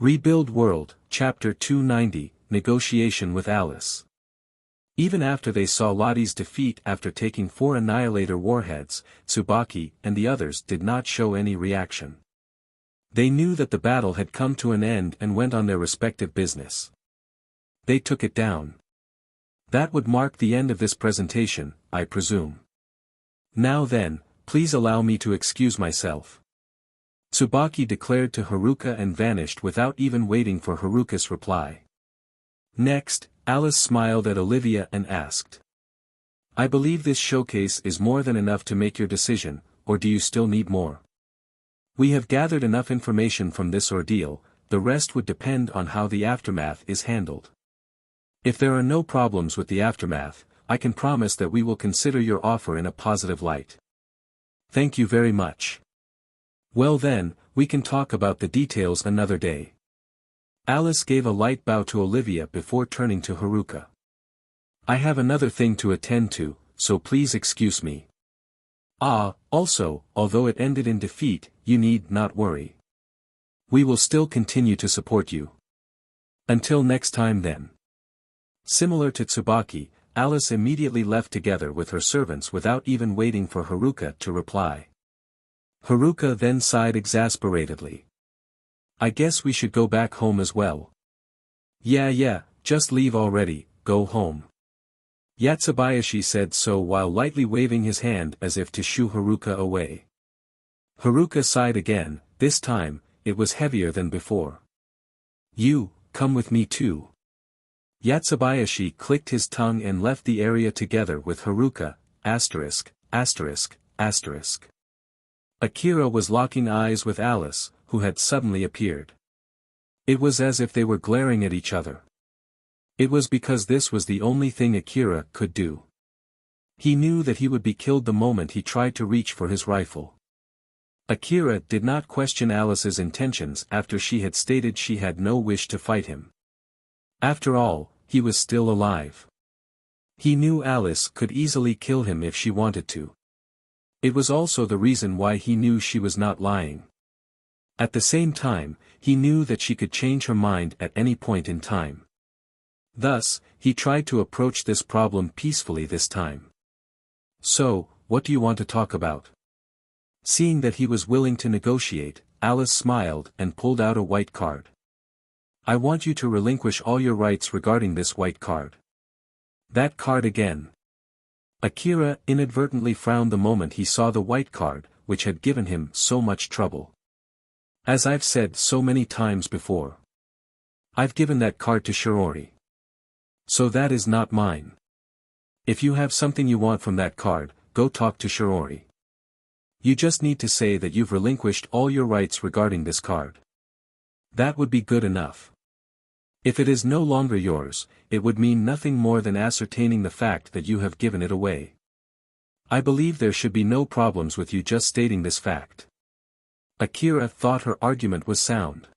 Rebuild World, Chapter 290, Negotiation with Alice. Even after they saw Lottie's defeat after taking 4 Annihilator warheads, Tsubaki and the others did not show any reaction. They knew that the battle had come to an end and went on their respective business. They took it down. That would mark the end of this presentation, I presume. Now then, please allow me to excuse myself. Tsubaki declared to Haruka and vanished without even waiting for Haruka's reply. Next, Alice smiled at Olivia and asked. I believe this showcase is more than enough to make your decision, or do you still need more? We have gathered enough information from this ordeal, the rest would depend on how the aftermath is handled. If there are no problems with the aftermath, I can promise that we will consider your offer in a positive light. Thank you very much. Well then, we can talk about the details another day. Alice gave a light bow to Olivia before turning to Haruka. I have another thing to attend to, so please excuse me. Also, although it ended in defeat, you need not worry. We will still continue to support you. Until next time then. Similar to Tsubaki, Alice immediately left together with her servants without even waiting for Haruka to reply. Haruka then sighed exasperatedly. I guess we should go back home as well. Yeah, just leave already, go home. Yatsubayashi said so while lightly waving his hand as if to shoo Haruka away. Haruka sighed again, this time, it was heavier than before. You, come with me too. Yatsubayashi clicked his tongue and left the area together with Haruka, ******. Akira was locking eyes with Alice, who had suddenly appeared. It was as if they were glaring at each other. It was because this was the only thing Akira could do. He knew that he would be killed the moment he tried to reach for his rifle. Akira did not question Alice's intentions after she had stated she had no wish to fight him. After all, he was still alive. He knew Alice could easily kill him if she wanted to. It was also the reason why he knew she was not lying. At the same time, he knew that she could change her mind at any point in time. Thus, he tried to approach this problem peacefully this time. So, what do you want to talk about? Seeing that he was willing to negotiate, Alice smiled and pulled out a white card. I want you to relinquish all your rights regarding this white card. That card again. Akira inadvertently frowned the moment he saw the white card, which had given him so much trouble. As I've said so many times before. I've given that card to Shiori. So that is not mine. If you have something you want from that card, go talk to Shiori. You just need to say that you've relinquished all your rights regarding this card. That would be good enough. If it is no longer yours, it would mean nothing more than ascertaining the fact that you have given it away. I believe there should be no problems with you just stating this fact. Akira thought her argument was sound.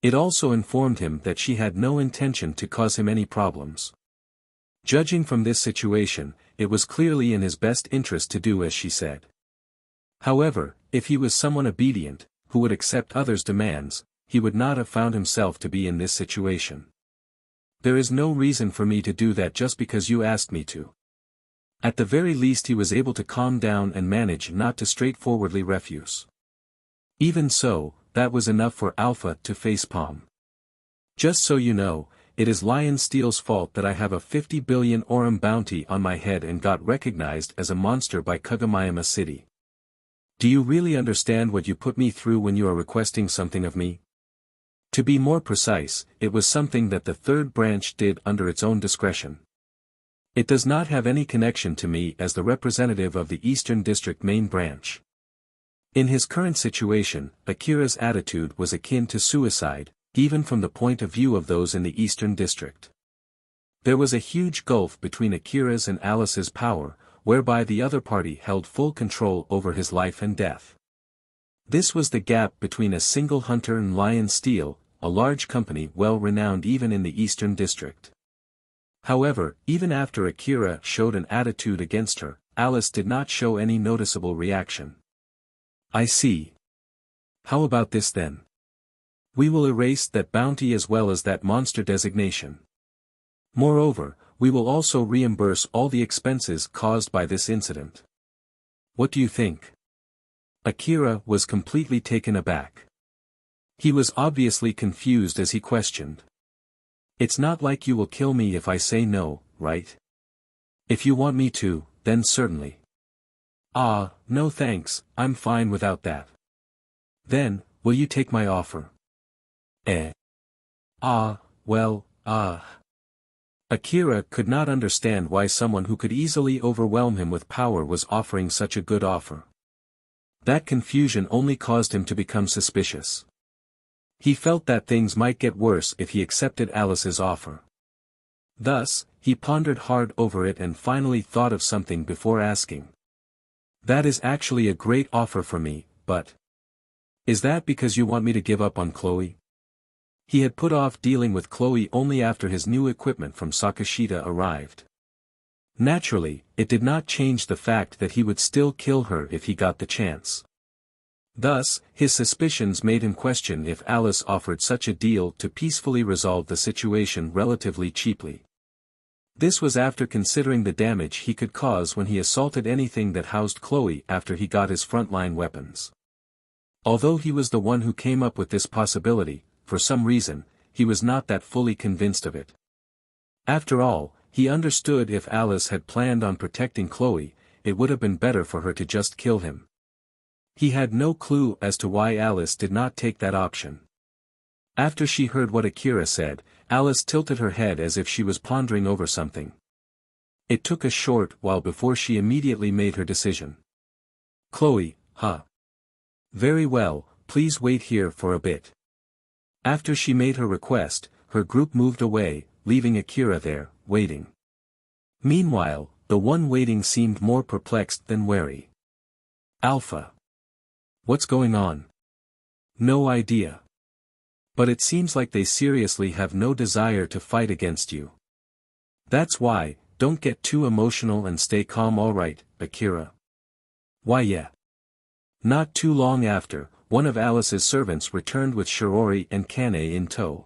It also informed him that she had no intention to cause him any problems. Judging from this situation, it was clearly in his best interest to do as she said. However, if he was someone obedient, who would accept others' demands, he would not have found himself to be in this situation. There is no reason for me to do that just because you asked me to. At the very least he was able to calm down and manage not to straightforwardly refuse. Even so, that was enough for Alpha to facepalm. Just so you know, it is Lion Steel's fault that I have a 50 billion Orum bounty on my head and got recognized as a monster by Kagomayama City. Do you really understand what you put me through when you are requesting something of me? To be more precise, it was something that the third branch did under its own discretion. It does not have any connection to me as the representative of the Eastern District main branch. In his current situation, Akira's attitude was akin to suicide, even from the point of view of those in the Eastern District. There was a huge gulf between Akira's and Alice's power, whereby the other party held full control over his life and death. This was the gap between a single hunter and Lion Steel, a large company well renowned even in the Eastern District. However, even after Akira showed an attitude against her, Alice did not show any noticeable reaction. I see. How about this then? We will erase that bounty as well as that monster designation. Moreover, we will also reimburse all the expenses caused by this incident. What do you think? Akira was completely taken aback. He was obviously confused as he questioned. It's not like you will kill me if I say no, right? If you want me to, then certainly. Ah, no thanks, I'm fine without that. Then, will you take my offer? Well, Akira could not understand why someone who could easily overwhelm him with power was offering such a good offer. That confusion only caused him to become suspicious. He felt that things might get worse if he accepted Alice's offer. Thus, he pondered hard over it and finally thought of something before asking. That is actually a great offer for me, but... Is that because you want me to give up on Chloe? He had put off dealing with Chloe only after his new equipment from Sakashita arrived. Naturally, it did not change the fact that he would still kill her if he got the chance. Thus, his suspicions made him question if Alice offered such a deal to peacefully resolve the situation relatively cheaply. This was after considering the damage he could cause when he assaulted anything that housed Chloe after he got his frontline weapons. Although he was the one who came up with this possibility, for some reason, he was not that fully convinced of it. After all, he understood if Alice had planned on protecting Chloe, it would have been better for her to just kill him. He had no clue as to why Alice did not take that option. After she heard what Akira said, Alice tilted her head as if she was pondering over something. It took a short while before she immediately made her decision. Chloe, huh? Very well, please wait here for a bit. After she made her request, her group moved away, leaving Akira there, waiting. Meanwhile, the one waiting seemed more perplexed than wary. Alpha. What's going on? No idea. But it seems like they seriously have no desire to fight against you. That's why, don't get too emotional and stay calm. Alright, Akira. Why yeah. Not too long after, one of Alice's servants returned with Shirori and Kane in tow.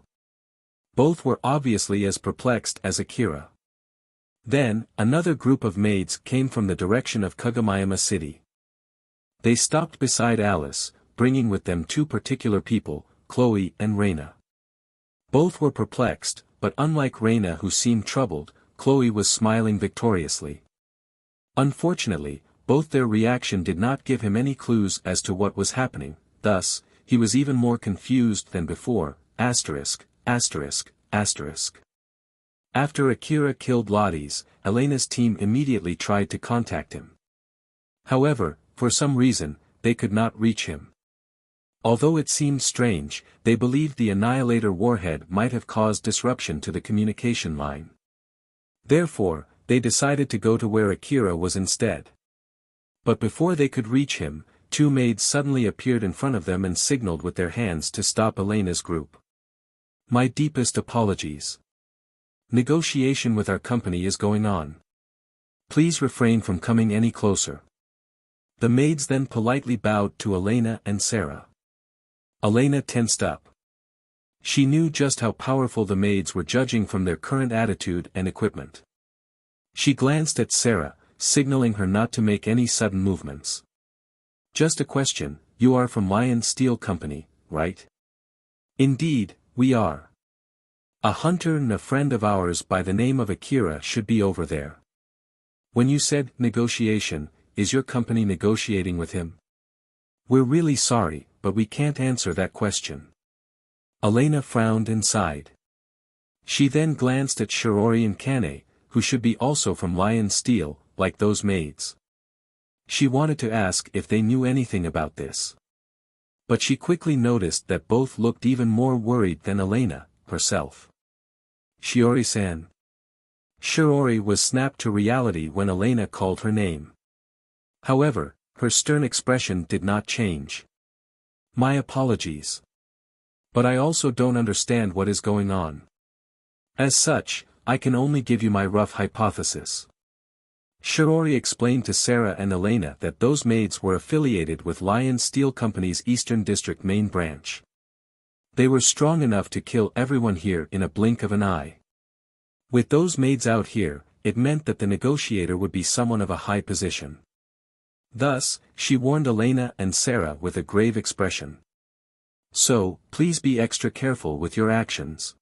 Both were obviously as perplexed as Akira. Then, another group of maids came from the direction of Kagamayama City. They stopped beside Alice, bringing with them two particular people, Chloe and Reina. Both were perplexed, but unlike Reina who seemed troubled, Chloe was smiling victoriously. Unfortunately, both their reaction did not give him any clues as to what was happening, thus, he was even more confused than before, asterisk. After Akira killed Lottie's, Elena's team immediately tried to contact him. However, for some reason, they could not reach him. Although it seemed strange, they believed the Annihilator warhead might have caused disruption to the communication line. Therefore, they decided to go to where Akira was instead. But before they could reach him, two maids suddenly appeared in front of them and signaled with their hands to stop Elena's group. My deepest apologies. Negotiation with our company is going on. Please refrain from coming any closer. The maids then politely bowed to Elena and Sarah. Elena tensed up. She knew just how powerful the maids were judging from their current attitude and equipment. She glanced at Sarah, signaling her not to make any sudden movements. Just a question, you are from Lion Steel Company, right? Indeed, we are. A hunter and a friend of ours by the name of Akira should be over there. When you said negotiation, is your company negotiating with him? We're really sorry, but we can't answer that question. Elena frowned and sighed. She then glanced at Shirori and Kane, who should be also from Lion Steel, like those maids. She wanted to ask if they knew anything about this. But she quickly noticed that both looked even more worried than Elena, herself. Shiori-san. Shirori was snapped to reality when Elena called her name. However, her stern expression did not change. My apologies. But I also don't understand what is going on. As such, I can only give you my rough hypothesis. Shirori explained to Sarah and Elena that those maids were affiliated with Lion Steel Company's Eastern District main branch. They were strong enough to kill everyone here in a blink of an eye. With those maids out here, it meant that the negotiator would be someone of a high position. Thus, she warned Elena and Sarah with a grave expression. So, please be extra careful with your actions.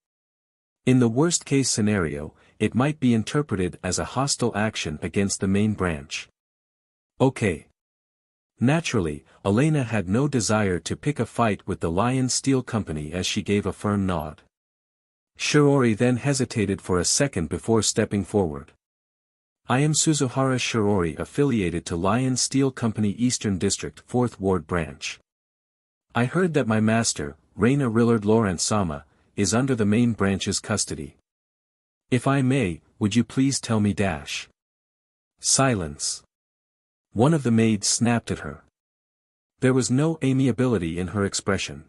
In the worst-case scenario, it might be interpreted as a hostile action against the main branch. Okay. Naturally, Elena had no desire to pick a fight with the Lion Steel Company as she gave a firm nod. Shirori then hesitated for a second before stepping forward. I am Suzuhara Shirori, affiliated to Lion Steel Company Eastern District 4th Ward Branch. I heard that my master, Reina Rillard Lawrence-sama, is under the main branch's custody. If I may, would you please tell me dash? Silence. One of the maids snapped at her. There was no amiability in her expression.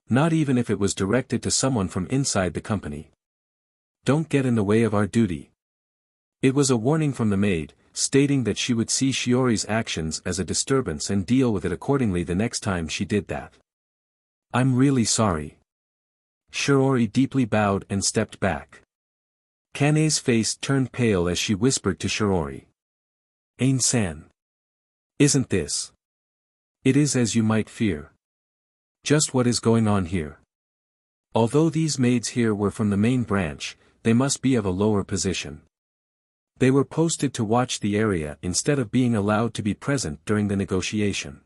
Not even if it was directed to someone from inside the company. Don't get in the way of our duty. It was a warning from the maid, stating that she would see Shiori's actions as a disturbance and deal with it accordingly the next time she did that. I'm really sorry. Shiori deeply bowed and stepped back. Kane's face turned pale as she whispered to Shirori. Ain-san. Isn't this? It is as you might fear. Just what is going on here? Although these maids here were from the main branch, they must be of a lower position. They were posted to watch the area instead of being allowed to be present during the negotiation.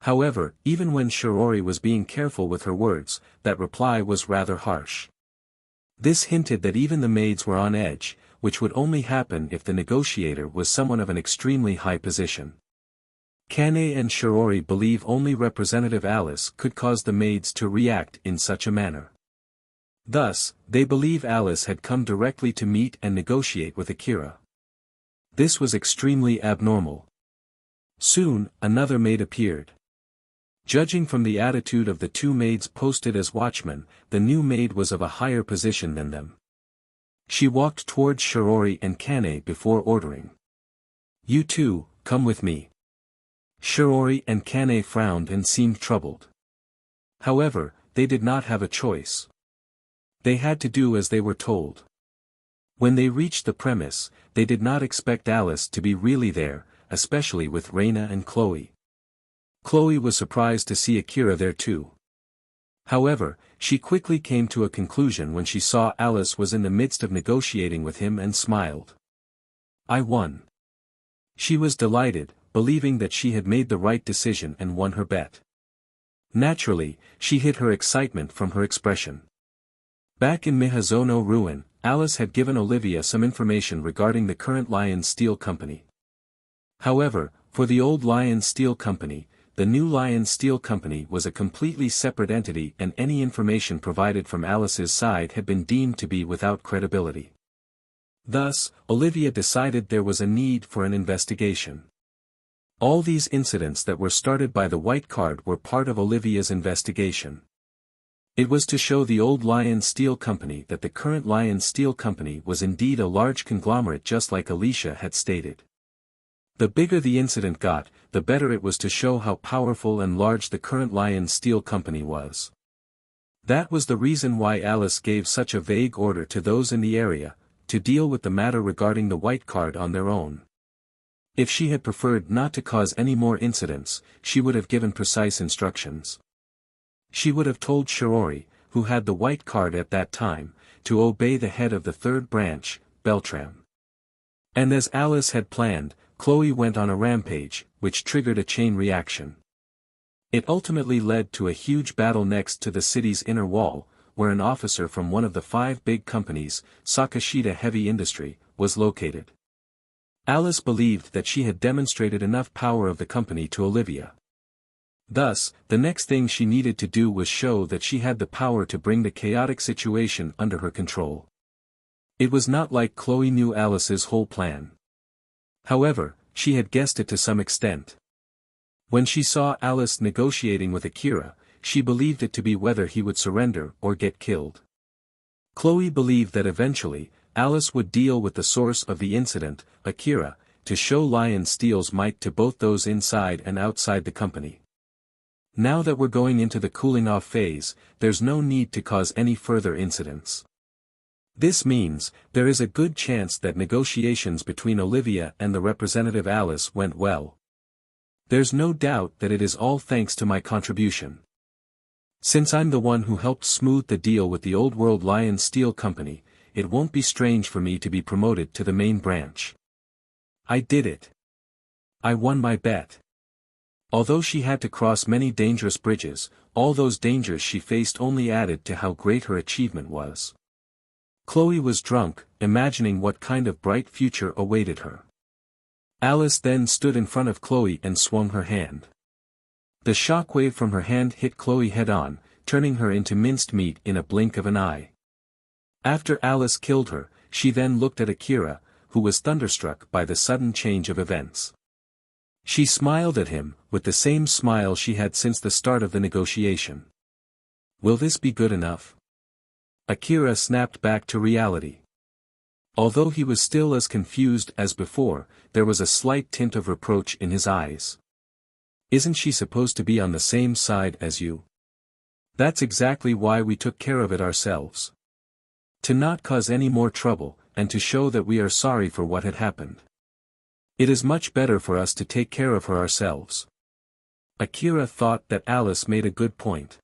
However, even when Shirori was being careful with her words, that reply was rather harsh. This hinted that even the maids were on edge, which would only happen if the negotiator was someone of an extremely high position. Kane and Shirori believe only Representative Alice could cause the maids to react in such a manner. Thus, they believe Alice had come directly to meet and negotiate with Akira. This was extremely abnormal. Soon, another maid appeared. Judging from the attitude of the two maids posted as watchmen, the new maid was of a higher position than them. She walked towards Shirori and Kane before ordering. You two, come with me. Shirori and Kane frowned and seemed troubled. However, they did not have a choice. They had to do as they were told. When they reached the premise, they did not expect Alice to be really there, especially with Reina and Chloe. Chloe was surprised to see Akira there too. However, she quickly came to a conclusion when she saw Alice was in the midst of negotiating with him and smiled. I won. She was delighted, believing that she had made the right decision and won her bet. Naturally, she hid her excitement from her expression. Back in Mihazono Ruin, Alice had given Olivia some information regarding the current Lion Steel Company. However, for the old Lion Steel Company, the new Lion Steel Company was a completely separate entity, and any information provided from Alice's side had been deemed to be without credibility. Thus, Olivia decided there was a need for an investigation. All these incidents that were started by the white card were part of Olivia's investigation. It was to show the old Lion Steel Company that the current Lion Steel Company was indeed a large conglomerate, just like Alicia had stated. The bigger the incident got, the better it was to show how powerful and large the current Lion Steel Company was. That was the reason why Alice gave such a vague order to those in the area, to deal with the matter regarding the white card on their own. If she had preferred not to cause any more incidents, she would have given precise instructions. She would have told Shirori, who had the white card at that time, to obey the head of the third branch, Beltram. And as Alice had planned, Chloe went on a rampage, which triggered a chain reaction. It ultimately led to a huge battle next to the city's inner wall, where an officer from one of the 5 big companies, Sakashita Heavy Industry, was located. Alice believed that she had demonstrated enough power of the company to Olivia. Thus, the next thing she needed to do was show that she had the power to bring the chaotic situation under her control. It was not like Chloe knew Alice's whole plan. However, she had guessed it to some extent. When she saw Alice negotiating with Akira, she believed it to be whether he would surrender or get killed. Chloe believed that eventually, Alice would deal with the source of the incident, Akira, to show Lion Steel's might to both those inside and outside the company. Now that we're going into the cooling off phase, there's no need to cause any further incidents. This means, there is a good chance that negotiations between Olivia and the representative Alice went well. There's no doubt that it is all thanks to my contribution. Since I'm the one who helped smooth the deal with the Old World Lion Steel Company, it won't be strange for me to be promoted to the main branch. I did it. I won my bet. Although she had to cross many dangerous bridges, all those dangers she faced only added to how great her achievement was. Chloe was drunk, imagining what kind of bright future awaited her. Alice then stood in front of Chloe and swung her hand. The shockwave from her hand hit Chloe head-on, turning her into minced meat in a blink of an eye. After Alice killed her, she then looked at Akira, who was thunderstruck by the sudden change of events. She smiled at him, with the same smile she had since the start of the negotiation. Will this be good enough? Akira snapped back to reality. Although he was still as confused as before, there was a slight tint of reproach in his eyes. Isn't she supposed to be on the same side as you? That's exactly why we took care of it ourselves. To not cause any more trouble, and to show that we are sorry for what had happened. It is much better for us to take care of her ourselves. Akira thought that Alice made a good point.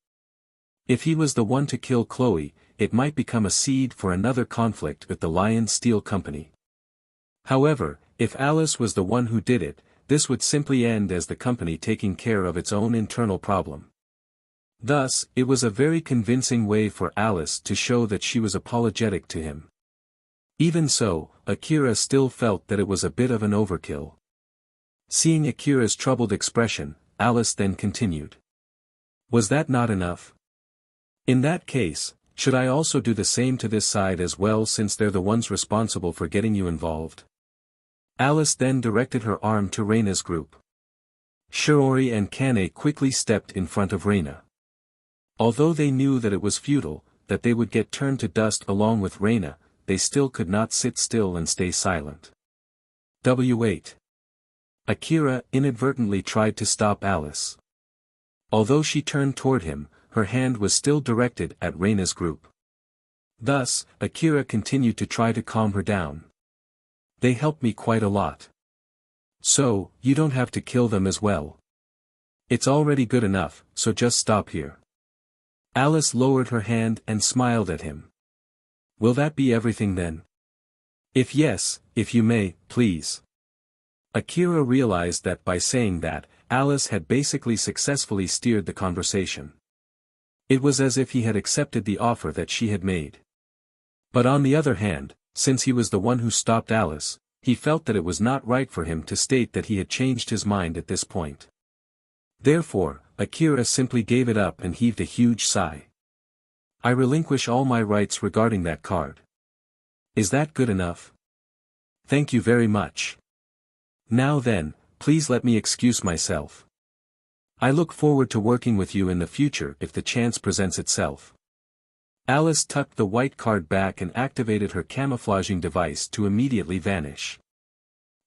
If he was the one to kill Chloe, it might become a seed for another conflict with the Lion Steel Company. However, if Alice was the one who did it, this would simply end as the company taking care of its own internal problem. Thus, it was a very convincing way for Alice to show that she was apologetic to him. Even so, Akira still felt that it was a bit of an overkill. Seeing Akira's troubled expression, Alice then continued. Was that not enough? In that case, should I also do the same to this side as well, since they're the ones responsible for getting you involved? Alice then directed her arm to Reina's group. Shiori and Kane quickly stepped in front of Reina. Although they knew that it was futile, that they would get turned to dust along with Reina, they still could not sit still and stay silent. W8. Akira inadvertently tried to stop Alice. Although she turned toward him, her hand was still directed at Reina's group. Thus, Akira continued to try to calm her down. They helped me quite a lot. So, you don't have to kill them as well. It's already good enough, so just stop here. Alice lowered her hand and smiled at him. Will that be everything then? If yes, if you may, please. Akira realized that by saying that, Alice had basically successfully steered the conversation. It was as if he had accepted the offer that she had made. But on the other hand, since he was the one who stopped Alice, he felt that it was not right for him to state that he had changed his mind at this point. Therefore, Akira simply gave it up and heaved a huge sigh. I relinquish all my rights regarding that card. Is that good enough? Thank you very much. Now then, please let me excuse myself. I look forward to working with you in the future if the chance presents itself. Alice tucked the white card back and activated her camouflaging device to immediately vanish.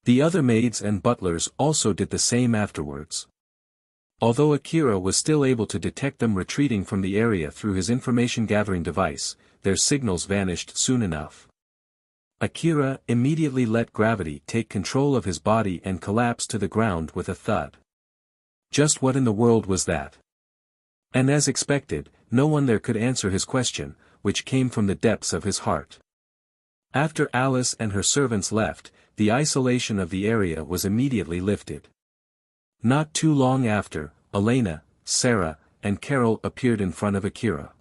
The other maids and butlers also did the same afterwards. Although Akira was still able to detect them retreating from the area through his information-gathering device, their signals vanished soon enough. Akira immediately let gravity take control of his body and collapsed to the ground with a thud. Just what in the world was that? And as expected, no one there could answer his question, which came from the depths of his heart. After Alice and her servants left, the isolation of the area was immediately lifted. Not too long after, Elena, Sarah, and Carol appeared in front of Akira.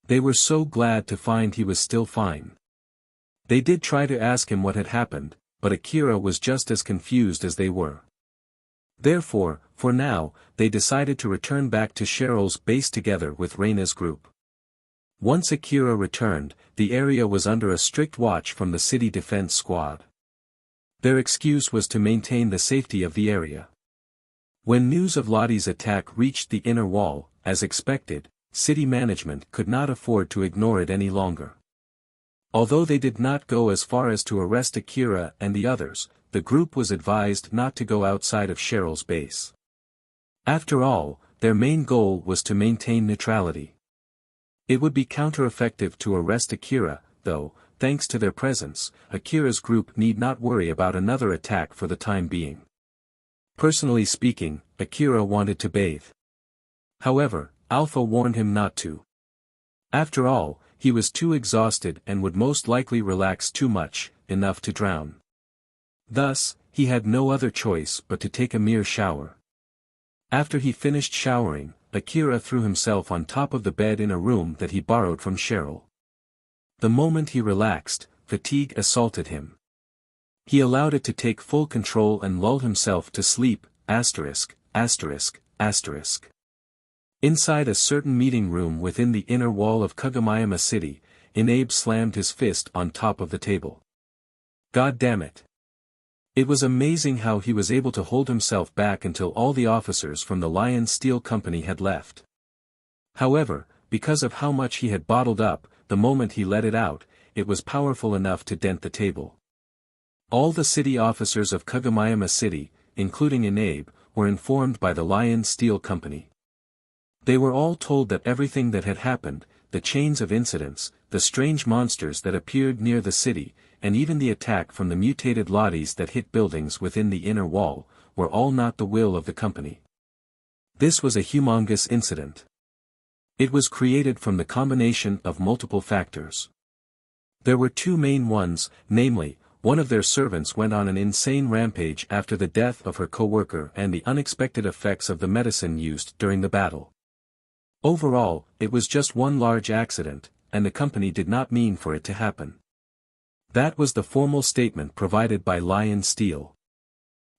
They were so glad to find he was still fine. They did try to ask him what had happened, but Akira was just as confused as they were. Therefore, for now, they decided to return back to Cheryl's base together with Reina's group. Once Akira returned, the area was under a strict watch from the city defense squad. Their excuse was to maintain the safety of the area. When news of Lottie's attack reached the inner wall, as expected, city management could not afford to ignore it any longer. Although they did not go as far as to arrest Akira and the others, the group was advised not to go outside of Cheryl's base. After all, their main goal was to maintain neutrality. It would be counter-effective to arrest Akira, though, thanks to their presence, Akira's group need not worry about another attack for the time being. Personally speaking, Akira wanted to bathe. However, Alpha warned him not to. After all, he was too exhausted and would most likely relax too much, enough to drown. Thus, he had no other choice but to take a mere shower. After he finished showering, Akira threw himself on top of the bed in a room that he borrowed from Cheryl. The moment he relaxed, fatigue assaulted him. He allowed it to take full control and lulled himself to sleep, ******. Inside a certain meeting room within the inner wall of Kagomayama City, Inabe slammed his fist on top of the table. God damn it. It was amazing how he was able to hold himself back until all the officers from the Lion Steel Company had left. However, because of how much he had bottled up, the moment he let it out, it was powerful enough to dent the table. All the city officers of Kagomayama City, including Inabe, were informed by the Lion Steel Company. They were all told that everything that had happened, the chains of incidents, the strange monsters that appeared near the city, and even the attack from the mutated lotties that hit buildings within the inner wall, were all not the will of the company. This was a humongous incident. It was created from the combination of multiple factors. There were two main ones, namely, one of their servants went on an insane rampage after the death of her co-worker and the unexpected effects of the medicine used during the battle. Overall, it was just one large accident, and the company did not mean for it to happen. That was the formal statement provided by Lion Steel.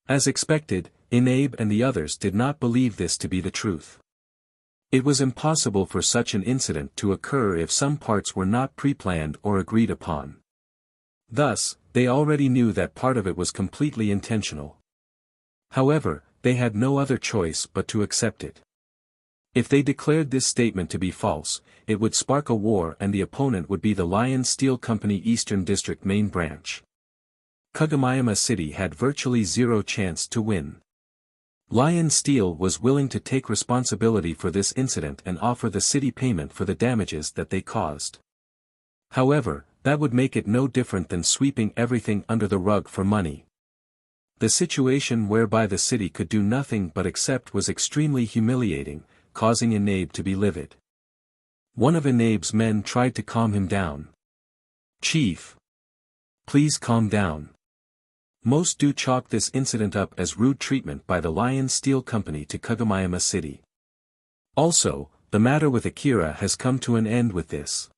As expected, Inabe and the others did not believe this to be the truth. It was impossible for such an incident to occur if some parts were not pre-planned or agreed upon. Thus, they already knew that part of it was completely intentional. However, they had no other choice but to accept it. If they declared this statement to be false, it would spark a war and the opponent would be the Lion Steel Company Eastern District main branch. Kagomayama City had virtually zero chance to win. Lion Steel was willing to take responsibility for this incident and offer the city payment for the damages that they caused. However, that would make it no different than sweeping everything under the rug for money. The situation whereby the city could do nothing but accept was extremely humiliating, causing Inabe to be livid. One of Inabe's men tried to calm him down. "Chief. Please calm down." Most do chalk this incident up as rude treatment by the Lion Steel Company to Kagomayama City. Also, the matter with Akira has come to an end with this.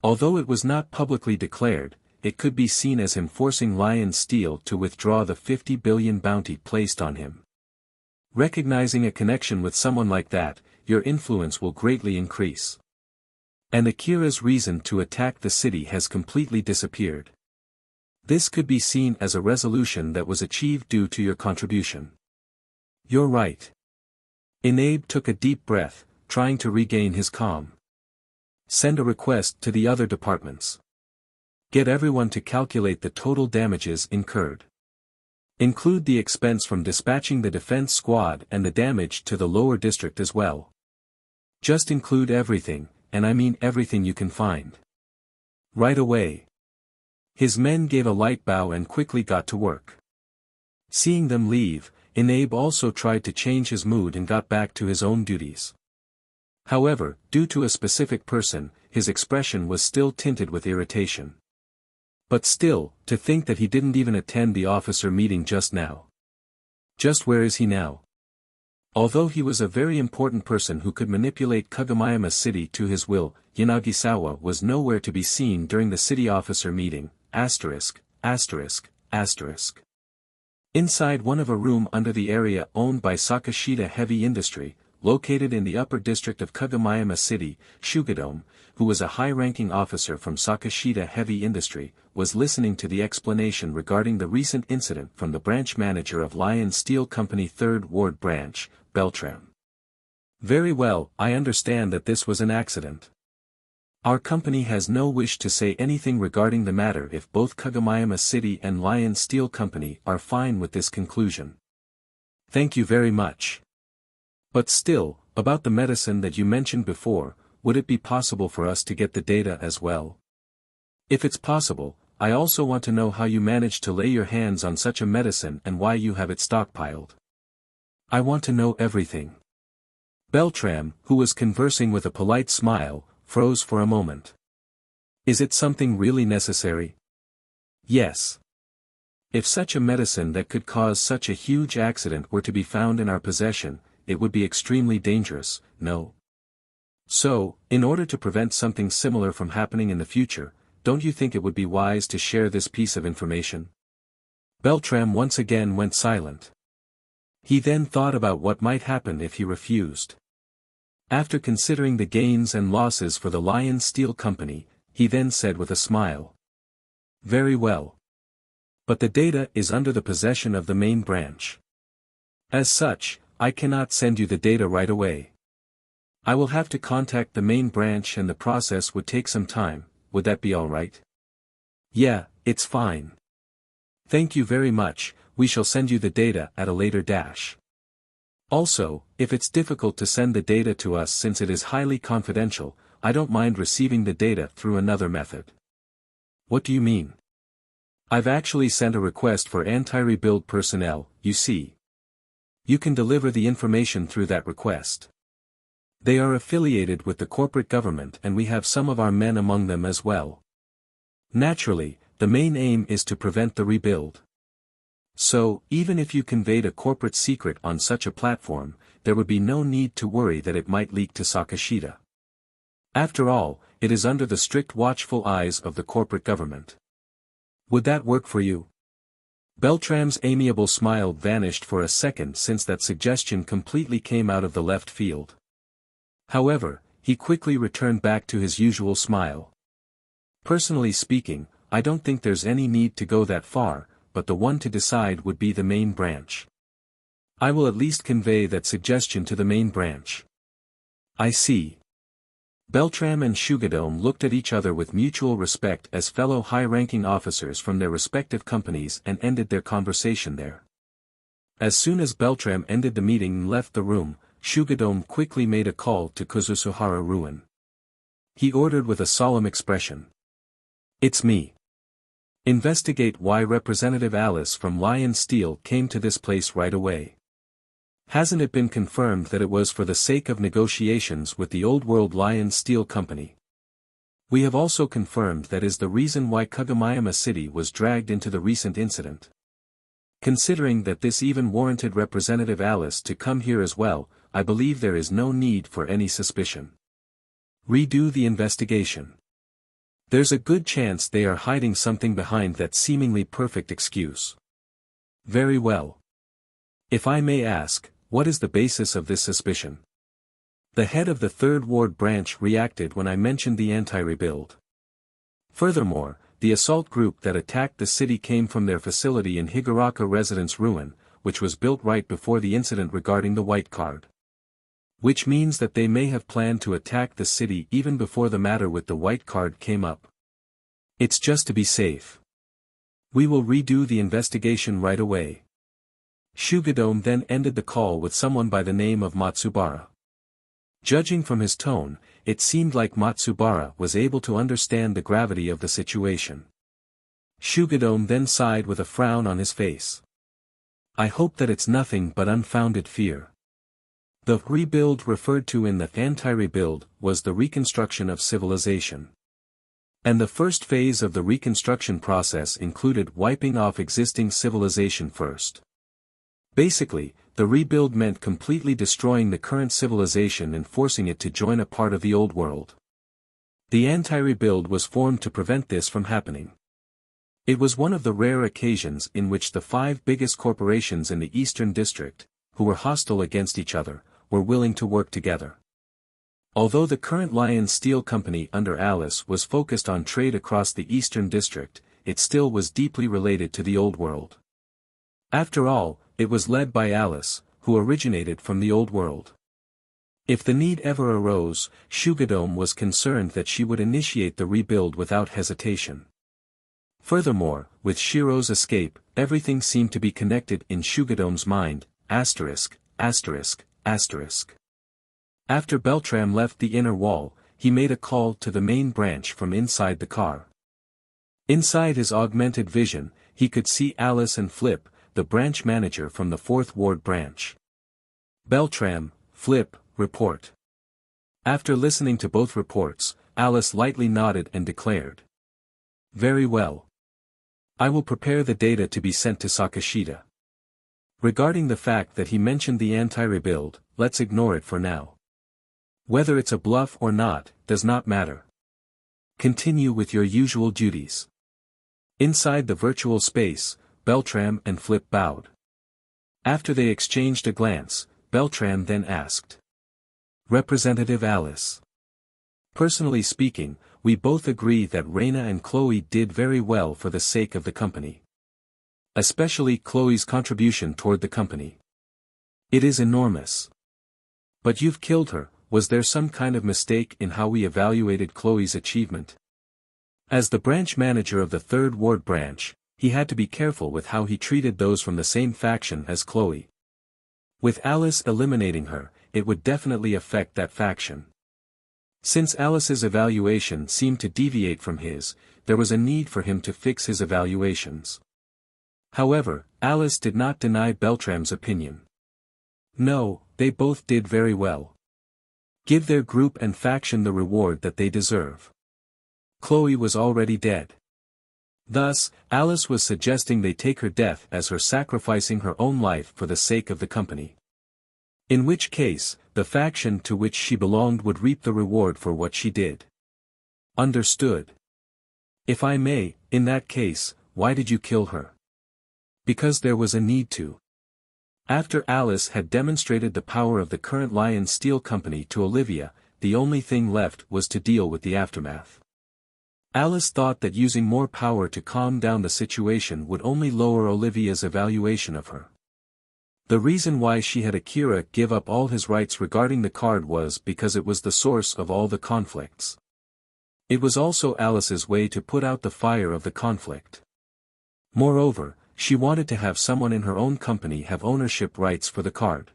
Although it was not publicly declared, it could be seen as him forcing Lion Steel to withdraw the 50 billion bounty placed on him. Recognizing a connection with someone like that, your influence will greatly increase. And Akira's reason to attack the city has completely disappeared. This could be seen as a resolution that was achieved due to your contribution. You're right. Inabe took a deep breath, trying to regain his calm. Send a request to the other departments. Get everyone to calculate the total damages incurred. Include the expense from dispatching the defense squad and the damage to the lower district as well. Just include everything, and I mean everything you can find. Right away. His men gave a light bow and quickly got to work. Seeing them leave, Inabe also tried to change his mood and got back to his own duties. However, due to a specific person, his expression was still tinted with irritation. But still, to think that he didn't even attend the officer meeting just now. Just where is he now? Although he was a very important person who could manipulate Kagomayama City to his will, Yanagisawa was nowhere to be seen during the city officer meeting, ******. Inside one of a room under the area owned by Sakashita Heavy Industry, located in the upper district of Kagomayama City, Shugadome, who was a high-ranking officer from Sakashita Heavy Industry, was listening to the explanation regarding the recent incident from the branch manager of Lion Steel Company 3rd Ward Branch, Beltram. Very well, I understand that this was an accident. Our company has no wish to say anything regarding the matter if both Kagomayama City and Lion Steel Company are fine with this conclusion. Thank you very much. But still, about the medicine that you mentioned before, would it be possible for us to get the data as well? If it's possible, I also want to know how you managed to lay your hands on such a medicine and why you have it stockpiled. I want to know everything. Beltram, who was conversing with a polite smile, froze for a moment. Is it something really necessary? Yes. If such a medicine that could cause such a huge accident were to be found in our possession, it would be extremely dangerous, no? So, in order to prevent something similar from happening in the future, don't you think it would be wise to share this piece of information? Beltram once again went silent. He then thought about what might happen if he refused. After considering the gains and losses for the Lion Steel Company, he then said with a smile. Very well. But the data is under the possession of the main branch. As such, I cannot send you the data right away. I will have to contact the main branch and the process would take some time. Would that be all right? Yeah, it's fine. Thank you very much, we shall send you the data at a later dash. Also, if it's difficult to send the data to us since it is highly confidential, I don't mind receiving the data through another method. What do you mean? I've actually sent a request for anti-rebuild personnel, you see. You can deliver the information through that request. They are affiliated with the corporate government and we have some of our men among them as well. Naturally, the main aim is to prevent the rebuild. So, even if you conveyed a corporate secret on such a platform, there would be no need to worry that it might leak to Sakashita. After all, it is under the strict watchful eyes of the corporate government. Would that work for you? Beltram's amiable smile vanished for a second since that suggestion completely came out of the left field. However, he quickly returned back to his usual smile. Personally speaking, I don't think there's any need to go that far, but the one to decide would be the main branch. I will at least convey that suggestion to the main branch. I see. Beltram and Shugadome looked at each other with mutual respect as fellow high-ranking officers from their respective companies and ended their conversation there. As soon as Beltram ended the meeting and left the room, Shugadome quickly made a call to Kuzusuhara Ruin. He ordered with a solemn expression. It's me. Investigate why Representative Alice from Lion Steel came to this place right away. Hasn't it been confirmed that it was for the sake of negotiations with the Old World Lion Steel Company? We have also confirmed that is the reason why Kagomayama City was dragged into the recent incident. Considering that this even warranted Representative Alice to come here as well, I believe there is no need for any suspicion. Redo the investigation. There's a good chance they are hiding something behind that seemingly perfect excuse. Very well. If I may ask, what is the basis of this suspicion? The head of the 3rd Ward branch reacted when I mentioned the anti-rebuild. Furthermore, the assault group that attacked the city came from their facility in Higuraka Residence Ruin, which was built right before the incident regarding the white card. Which means that they may have planned to attack the city even before the matter with the white card came up. It's just to be safe. We will redo the investigation right away. Shugadome then ended the call with someone by the name of Matsubara. Judging from his tone, it seemed like Matsubara was able to understand the gravity of the situation. Shugadome then sighed with a frown on his face. I hope that it's nothing but unfounded fear. The rebuild referred to in the anti-rebuild was the reconstruction of civilization. And the first phase of the reconstruction process included wiping off existing civilization first. Basically, the rebuild meant completely destroying the current civilization and forcing it to join a part of the old world. The anti-rebuild was formed to prevent this from happening. It was one of the rare occasions in which the 5 biggest corporations in the Eastern District, who were hostile against each other, were willing to work together. Although the current Lion Steel Company under Alice was focused on trade across the Eastern District, it still was deeply related to the old world. After all, it was led by Alice, who originated from the old world. If the need ever arose, Shugadome was concerned that she would initiate the rebuild without hesitation. Furthermore, with Shiro's escape, everything seemed to be connected in Shugadome's mind, ****, After Beltram left the inner wall, he made a call to the main branch from inside the car. Inside his augmented vision, he could see Alice and Flip, the branch manager from the 4th Ward branch. Beltram, Flip, report. After listening to both reports, Alice lightly nodded and declared. Very well. I will prepare the data to be sent to Sakashita. Regarding the fact that he mentioned the anti-rebuild, let's ignore it for now. Whether it's a bluff or not, does not matter. Continue with your usual duties. Inside the virtual space, Beltram and Flip bowed. After they exchanged a glance, Beltram then asked. Representative Alice. Personally speaking, we both agree that Reina and Chloe did very well for the sake of the company. Especially Chloe's contribution toward the company. It is enormous. But you've killed her. Was there some kind of mistake in how we evaluated Chloe's achievement? As the branch manager of the 3rd Ward branch, he had to be careful with how he treated those from the same faction as Chloe. With Alice eliminating her, it would definitely affect that faction. Since Alice's evaluation seemed to deviate from his, there was a need for him to fix his evaluations. However, Alice did not deny Beltram's opinion. No, they both did very well. Give their group and faction the reward that they deserve. Chloe was already dead. Thus, Alice was suggesting they take her death as her sacrificing her own life for the sake of the company. In which case, the faction to which she belonged would reap the reward for what she did. Understood. If I may, in that case, why did you kill her? Because there was a need to. After Alice had demonstrated the power of the current Lion Steel Company to Olivia, the only thing left was to deal with the aftermath. Alice thought that using more power to calm down the situation would only lower Olivia's evaluation of her. The reason why she had Akira give up all his rights regarding the card was because it was the source of all the conflicts. It was also Alice's way to put out the fire of the conflict. Moreover, she wanted to have someone in her own company have ownership rights for the card.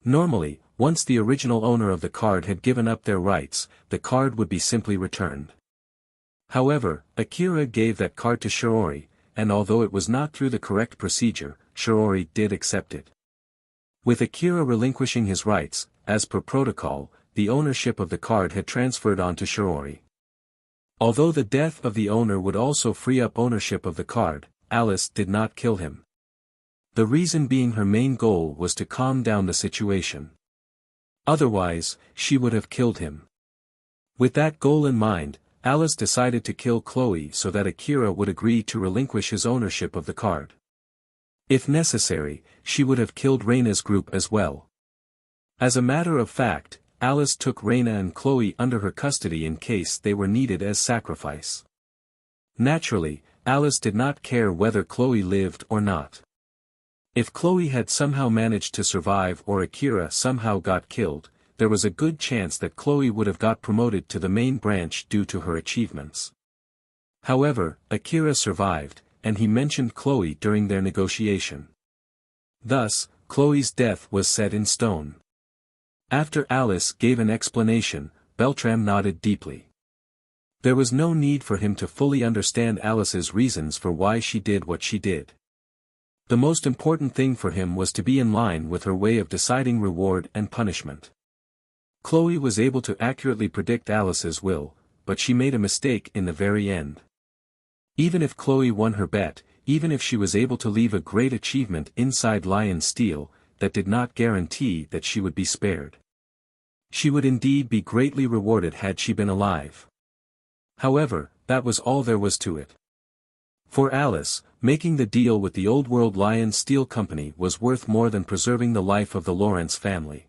Normally, once the original owner of the card had given up their rights, the card would be simply returned. However, Akira gave that card to Shiori, and although it was not through the correct procedure, Shiori did accept it. With Akira relinquishing his rights, as per protocol, the ownership of the card had transferred on to Shiori. Although the death of the owner would also free up ownership of the card, Alice did not kill him. The reason being her main goal was to calm down the situation. Otherwise, she would have killed him. With that goal in mind, Alice decided to kill Chloe so that Akira would agree to relinquish his ownership of the card. If necessary, she would have killed Reina's group as well. As a matter of fact, Alice took Reina and Chloe under her custody in case they were needed as sacrifice. Naturally, Alice did not care whether Chloe lived or not. If Chloe had somehow managed to survive or Akira somehow got killed, there was a good chance that Chloe would have got promoted to the main branch due to her achievements. However, Akira survived, and he mentioned Chloe during their negotiation. Thus, Chloe's death was set in stone. After Alice gave an explanation, Beltram nodded deeply. There was no need for him to fully understand Alice's reasons for why she did what she did. The most important thing for him was to be in line with her way of deciding reward and punishment. Chloe was able to accurately predict Alice's will, but she made a mistake in the very end. Even if Chloe won her bet, even if she was able to leave a great achievement inside Lion Steel, that did not guarantee that she would be spared. She would indeed be greatly rewarded had she been alive. However, that was all there was to it. For Alice, making the deal with the Old World Lion Steel Company was worth more than preserving the life of the Lawrence family.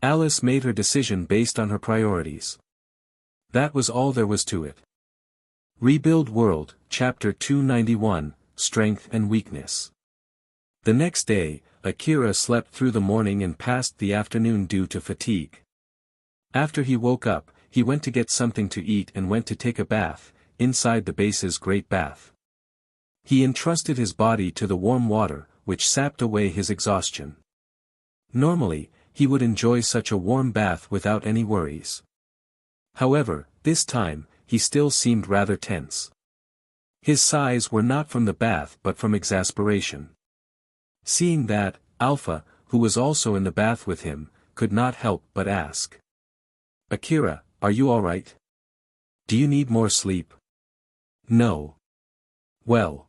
Alice made her decision based on her priorities. That was all there was to it. Rebuild World, Chapter 291, Strength and Weakness. The next day, Akira slept through the morning and passed the afternoon due to fatigue. After he woke up, he went to get something to eat and went to take a bath, inside the base's great bath. He entrusted his body to the warm water, which sapped away his exhaustion. Normally, he would enjoy such a warm bath without any worries. However, this time, he still seemed rather tense. His sighs were not from the bath but from exasperation. Seeing that, Alpha, who was also in the bath with him, could not help but ask. "Akira, are you alright? Do you need more sleep?" "No. Well.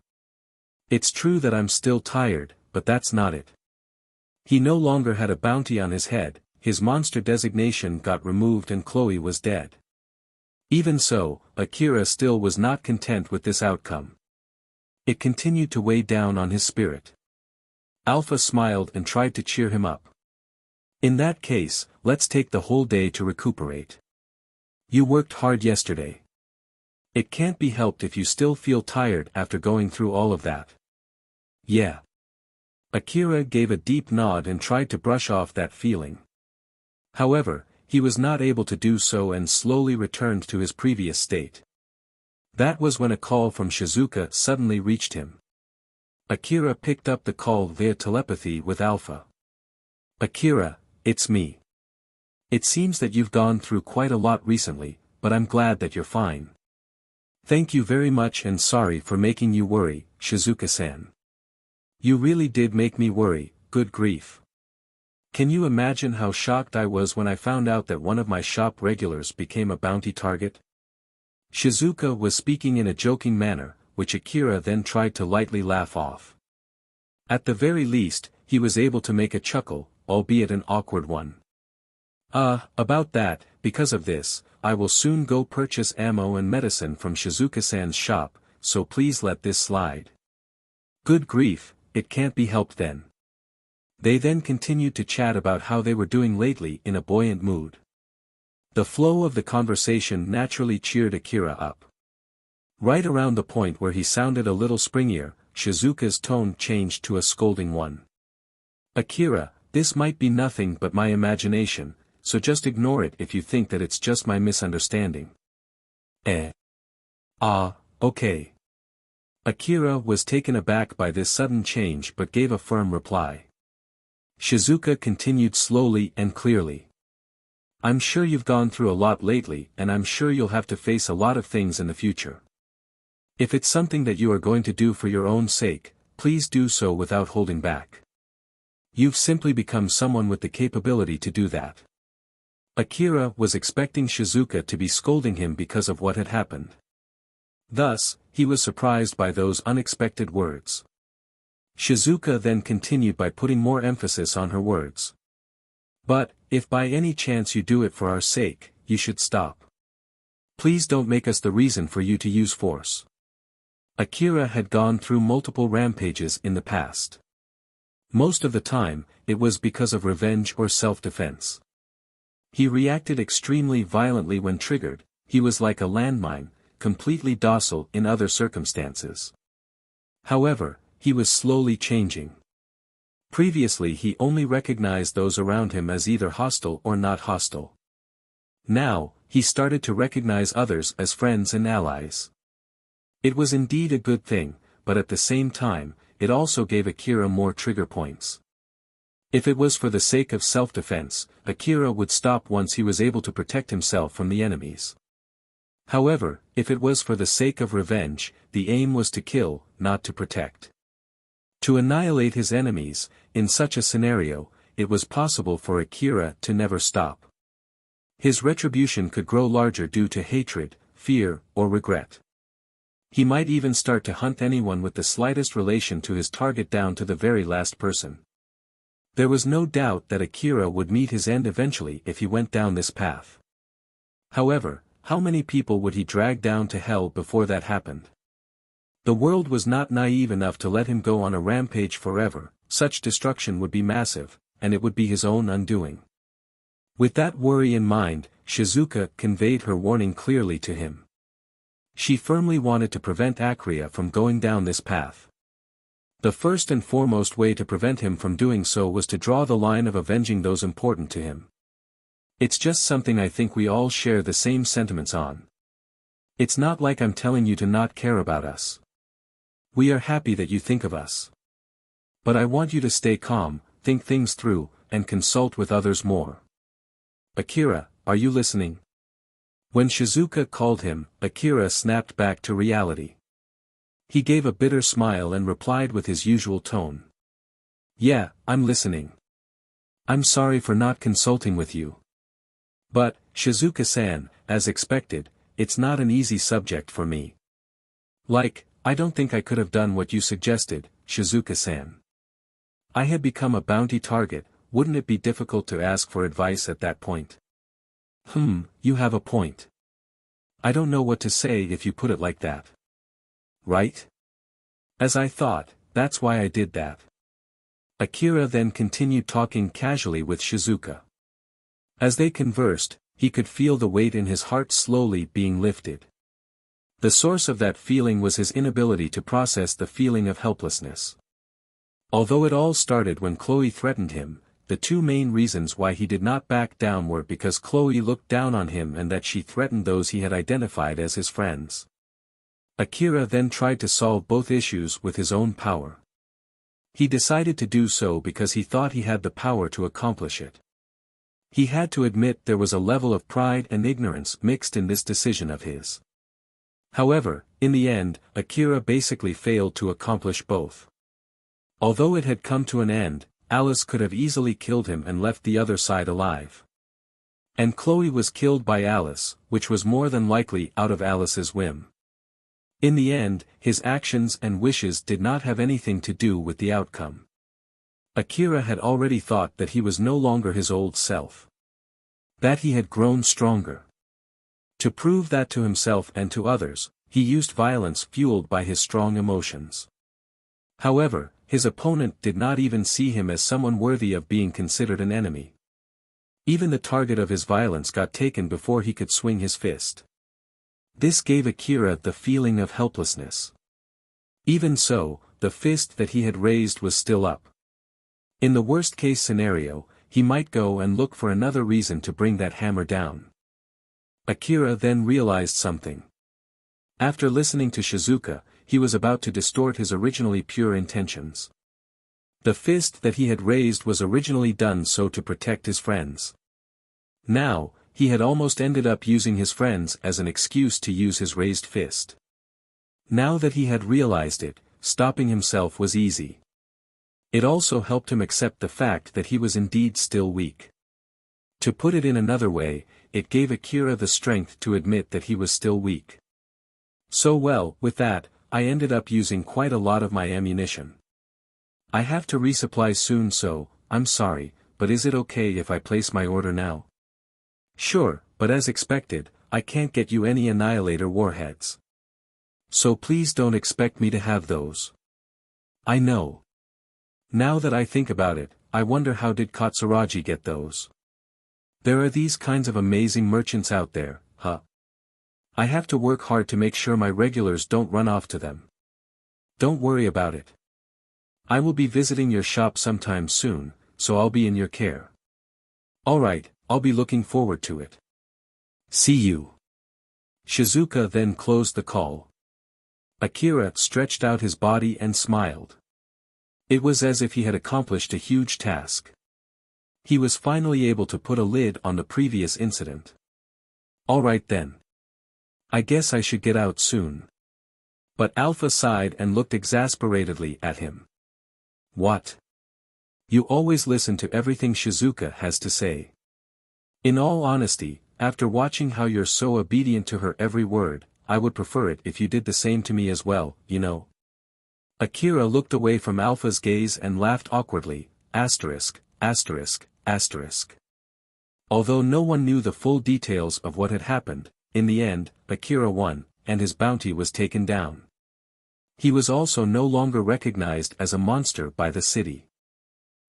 It's true that I'm still tired, but that's not it." He no longer had a bounty on his head, his monster designation got removed and Chloe was dead. Even so, Akira still was not content with this outcome. It continued to weigh down on his spirit. Alpha smiled and tried to cheer him up. "In that case, let's take the whole day to recuperate. You worked hard yesterday. It can't be helped if you still feel tired after going through all of that." "Yeah." Akira gave a deep nod and tried to brush off that feeling. However, he was not able to do so and slowly returned to his previous state. That was when a call from Shizuka suddenly reached him. Akira picked up the call via telepathy with Alpha. "Akira, it's me. It seems that you've gone through quite a lot recently, but I'm glad that you're fine. Thank you very much and sorry for making you worry, Shizuka-san. You really did make me worry, good grief. Can you imagine how shocked I was when I found out that one of my shop regulars became a bounty target?" Shizuka was speaking in a joking manner, which Akira then tried to lightly laugh off. At the very least, he was able to make a chuckle, albeit an awkward one. About that, because of this, I will soon go purchase ammo and medicine from Shizuka-san's shop, so please let this slide." "Good grief, it can't be helped then." They then continued to chat about how they were doing lately in a buoyant mood. The flow of the conversation naturally cheered Akira up. Right around the point where he sounded a little springier, Shizuka's tone changed to a scolding one. "Akira, this might be nothing but my imagination, so just ignore it if you think that it's just my misunderstanding." Okay. Akira was taken aback by this sudden change but gave a firm reply. Shizuka continued slowly and clearly. "I'm sure you've gone through a lot lately and I'm sure you'll have to face a lot of things in the future. If it's something that you are going to do for your own sake, please do so without holding back. You've simply become someone with the capability to do that." Akira was expecting Shizuka to be scolding him because of what had happened. Thus, he was surprised by those unexpected words. Shizuka then continued by putting more emphasis on her words. "But, if by any chance you do it for our sake, you should stop. Please don't make us the reason for you to use force." Akira had gone through multiple rampages in the past. Most of the time, it was because of revenge or self-defense. He reacted extremely violently when triggered, he was like a landmine, completely docile in other circumstances. However, he was slowly changing. Previously he only recognized those around him as either hostile or not hostile. Now, he started to recognize others as friends and allies. It was indeed a good thing, but at the same time, it also gave Akira more trigger points. If it was for the sake of self-defense, Akira would stop once he was able to protect himself from the enemies. However, if it was for the sake of revenge, the aim was to kill, not to protect. To annihilate his enemies, in such a scenario, it was possible for Akira to never stop. His retribution could grow larger due to hatred, fear, or regret. He might even start to hunt anyone with the slightest relation to his target down to the very last person. There was no doubt that Akira would meet his end eventually if he went down this path. However, how many people would he drag down to hell before that happened? The world was not naive enough to let him go on a rampage forever, such destruction would be massive, and it would be his own undoing. With that worry in mind, Shizuka conveyed her warning clearly to him. She firmly wanted to prevent Akira from going down this path. The first and foremost way to prevent him from doing so was to draw the line of avenging those important to him. It's just something I think we all share the same sentiments on. It's not like I'm telling you to not care about us. We are happy that you think of us. But I want you to stay calm, think things through, and consult with others more. Akira, are you listening? When Shizuka called him, Akira snapped back to reality. He gave a bitter smile and replied with his usual tone. Yeah, I'm listening. I'm sorry for not consulting with you. But, Shizuka-san, as expected, it's not an easy subject for me. I don't think I could have done what you suggested, Shizuka-san. I had become a bounty target, wouldn't it be difficult to ask for advice at that point? You have a point. I don't know what to say if you put it like that. Right? As I thought, that's why I did that. Akira then continued talking casually with Shizuka. As they conversed, he could feel the weight in his heart slowly being lifted. The source of that feeling was his inability to process the feeling of helplessness. Although it all started when Chloe threatened him, the two main reasons why he did not back down were because Chloe looked down on him and that she threatened those he had identified as his friends. Akira then tried to solve both issues with his own power. He decided to do so because he thought he had the power to accomplish it. He had to admit there was a level of pride and ignorance mixed in this decision of his. However, in the end, Akira basically failed to accomplish both. Although it had come to an end, Alice could have easily killed him and left the other side alive. And Chloe was killed by Alice, which was more than likely out of Alice's whim. In the end, his actions and wishes did not have anything to do with the outcome. Akira had already thought that he was no longer his old self. That he had grown stronger. To prove that to himself and to others, he used violence fueled by his strong emotions. However, his opponent did not even see him as someone worthy of being considered an enemy. Even the target of his violence got taken before he could swing his fist. This gave Akira the feeling of helplessness. Even so, the fist that he had raised was still up. In the worst-case scenario, he might go and look for another reason to bring that hammer down. Akira then realized something. After listening to Shizuka, he was about to distort his originally pure intentions. The fist that he had raised was originally done so to protect his friends. Now, he had almost ended up using his friends as an excuse to use his raised fist. Now that he had realized it, stopping himself was easy. It also helped him accept the fact that he was indeed still weak. To put it in another way, it gave Akira the strength to admit that he was still weak. So well, with that, I ended up using quite a lot of my ammunition. I have to resupply soon, so, I'm sorry, but is it okay if I place my order now? Sure, but as expected, I can't get you any annihilator warheads. So please don't expect me to have those. I know. Now that I think about it, I wonder how did Katsuragi get those? There are these kinds of amazing merchants out there, huh? I have to work hard to make sure my regulars don't run off to them. Don't worry about it. I will be visiting your shop sometime soon, so I'll be in your care. Alright, I'll be looking forward to it. See you. Shizuka then closed the call. Akira stretched out his body and smiled. It was as if he had accomplished a huge task. He was finally able to put a lid on the previous incident. Alright then. I guess I should get out soon. But Alpha sighed and looked exasperatedly at him. What? You always listen to everything Shizuka has to say. In all honesty, after watching how you're so obedient to her every word, I would prefer it if you did the same to me as well, you know. Akira looked away from Alpha's gaze and laughed awkwardly, asterisk, asterisk, asterisk. Although no one knew the full details of what had happened, in the end, Akira won, and his bounty was taken down. He was also no longer recognized as a monster by the city.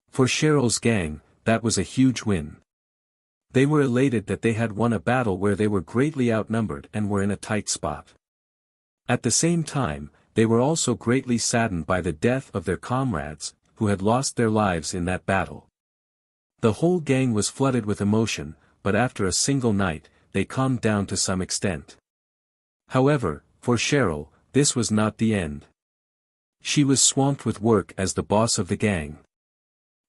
For Cheryl's gang, that was a huge win. They were elated that they had won a battle where they were greatly outnumbered and were in a tight spot. At the same time, they were also greatly saddened by the death of their comrades, who had lost their lives in that battle. The whole gang was flooded with emotion, but after a single night, they calmed down to some extent. However, for Cheryl, this was not the end. She was swamped with work as the boss of the gang.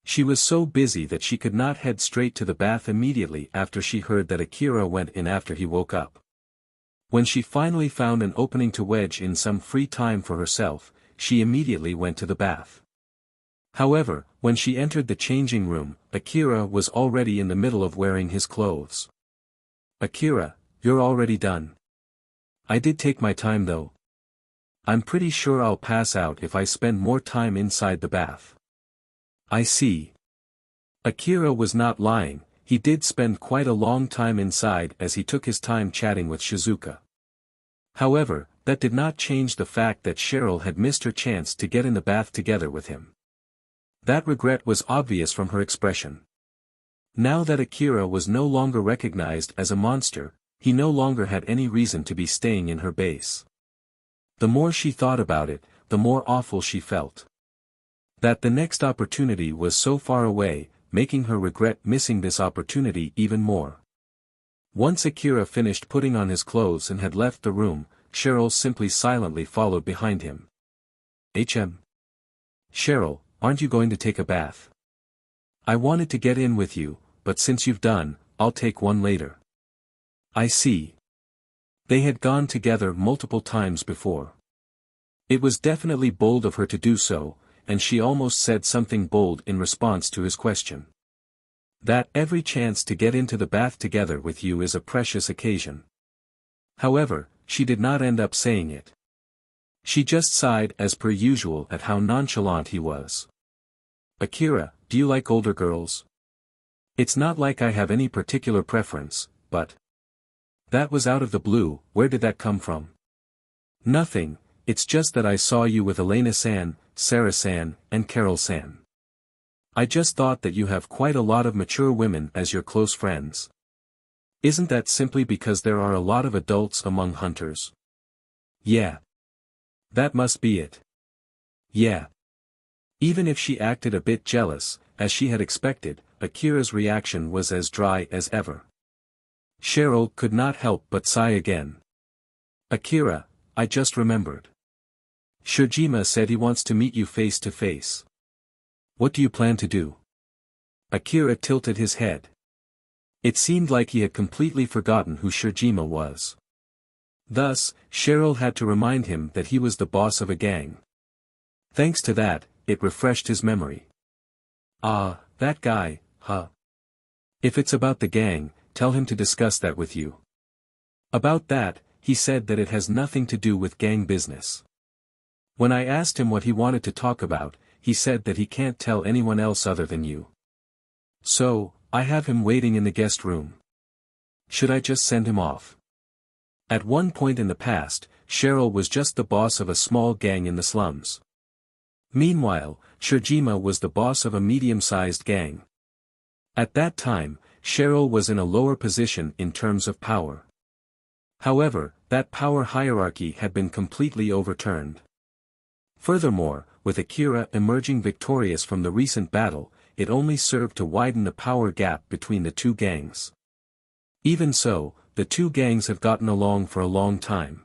She was so busy that she could not head straight to the bath immediately after she heard that Akira went in after he woke up. When she finally found an opening to wedge in some free time for herself, she immediately went to the bath. However, when she entered the changing room, Akira was already in the middle of wearing his clothes. "Akira, you're already done." "I did take my time though. I'm pretty sure I'll pass out if I spend more time inside the bath." "I see." Akira was not lying, he did spend quite a long time inside as he took his time chatting with Shizuka. However, that did not change the fact that Cheryl had missed her chance to get in the bath together with him. That regret was obvious from her expression. Now that Akira was no longer recognized as a monster, he no longer had any reason to be staying in her base. The more she thought about it, the more awful she felt. That the next opportunity was so far away, making her regret missing this opportunity even more. Once Akira finished putting on his clothes and had left the room, Cheryl simply silently followed behind him. "Cheryl, aren't you going to take a bath?" "I wanted to get in with you, but since you've done, I'll take one later." "I see." They had gone together multiple times before. It was definitely bold of her to do so, and she almost said something bold in response to his question. That every chance to get into the bath together with you is a precious occasion. However, she did not end up saying it. She just sighed as per usual at how nonchalant he was. "Akira, do you like older girls?" "It's not like I have any particular preference, but..." "That was out of the blue, where did that come from?" "Nothing, it's just that I saw you with Elena-san, Sarah-san, and Carol-san. I just thought that you have quite a lot of mature women as your close friends. Isn't that simply because there are a lot of adults among hunters?" "Yeah. That must be it." "Yeah." Even if she acted a bit jealous, as she had expected, Akira's reaction was as dry as ever. Cheryl could not help but sigh again. "Akira, I just remembered. Shojima said he wants to meet you face to face. What do you plan to do?" Akira tilted his head. It seemed like he had completely forgotten who Shojima was. Thus, Cheryl had to remind him that he was the boss of a gang. Thanks to that, it refreshed his memory. "Ah, that guy, huh? If it's about the gang, tell him to discuss that with you." "About that, he said that it has nothing to do with gang business. When I asked him what he wanted to talk about, he said that he can't tell anyone else other than you. So, I have him waiting in the guest room. Should I just send him off?" At one point in the past, Cheryl was just the boss of a small gang in the slums. Meanwhile, Shojima was the boss of a medium-sized gang. At that time, Cheryl was in a lower position in terms of power. However, that power hierarchy had been completely overturned. Furthermore, with Akira emerging victorious from the recent battle, it only served to widen the power gap between the two gangs. Even so, the two gangs have gotten along for a long time.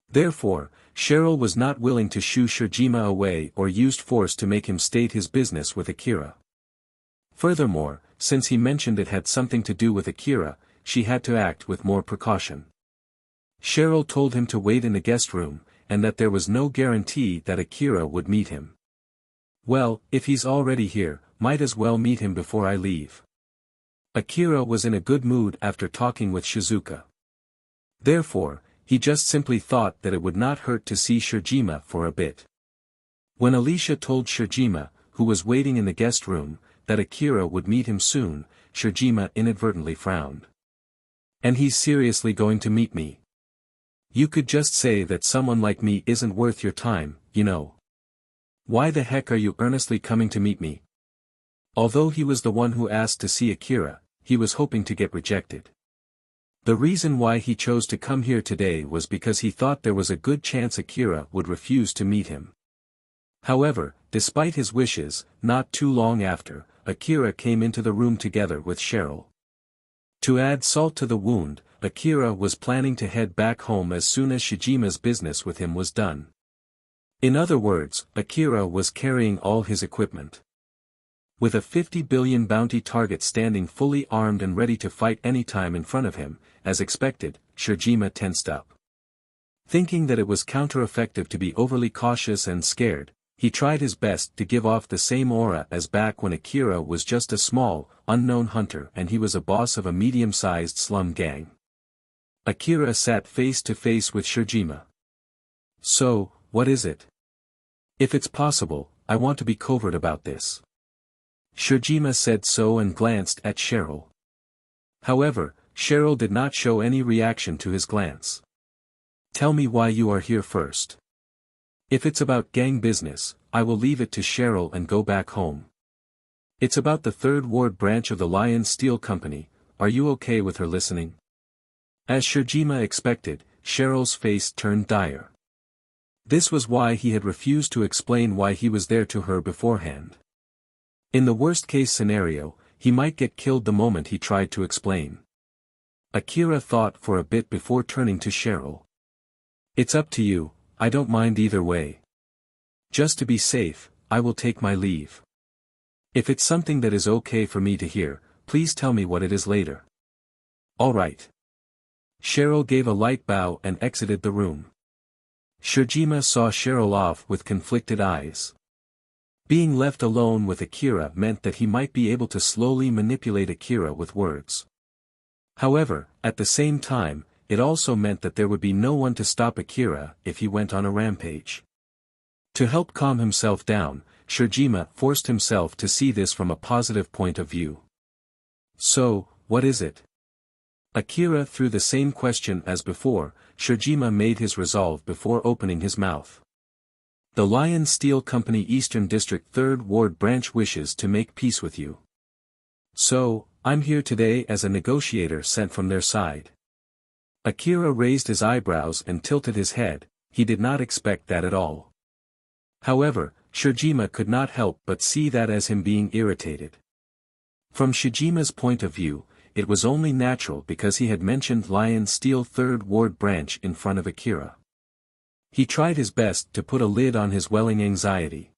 Therefore, Cheryl was not willing to shoo Shojima away or used force to make him state his business with Akira. Furthermore, since he mentioned it had something to do with Akira, she had to act with more precaution. Cheryl told him to wait in the guest room, and that there was no guarantee that Akira would meet him. "Well, if he's already here, might as well meet him before I leave." Akira was in a good mood after talking with Shizuka. Therefore, he just simply thought that it would not hurt to see Shojima for a bit. When Alicia told Shojima, who was waiting in the guest room, that Akira would meet him soon, Shojima inadvertently frowned. "And he's seriously going to meet me? You could just say that someone like me isn't worth your time, you know. Why the heck are you earnestly coming to meet me?" Although he was the one who asked to see Akira, he was hoping to get rejected. The reason why he chose to come here today was because he thought there was a good chance Akira would refuse to meet him. However, despite his wishes, not too long after, Akira came into the room together with Cheryl. To add salt to the wound, Akira was planning to head back home as soon as Shojima's business with him was done. In other words, Akira was carrying all his equipment. With a 50 billion bounty target standing fully armed and ready to fight anytime in front of him, as expected, Shirjima tensed up. Thinking that it was counter-effective to be overly cautious and scared, he tried his best to give off the same aura as back when Akira was just a small, unknown hunter and he was a boss of a medium-sized slum gang. Akira sat face to face with Shirjima. "So, what is it? If it's possible, I want to be covert about this." Shirjima said so and glanced at Cheryl. However, Cheryl did not show any reaction to his glance. "Tell me why you are here first. If it's about gang business, I will leave it to Cheryl and go back home. It's about the 3rd Ward branch of the Lion Steel Company, are you okay with her listening?" As Shirjima expected, Cheryl's face turned dire. This was why he had refused to explain why he was there to her beforehand. In the worst-case scenario, he might get killed the moment he tried to explain. Akira thought for a bit before turning to Cheryl. "It's up to you, I don't mind either way. Just to be safe, I will take my leave. If it's something that is okay for me to hear, please tell me what it is later." "All right." Cheryl gave a light bow and exited the room. Shirjima saw Cheryl off with conflicted eyes. Being left alone with Akira meant that he might be able to slowly manipulate Akira with words. However, at the same time, it also meant that there would be no one to stop Akira if he went on a rampage. To help calm himself down, Shirjima forced himself to see this from a positive point of view. "So, what is it?" Akira threw the same question as before. Shirjima made his resolve before opening his mouth. "The Lion Steel Company Eastern District 3rd Ward branch wishes to make peace with you. So, I'm here today as a negotiator sent from their side." Akira raised his eyebrows and tilted his head, he did not expect that at all. However, Shirjima could not help but see that as him being irritated. From Shijima's point of view, it was only natural because he had mentioned Lion Steel 3rd Ward branch in front of Akira. He tried his best to put a lid on his welling anxiety.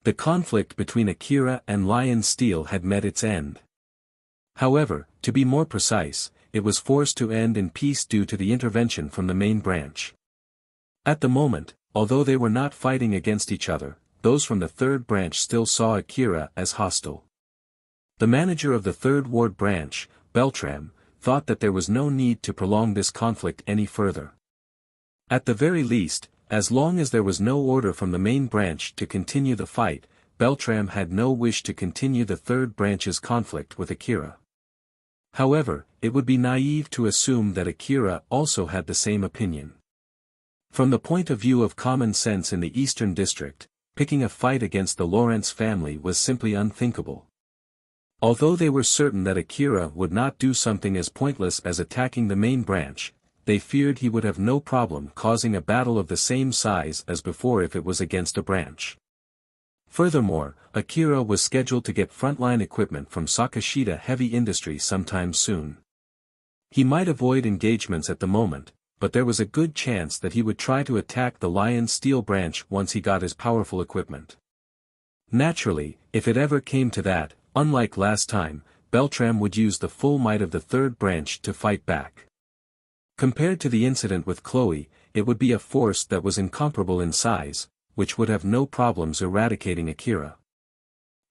The conflict between Akira and Lion Steel had met its end. However, to be more precise, it was forced to end in peace due to the intervention from the main branch. At the moment, although they were not fighting against each other, those from the 3rd branch still saw Akira as hostile. The manager of the 3rd Ward branch, Beltram, thought that there was no need to prolong this conflict any further. At the very least, as long as there was no order from the main branch to continue the fight, Beltram had no wish to continue the 3rd branch's conflict with Akira. However, it would be naive to assume that Akira also had the same opinion. From the point of view of common sense in the Eastern District, picking a fight against the Lawrence family was simply unthinkable. Although they were certain that Akira would not do something as pointless as attacking the main branch, they feared he would have no problem causing a battle of the same size as before if it was against a branch. Furthermore, Akira was scheduled to get frontline equipment from Sakashita Heavy Industry sometime soon. He might avoid engagements at the moment, but there was a good chance that he would try to attack the Lion Steel branch once he got his powerful equipment. Naturally, if it ever came to that, unlike last time, Beltram would use the full might of the 3rd branch to fight back. Compared to the incident with Chloe, it would be a force that was incomparable in size, which would have no problems eradicating Akira.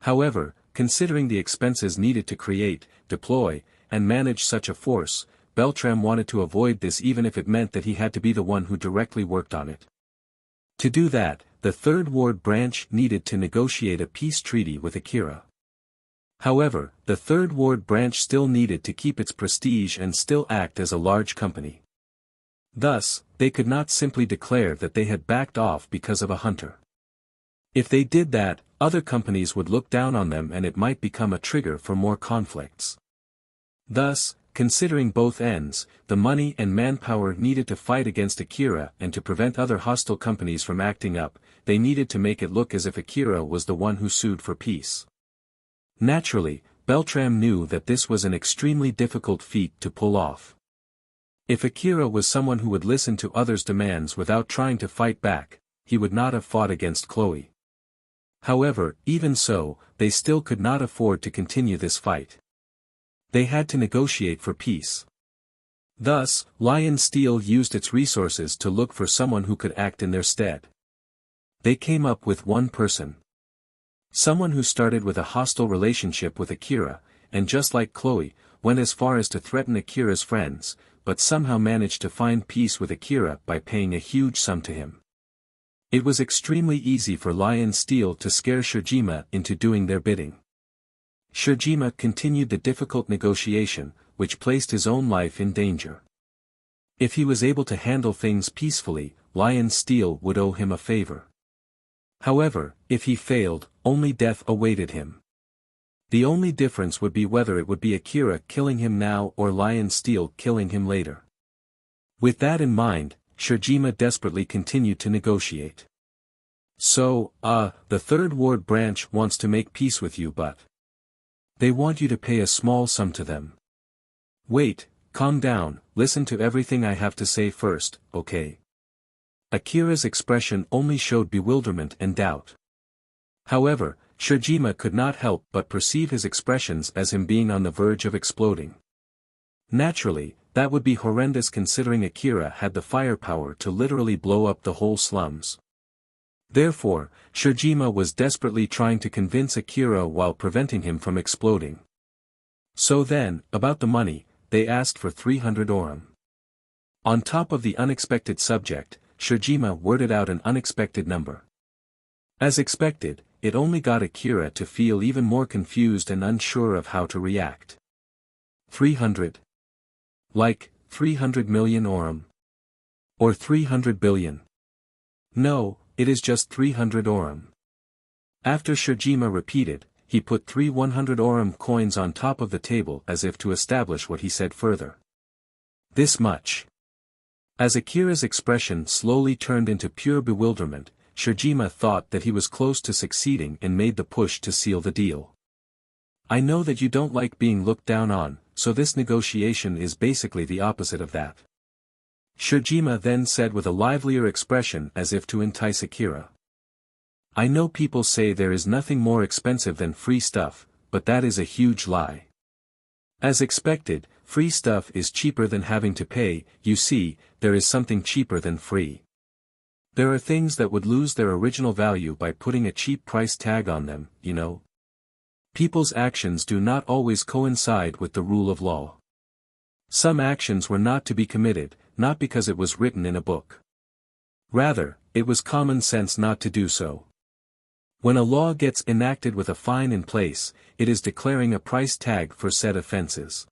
However, considering the expenses needed to create, deploy, and manage such a force, Beltram wanted to avoid this even if it meant that he had to be the one who directly worked on it. To do that, the 3rd Ward branch needed to negotiate a peace treaty with Akira. However, the 3rd Ward branch still needed to keep its prestige and still act as a large company. Thus, they could not simply declare that they had backed off because of a hunter. If they did that, other companies would look down on them and it might become a trigger for more conflicts. Thus, considering both ends, the money and manpower needed to fight against Akira and to prevent other hostile companies from acting up, they needed to make it look as if Akira was the one who sued for peace. Naturally, Beltram knew that this was an extremely difficult feat to pull off. If Akira was someone who would listen to others' demands without trying to fight back, he would not have fought against Chloe. However, even so, they still could not afford to continue this fight. They had to negotiate for peace. Thus, Lion Steel used its resources to look for someone who could act in their stead. They came up with one person. Someone who started with a hostile relationship with Akira, and just like Chloe, went as far as to threaten Akira's friends, but somehow managed to find peace with Akira by paying a huge sum to him. It was extremely easy for Lion Steel to scare Shojima into doing their bidding. Shojima continued the difficult negotiation, which placed his own life in danger. If he was able to handle things peacefully, Lion Steel would owe him a favor. However, if he failed, only death awaited him. The only difference would be whether it would be Akira killing him now or Lion Steel killing him later. With that in mind, Shojima desperately continued to negotiate. So, the Third Ward branch wants to make peace with you, but they want you to pay a small sum to them. Wait, calm down, listen to everything I have to say first, okay? Akira's expression only showed bewilderment and doubt. However, Shojima could not help but perceive his expressions as him being on the verge of exploding. Naturally, that would be horrendous considering Akira had the firepower to literally blow up the whole slums. Therefore, Shojima was desperately trying to convince Akira while preventing him from exploding. So then, about the money, they asked for 300 orum. On top of the unexpected subject, Shojima worded out an unexpected number. As expected, it only got Akira to feel even more confused and unsure of how to react. 300. Like, 300 million orum. Or 300 billion. No, it is just 300 orum. After Shojima repeated, he put 3 100 orum coins on top of the table as if to establish what he said further. This much. As Akira's expression slowly turned into pure bewilderment, Shojima thought that he was close to succeeding and made the push to seal the deal. I know that you don't like being looked down on, so this negotiation is basically the opposite of that. Shojima then said with a livelier expression as if to entice Akira. I know people say there is nothing more expensive than free stuff, but that is a huge lie. As expected, free stuff is cheaper than having to pay. You see, there is something cheaper than free. There are things that would lose their original value by putting a cheap price tag on them, you know. People's actions do not always coincide with the rule of law. Some actions were not to be committed, not because it was written in a book. Rather, it was common sense not to do so. When a law gets enacted with a fine in place, it is declaring a price tag for said offenses.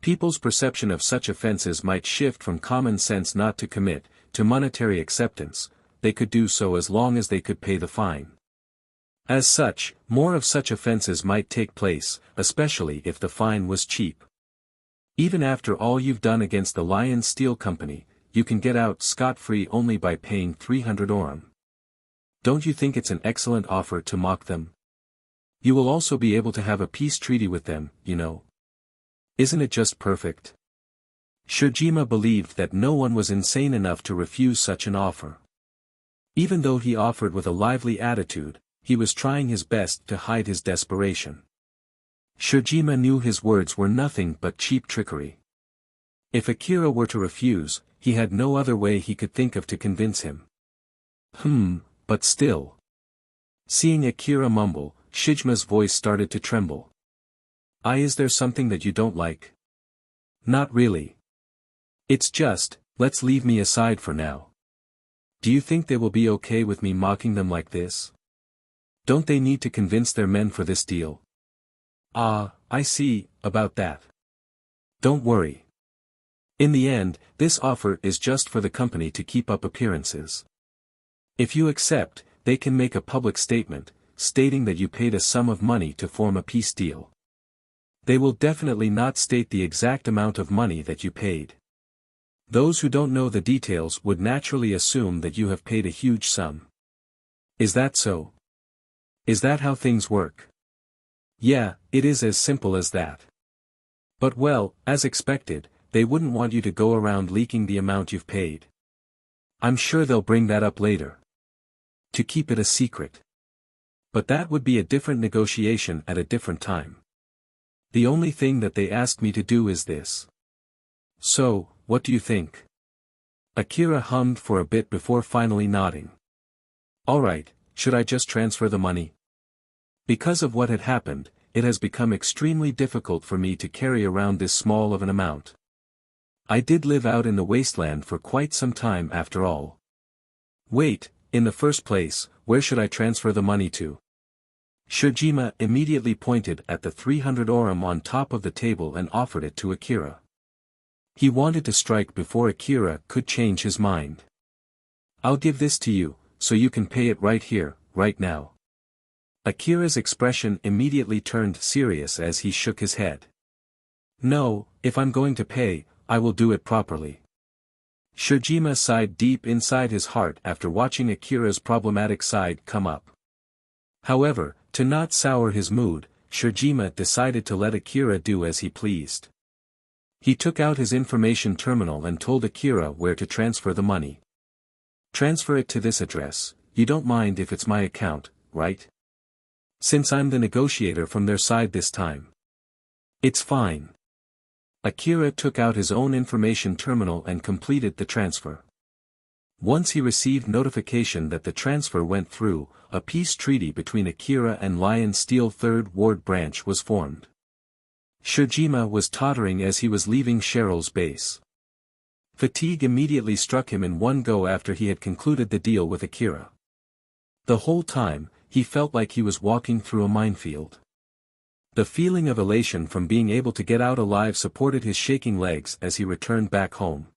People's perception of such offenses might shift from common sense not to commit, to monetary acceptance. They could do so as long as they could pay the fine. As such, more of such offenses might take place, especially if the fine was cheap. Even after all you've done against the Lion Steel Company, you can get out scot-free only by paying 300 orum. Don't you think it's an excellent offer to mock them? You will also be able to have a peace treaty with them, you know. Isn't it just perfect? Shojima believed that no one was insane enough to refuse such an offer. Even though he offered with a lively attitude, he was trying his best to hide his desperation. Shojima knew his words were nothing but cheap trickery. If Akira were to refuse, he had no other way he could think of to convince him. But still. Seeing Akira mumble, Shojima's voice started to tremble. Is there something that you don't like? Not really. It's just, let's leave me aside for now. Do you think they will be okay with me mocking them like this? Don't they need to convince their men for this deal? I see, about that. Don't worry. In the end, this offer is just for the company to keep up appearances. If you accept, they can make a public statement, stating that you paid a sum of money to form a peace deal. They will definitely not state the exact amount of money that you paid. Those who don't know the details would naturally assume that you have paid a huge sum. Is that so? Is that how things work? Yeah, it is as simple as that. But well, as expected, they wouldn't want you to go around leaking the amount you've paid. I'm sure they'll bring that up later. To keep it a secret. But that would be a different negotiation at a different time. The only thing that they ask me to do is this. So, what do you think? Akira hummed for a bit before finally nodding. Alright, should I just transfer the money? Because of what had happened, it has become extremely difficult for me to carry around this small of an amount. I did live out in the wasteland for quite some time after all. Wait, in the first place, where should I transfer the money to? Shojima immediately pointed at the 300 orum on top of the table and offered it to Akira. He wanted to strike before Akira could change his mind. I'll give this to you, so you can pay it right here, right now. Akira's expression immediately turned serious as he shook his head. No, if I'm going to pay, I will do it properly. Shojima sighed deep inside his heart after watching Akira's problematic side come up. However, to not sour his mood, Shojima decided to let Akira do as he pleased. He took out his information terminal and told Akira where to transfer the money. Transfer it to this address, you don't mind if it's my account, right? Since I'm the negotiator from their side this time. It's fine. Akira took out his own information terminal and completed the transfer. Once he received notification that the transfer went through, a peace treaty between Akira and Lion Steel 3rd Ward Branch was formed. Shojima was tottering as he was leaving Cheryl's base. Fatigue immediately struck him in one go after he had concluded the deal with Akira. The whole time, he felt like he was walking through a minefield. The feeling of elation from being able to get out alive supported his shaking legs as he returned back home.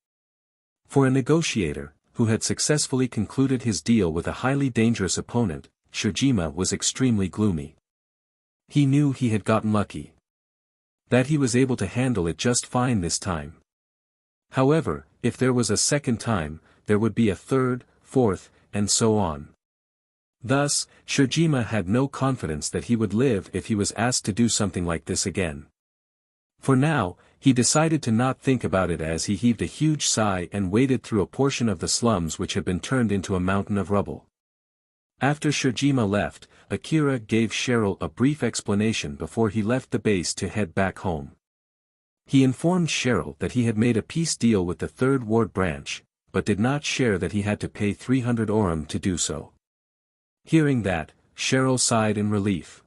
For a negotiator, who had successfully concluded his deal with a highly dangerous opponent, Shojima was extremely gloomy. He knew he had gotten lucky. That he was able to handle it just fine this time. However, if there was a second time, there would be a third, fourth, and so on. Thus, Shojima had no confidence that he would live if he was asked to do something like this again. For now, he decided to not think about it as he heaved a huge sigh and waded through a portion of the slums which had been turned into a mountain of rubble. After Shojima left, Akira gave Cheryl a brief explanation before he left the base to head back home. He informed Cheryl that he had made a peace deal with the 3rd Ward Branch, but did not share that he had to pay 300 orum to do so. Hearing that, Cheryl sighed in relief.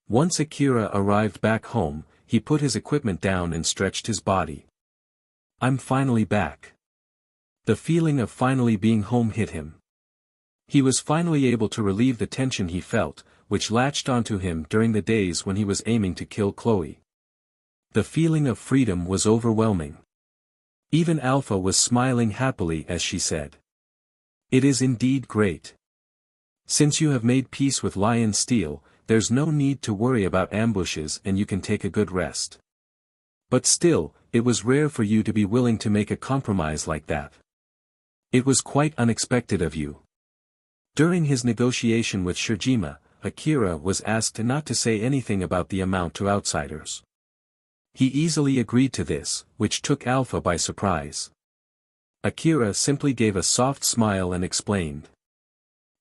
Once Akira arrived back home, he put his equipment down and stretched his body. I'm finally back. The feeling of finally being home hit him. He was finally able to relieve the tension he felt, which latched onto him during the days when he was aiming to kill Chloe. The feeling of freedom was overwhelming. Even Alpha was smiling happily as she said. It is indeed great. Since you have made peace with Lion Steel, there's no need to worry about ambushes and you can take a good rest. But still, it was rare for you to be willing to make a compromise like that. It was quite unexpected of you. During his negotiation with Shojima, Akira was asked not to say anything about the amount to outsiders. He easily agreed to this, which took Alpha by surprise. Akira simply gave a soft smile and explained.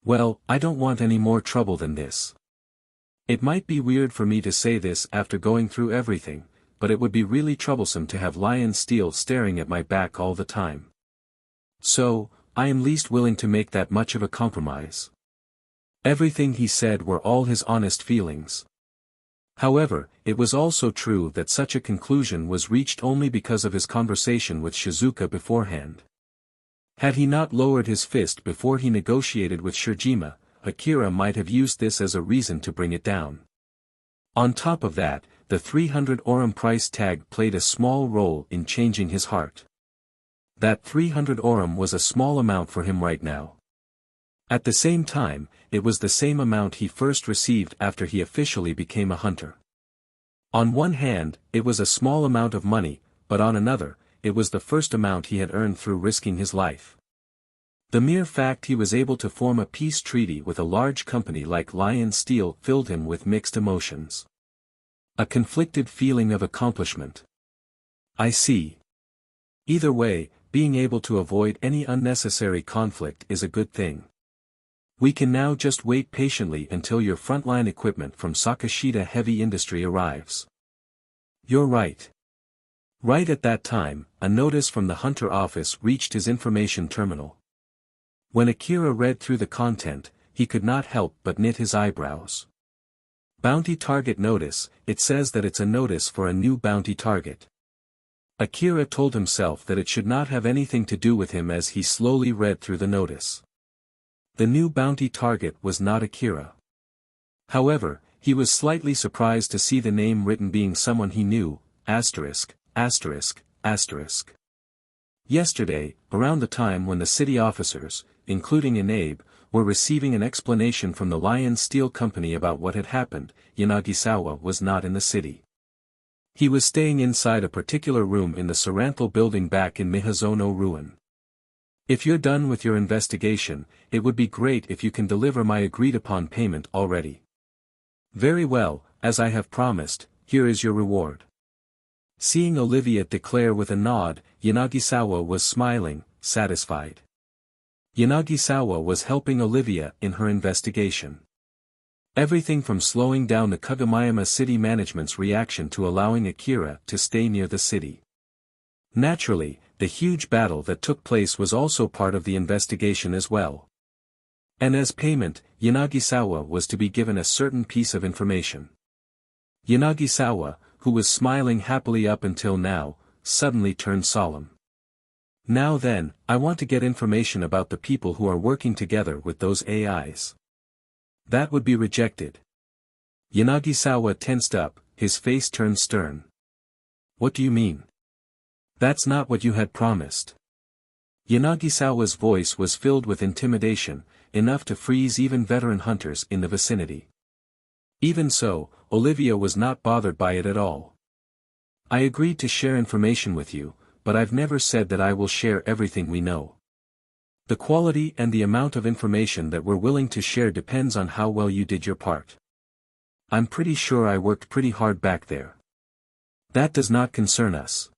Well, I don't want any more trouble than this. It might be weird for me to say this after going through everything, but it would be really troublesome to have Lion Steel staring at my back all the time. So, I am least willing to make that much of a compromise. Everything he said were all his honest feelings. However, it was also true that such a conclusion was reached only because of his conversation with Shizuka beforehand. Had he not lowered his fist before he negotiated with Shojima, Akira might have used this as a reason to bring it down. On top of that, the 300 orum price tag played a small role in changing his heart. That 300 orum was a small amount for him right now. At the same time, it was the same amount he first received after he officially became a hunter. On one hand, it was a small amount of money, but on another, it was the first amount he had earned through risking his life. The mere fact he was able to form a peace treaty with a large company like Lion Steel filled him with mixed emotions. A conflicted feeling of accomplishment. I see. Either way, being able to avoid any unnecessary conflict is a good thing. We can now just wait patiently until your frontline equipment from Sakashita Heavy Industry arrives. You're right. Right at that time, a notice from the Hunter office reached his information terminal. When Akira read through the content, he could not help but knit his eyebrows. Bounty target notice, it says that it's a notice for a new bounty target. Akira told himself that it should not have anything to do with him as he slowly read through the notice. The new bounty target was not Akira. However, he was slightly surprised to see the name written being someone he knew, asterisk, asterisk, asterisk. Yesterday, around the time when the city officers, including Inabe, were receiving an explanation from the Lion Steel Company about what had happened, Yanagisawa was not in the city. He was staying inside a particular room in the Saranthal building back in Mihazono Ruin. If you're done with your investigation, it would be great if you can deliver my agreed-upon payment already. Very well, as I have promised, here is your reward. Seeing Olivia declare with a nod, Yanagisawa was smiling, satisfied. Yanagisawa was helping Olivia in her investigation. Everything from slowing down the Kagomayama city management's reaction to allowing Akira to stay near the city. Naturally, the huge battle that took place was also part of the investigation as well. And as payment, Yanagisawa was to be given a certain piece of information. Yanagisawa, who was smiling happily up until now, suddenly turned solemn. Now then, I want to get information about the people who are working together with those AIs. That would be rejected. Yanagisawa tensed up, his face turned stern. What do you mean? That's not what you had promised. Yanagisawa's voice was filled with intimidation, enough to freeze even veteran hunters in the vicinity. Even so, Olivia was not bothered by it at all. I agreed to share information with you, but I've never said that I will share everything we know. The quality and the amount of information that we're willing to share depends on how well you did your part. I'm pretty sure I worked pretty hard back there. That does not concern us.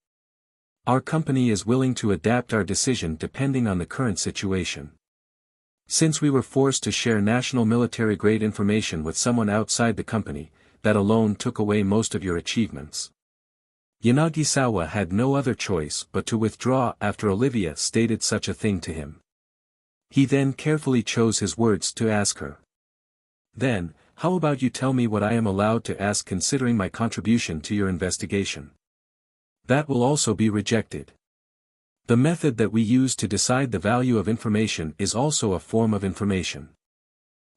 Our company is willing to adapt our decision depending on the current situation. Since we were forced to share national military-grade information with someone outside the company, that alone took away most of your achievements. Yanagisawa had no other choice but to withdraw after Olivia stated such a thing to him. He then carefully chose his words to ask her. Then, how about you tell me what I am allowed to ask considering my contribution to your investigation? That will also be rejected. The method that we use to decide the value of information is also a form of information.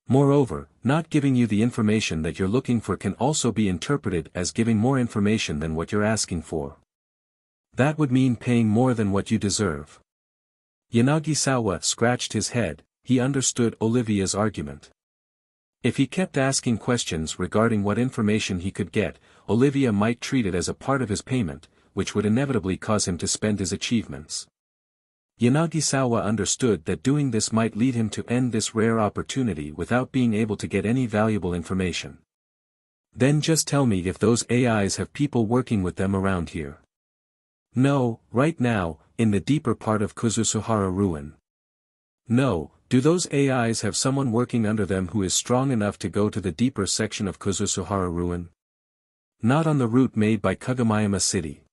Moreover, not giving you the information that you're looking for can also be interpreted as giving more information than what you're asking for. That would mean paying more than what you deserve. Yanagisawa scratched his head, he understood Olivia's argument. If he kept asking questions regarding what information he could get, Olivia might treat it as a part of his payment, which would inevitably cause him to spend his achievements. Yanagisawa understood that doing this might lead him to end this rare opportunity without being able to get any valuable information. Then just tell me if those AIs have people working with them around here. No, right now, in the deeper part of Kuzusuhara Ruin. No, do those AIs have someone working under them who is strong enough to go to the deeper section of Kuzusuhara Ruin? Not on the route made by Kagomayama City.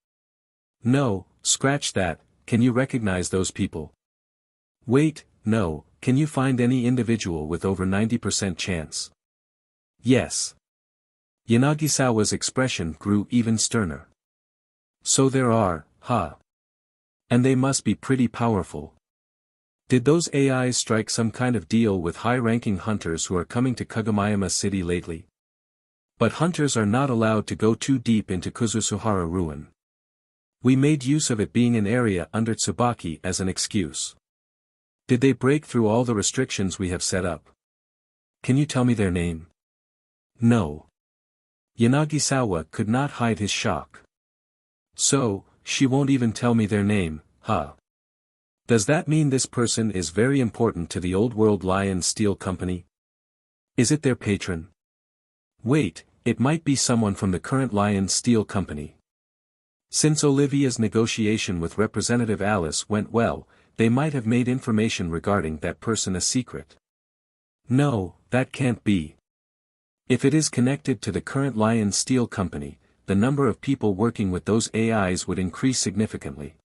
No, scratch that, can you recognize those people? Wait, no, can you find any individual with over 90% chance? Yes. Yanagisawa's expression grew even sterner. So there are, huh? And they must be pretty powerful. Did those AIs strike some kind of deal with high-ranking hunters who are coming to Kagomayama City lately? But hunters are not allowed to go too deep into Kuzusuhara Ruin. We made use of it being an area under Tsubaki as an excuse. Did they break through all the restrictions we have set up? Can you tell me their name? No. Yanagisawa could not hide his shock. So, she won't even tell me their name, huh? Does that mean this person is very important to the Old World Lion Steel Company? Is it their patron? Wait, it might be someone from the current Lion Steel Company. Since Olivia's negotiation with Representative Alice went well, they might have made information regarding that person a secret. No, that can't be. If it is connected to the current Lion Steel Company, the number of people working with those AIs would increase significantly.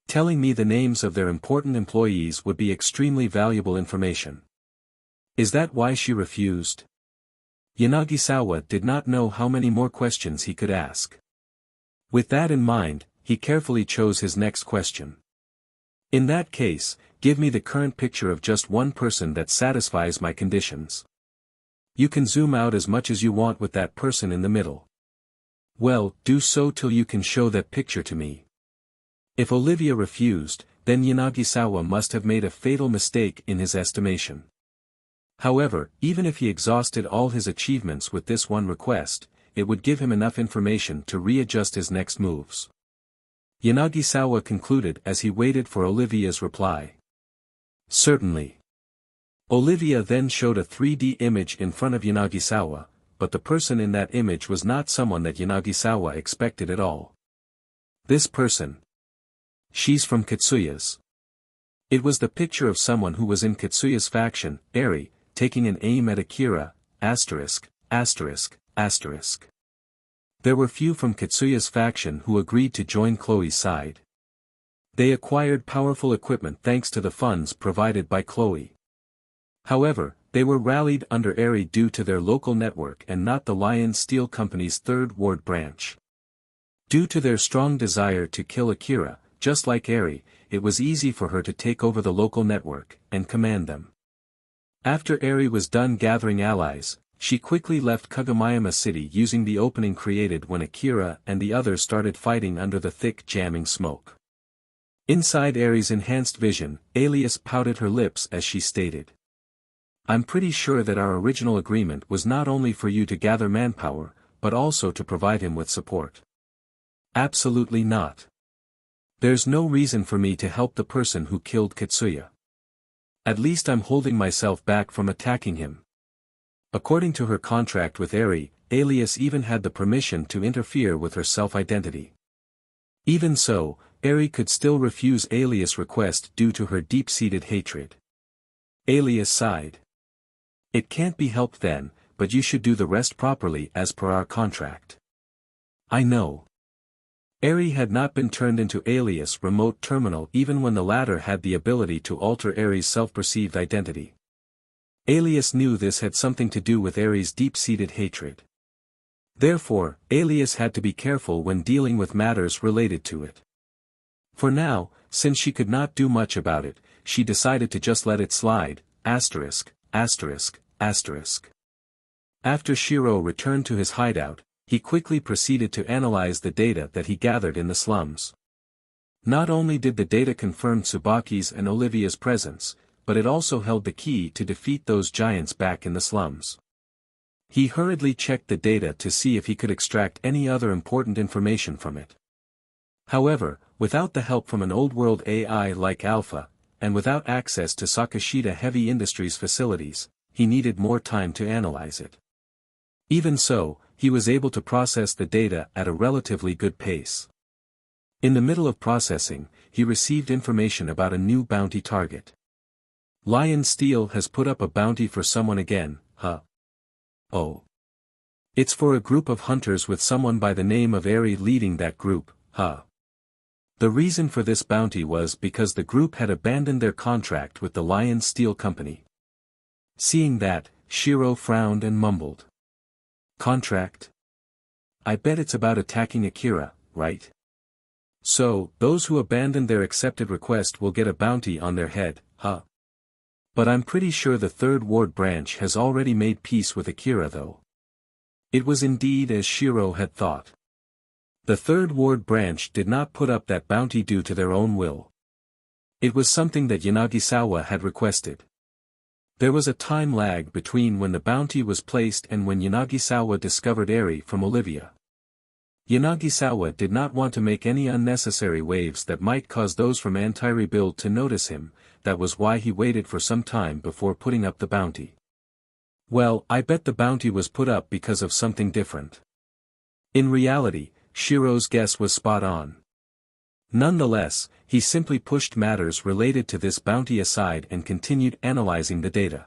Telling me the names of their important employees would be extremely valuable information. Is that why she refused? Yanagisawa did not know how many more questions he could ask. With that in mind, he carefully chose his next question. In that case, give me the current picture of just one person that satisfies my conditions. You can zoom out as much as you want with that person in the middle. Well, do so till you can show that picture to me. If Olivia refused, then Yanagisawa must have made a fatal mistake in his estimation. However, even if he exhausted all his achievements with this one request, it would give him enough information to readjust his next moves. Yanagisawa concluded as he waited for Olivia's reply. Certainly. Olivia then showed a 3D image in front of Yanagisawa, but the person in that image was not someone that Yanagisawa expected at all. This person. She's from Katsuya's. It was the picture of someone who was in Katsuya's faction, Eri, taking an aim at Akira, asterisk, asterisk, asterisk. There were few from Katsuya's faction who agreed to join Chloe's side. They acquired powerful equipment thanks to the funds provided by Chloe. However, they were rallied under Eri due to their local network and not the Lion Steel Company's Third Ward branch. Due to their strong desire to kill Akira, just like Eri, it was easy for her to take over the local network and command them. After Eri was done gathering allies, she quickly left Kagomayama City using the opening created when Akira and the others started fighting under the thick jamming smoke. Inside Eri's enhanced vision, Alias pouted her lips as she stated. I'm pretty sure that our original agreement was not only for you to gather manpower, but also to provide him with support. Absolutely not. There's no reason for me to help the person who killed Katsuya. At least I'm holding myself back from attacking him. According to her contract with Eri, Alias even had the permission to interfere with her self-identity. Even so, Eri could still refuse Alias' request due to her deep-seated hatred. Alias sighed. It can't be helped then, but you should do the rest properly as per our contract. I know. Eri had not been turned into Alias' remote terminal even when the latter had the ability to alter Eri's self-perceived identity. Alias knew this had something to do with Eri's deep-seated hatred. Therefore, Alias had to be careful when dealing with matters related to it. For now, since she could not do much about it, she decided to just let it slide, asterisk, asterisk, asterisk. After Shiro returned to his hideout, he quickly proceeded to analyze the data that he gathered in the slums. Not only did the data confirm Tsubaki's and Olivia's presence, but it also held the key to defeat those giants back in the slums. He hurriedly checked the data to see if he could extract any other important information from it. However, without the help from an old-world AI like Alpha, and without access to Sakashita Heavy Industries facilities, he needed more time to analyze it. Even so, he was able to process the data at a relatively good pace. In the middle of processing, he received information about a new bounty target. Lion Steel has put up a bounty for someone again, huh? Oh. It's for a group of hunters with someone by the name of Eri leading that group, huh? The reason for this bounty was because the group had abandoned their contract with the Lion Steel Company. Seeing that, Shiro frowned and mumbled. Contract? I bet it's about attacking Akira, right? So, those who abandon their accepted request will get a bounty on their head, huh? But I'm pretty sure the Third Ward branch has already made peace with Akira though. It was indeed as Shiro had thought. The Third Ward branch did not put up that bounty due to their own will. It was something that Yanagisawa had requested. There was a time lag between when the bounty was placed and when Yanagisawa discovered Eri from Olivia. Yanagisawa did not want to make any unnecessary waves that might cause those from anti-rebuild to notice him, that was why he waited for some time before putting up the bounty. Well, I bet the bounty was put up because of something different. In reality, Shiro's guess was spot on. Nonetheless, he simply pushed matters related to this bounty aside and continued analyzing the data.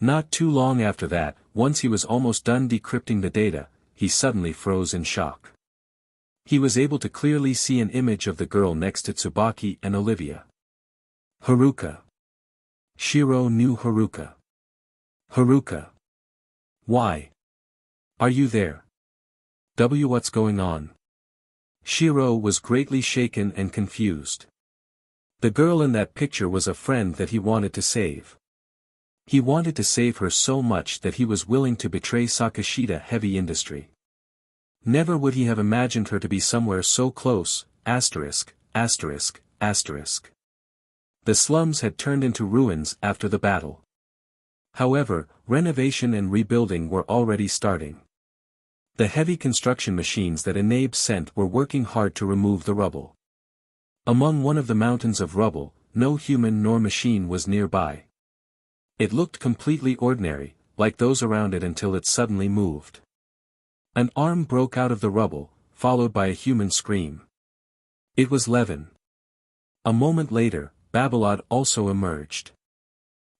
Not too long after that, once he was almost done decrypting the data, he suddenly froze in shock. He was able to clearly see an image of the girl next to Tsubaki and Olivia. Haruka. Shiro knew Haruka. Haruka. Why? Are you there? What's going on? Shiro was greatly shaken and confused. The girl in that picture was a friend that he wanted to save. He wanted to save her so much that he was willing to betray Sakashita Heavy Industry. Never would he have imagined her to be somewhere so close, asterisk, asterisk, asterisk. The slums had turned into ruins after the battle. However, renovation and rebuilding were already starting. The heavy construction machines that Enabe sent were working hard to remove the rubble. Among one of the mountains of rubble, no human nor machine was nearby. It looked completely ordinary, like those around it until it suddenly moved. An arm broke out of the rubble, followed by a human scream. It was Levin. A moment later, Babalod also emerged.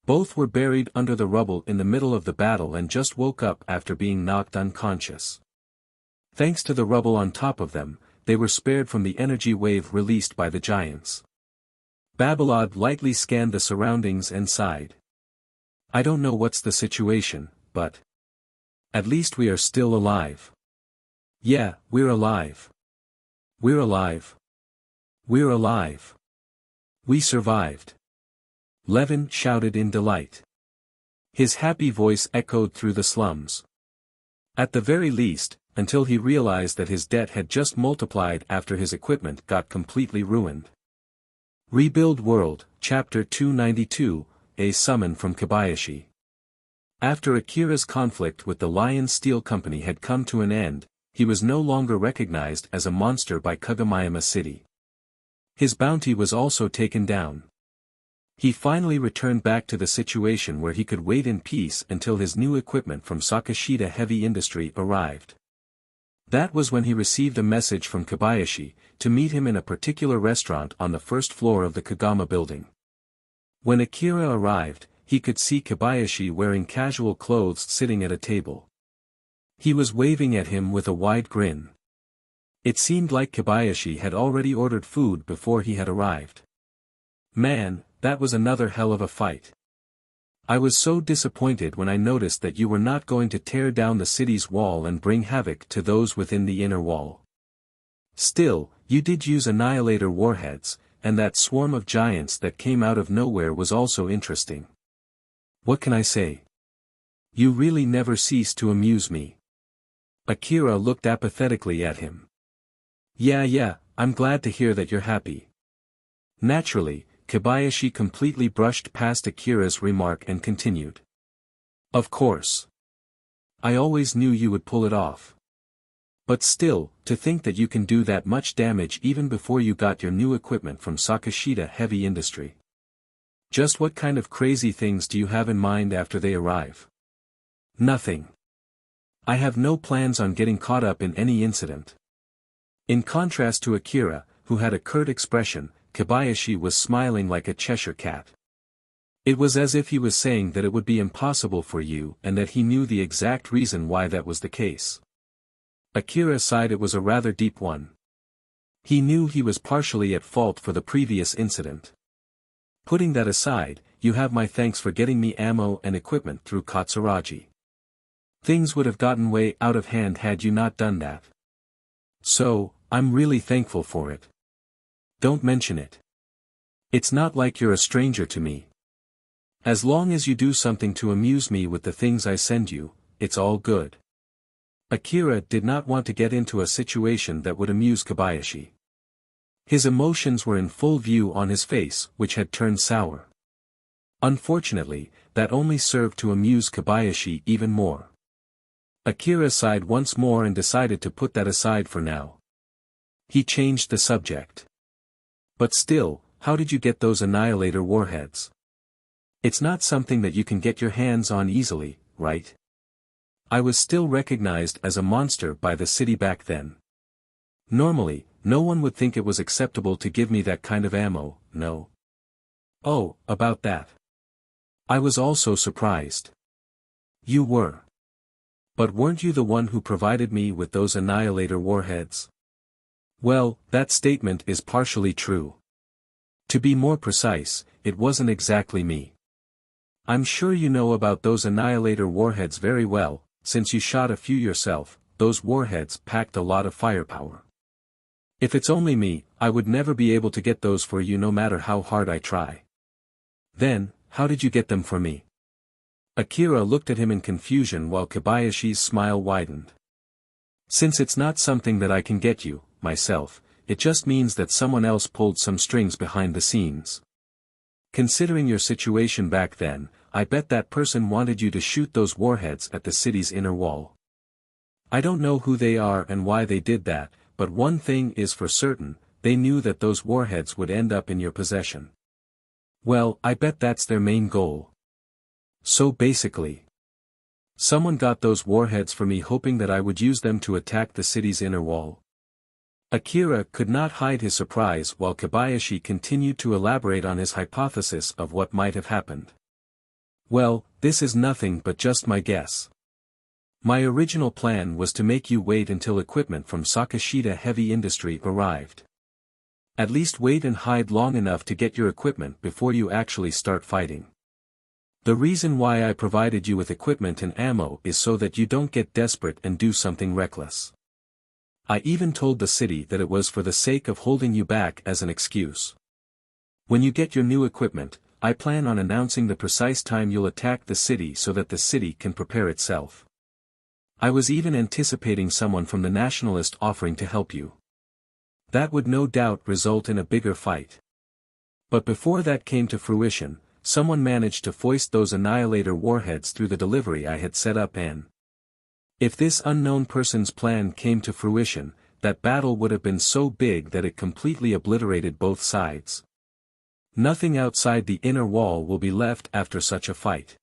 Both were buried under the rubble in the middle of the battle and just woke up after being knocked unconscious. Thanks to the rubble on top of them, they were spared from the energy wave released by the giants. Babalod lightly scanned the surroundings and sighed. I don't know what's the situation, but at least we are still alive. Yeah, we're alive. We're alive. We're alive. We survived. Levin shouted in delight. His happy voice echoed through the slums. At the very least, until he realized that his debt had just multiplied after his equipment got completely ruined. Rebuild World, Chapter 292, A Summon from Kobayashi. After Akira's conflict with the Lion Steel Company had come to an end, he was no longer recognized as a monster by Kagomayama City. His bounty was also taken down. He finally returned back to the situation where he could wait in peace until his new equipment from Sakashita Heavy Industry arrived. That was when he received a message from Kobayashi, to meet him in a particular restaurant on the first floor of the Kagama building. When Akira arrived, he could see Kobayashi wearing casual clothes sitting at a table. He was waving at him with a wide grin. It seemed like Kobayashi had already ordered food before he had arrived. Man, that was another hell of a fight. I was so disappointed when I noticed that you were not going to tear down the city's wall and bring havoc to those within the inner wall. Still, you did use annihilator warheads, and that swarm of giants that came out of nowhere was also interesting. What can I say? You really never cease to amuse me. Akira looked apathetically at him. Yeah, I'm glad to hear that you're happy. Naturally, Kobayashi completely brushed past Akira's remark and continued. Of course. I always knew you would pull it off. But still, to think that you can do that much damage even before you got your new equipment from Sakashita Heavy Industry. Just what kind of crazy things do you have in mind after they arrive? Nothing. I have no plans on getting caught up in any incident. In contrast to Akira, who had a curt expression, Kobayashi was smiling like a Cheshire cat. It was as if he was saying that it would be impossible for you and that he knew the exact reason why that was the case. Akira sighed. It was a rather deep one. He knew he was partially at fault for the previous incident. Putting that aside, you have my thanks for getting me ammo and equipment through Katsuragi. Things would have gotten way out of hand had you not done that. So, I'm really thankful for it. Don't mention it. It's not like you're a stranger to me. As long as you do something to amuse me with the things I send you, it's all good. Akira did not want to get into a situation that would amuse Kobayashi. His emotions were in full view on his face, which had turned sour. Unfortunately, that only served to amuse Kobayashi even more. Akira sighed once more and decided to put that aside for now. He changed the subject. But still, how did you get those annihilator warheads? It's not something that you can get your hands on easily, right? I was still recognized as a monster by the city back then. Normally, no one would think it was acceptable to give me that kind of ammo, no. Oh, about that. I was also surprised. You were. But weren't you the one who provided me with those annihilator warheads? Well, that statement is partially true. To be more precise, it wasn't exactly me. I'm sure you know about those annihilator warheads very well, since you shot a few yourself. Those warheads packed a lot of firepower. If it's only me, I would never be able to get those for you no matter how hard I try. Then, how did you get them for me? Akira looked at him in confusion while Kobayashi's smile widened. Since it's not something that I can get you, myself, it just means that someone else pulled some strings behind the scenes. Considering your situation back then, I bet that person wanted you to shoot those warheads at the city's inner wall. I don't know who they are and why they did that, but one thing is for certain, they knew that those warheads would end up in your possession. Well, I bet that's their main goal. So basically, someone got those warheads for me hoping that I would use them to attack the city's inner wall. Akira could not hide his surprise while Kobayashi continued to elaborate on his hypothesis of what might have happened. Well, this is nothing but just my guess. My original plan was to make you wait until equipment from Sakashita Heavy Industry arrived. At least wait and hide long enough to get your equipment before you actually start fighting. The reason why I provided you with equipment and ammo is so that you don't get desperate and do something reckless. I even told the city that it was for the sake of holding you back as an excuse. When you get your new equipment, I plan on announcing the precise time you'll attack the city so that the city can prepare itself. I was even anticipating someone from the Nationalist offering to help you. That would no doubt result in a bigger fight. But before that came to fruition, someone managed to foist those annihilator warheads through the delivery I had set up and if this unknown person's plan came to fruition, that battle would have been so big that it completely obliterated both sides. Nothing outside the inner wall will be left after such a fight.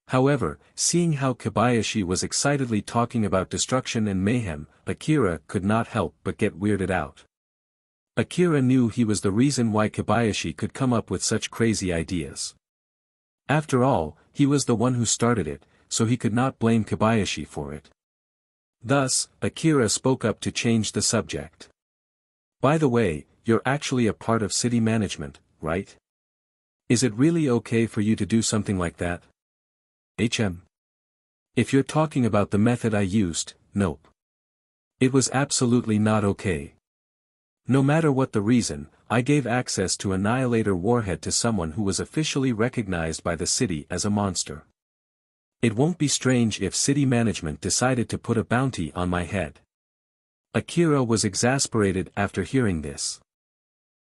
However, seeing how Kobayashi was excitedly talking about destruction and mayhem, Akira could not help but get weirded out. Akira knew he was the reason why Kobayashi could come up with such crazy ideas. After all, he was the one who started it, so he could not blame Kobayashi for it. Thus, Akira spoke up to change the subject. By the way, you're actually a part of city management, right? Is it really okay for you to do something like that? If you're talking about the method I used, nope. It was absolutely not okay. No matter what the reason, I gave access to Annihilator Warhead to someone who was officially recognized by the city as a monster. It won't be strange if city management decided to put a bounty on my head. Akira was exasperated after hearing this.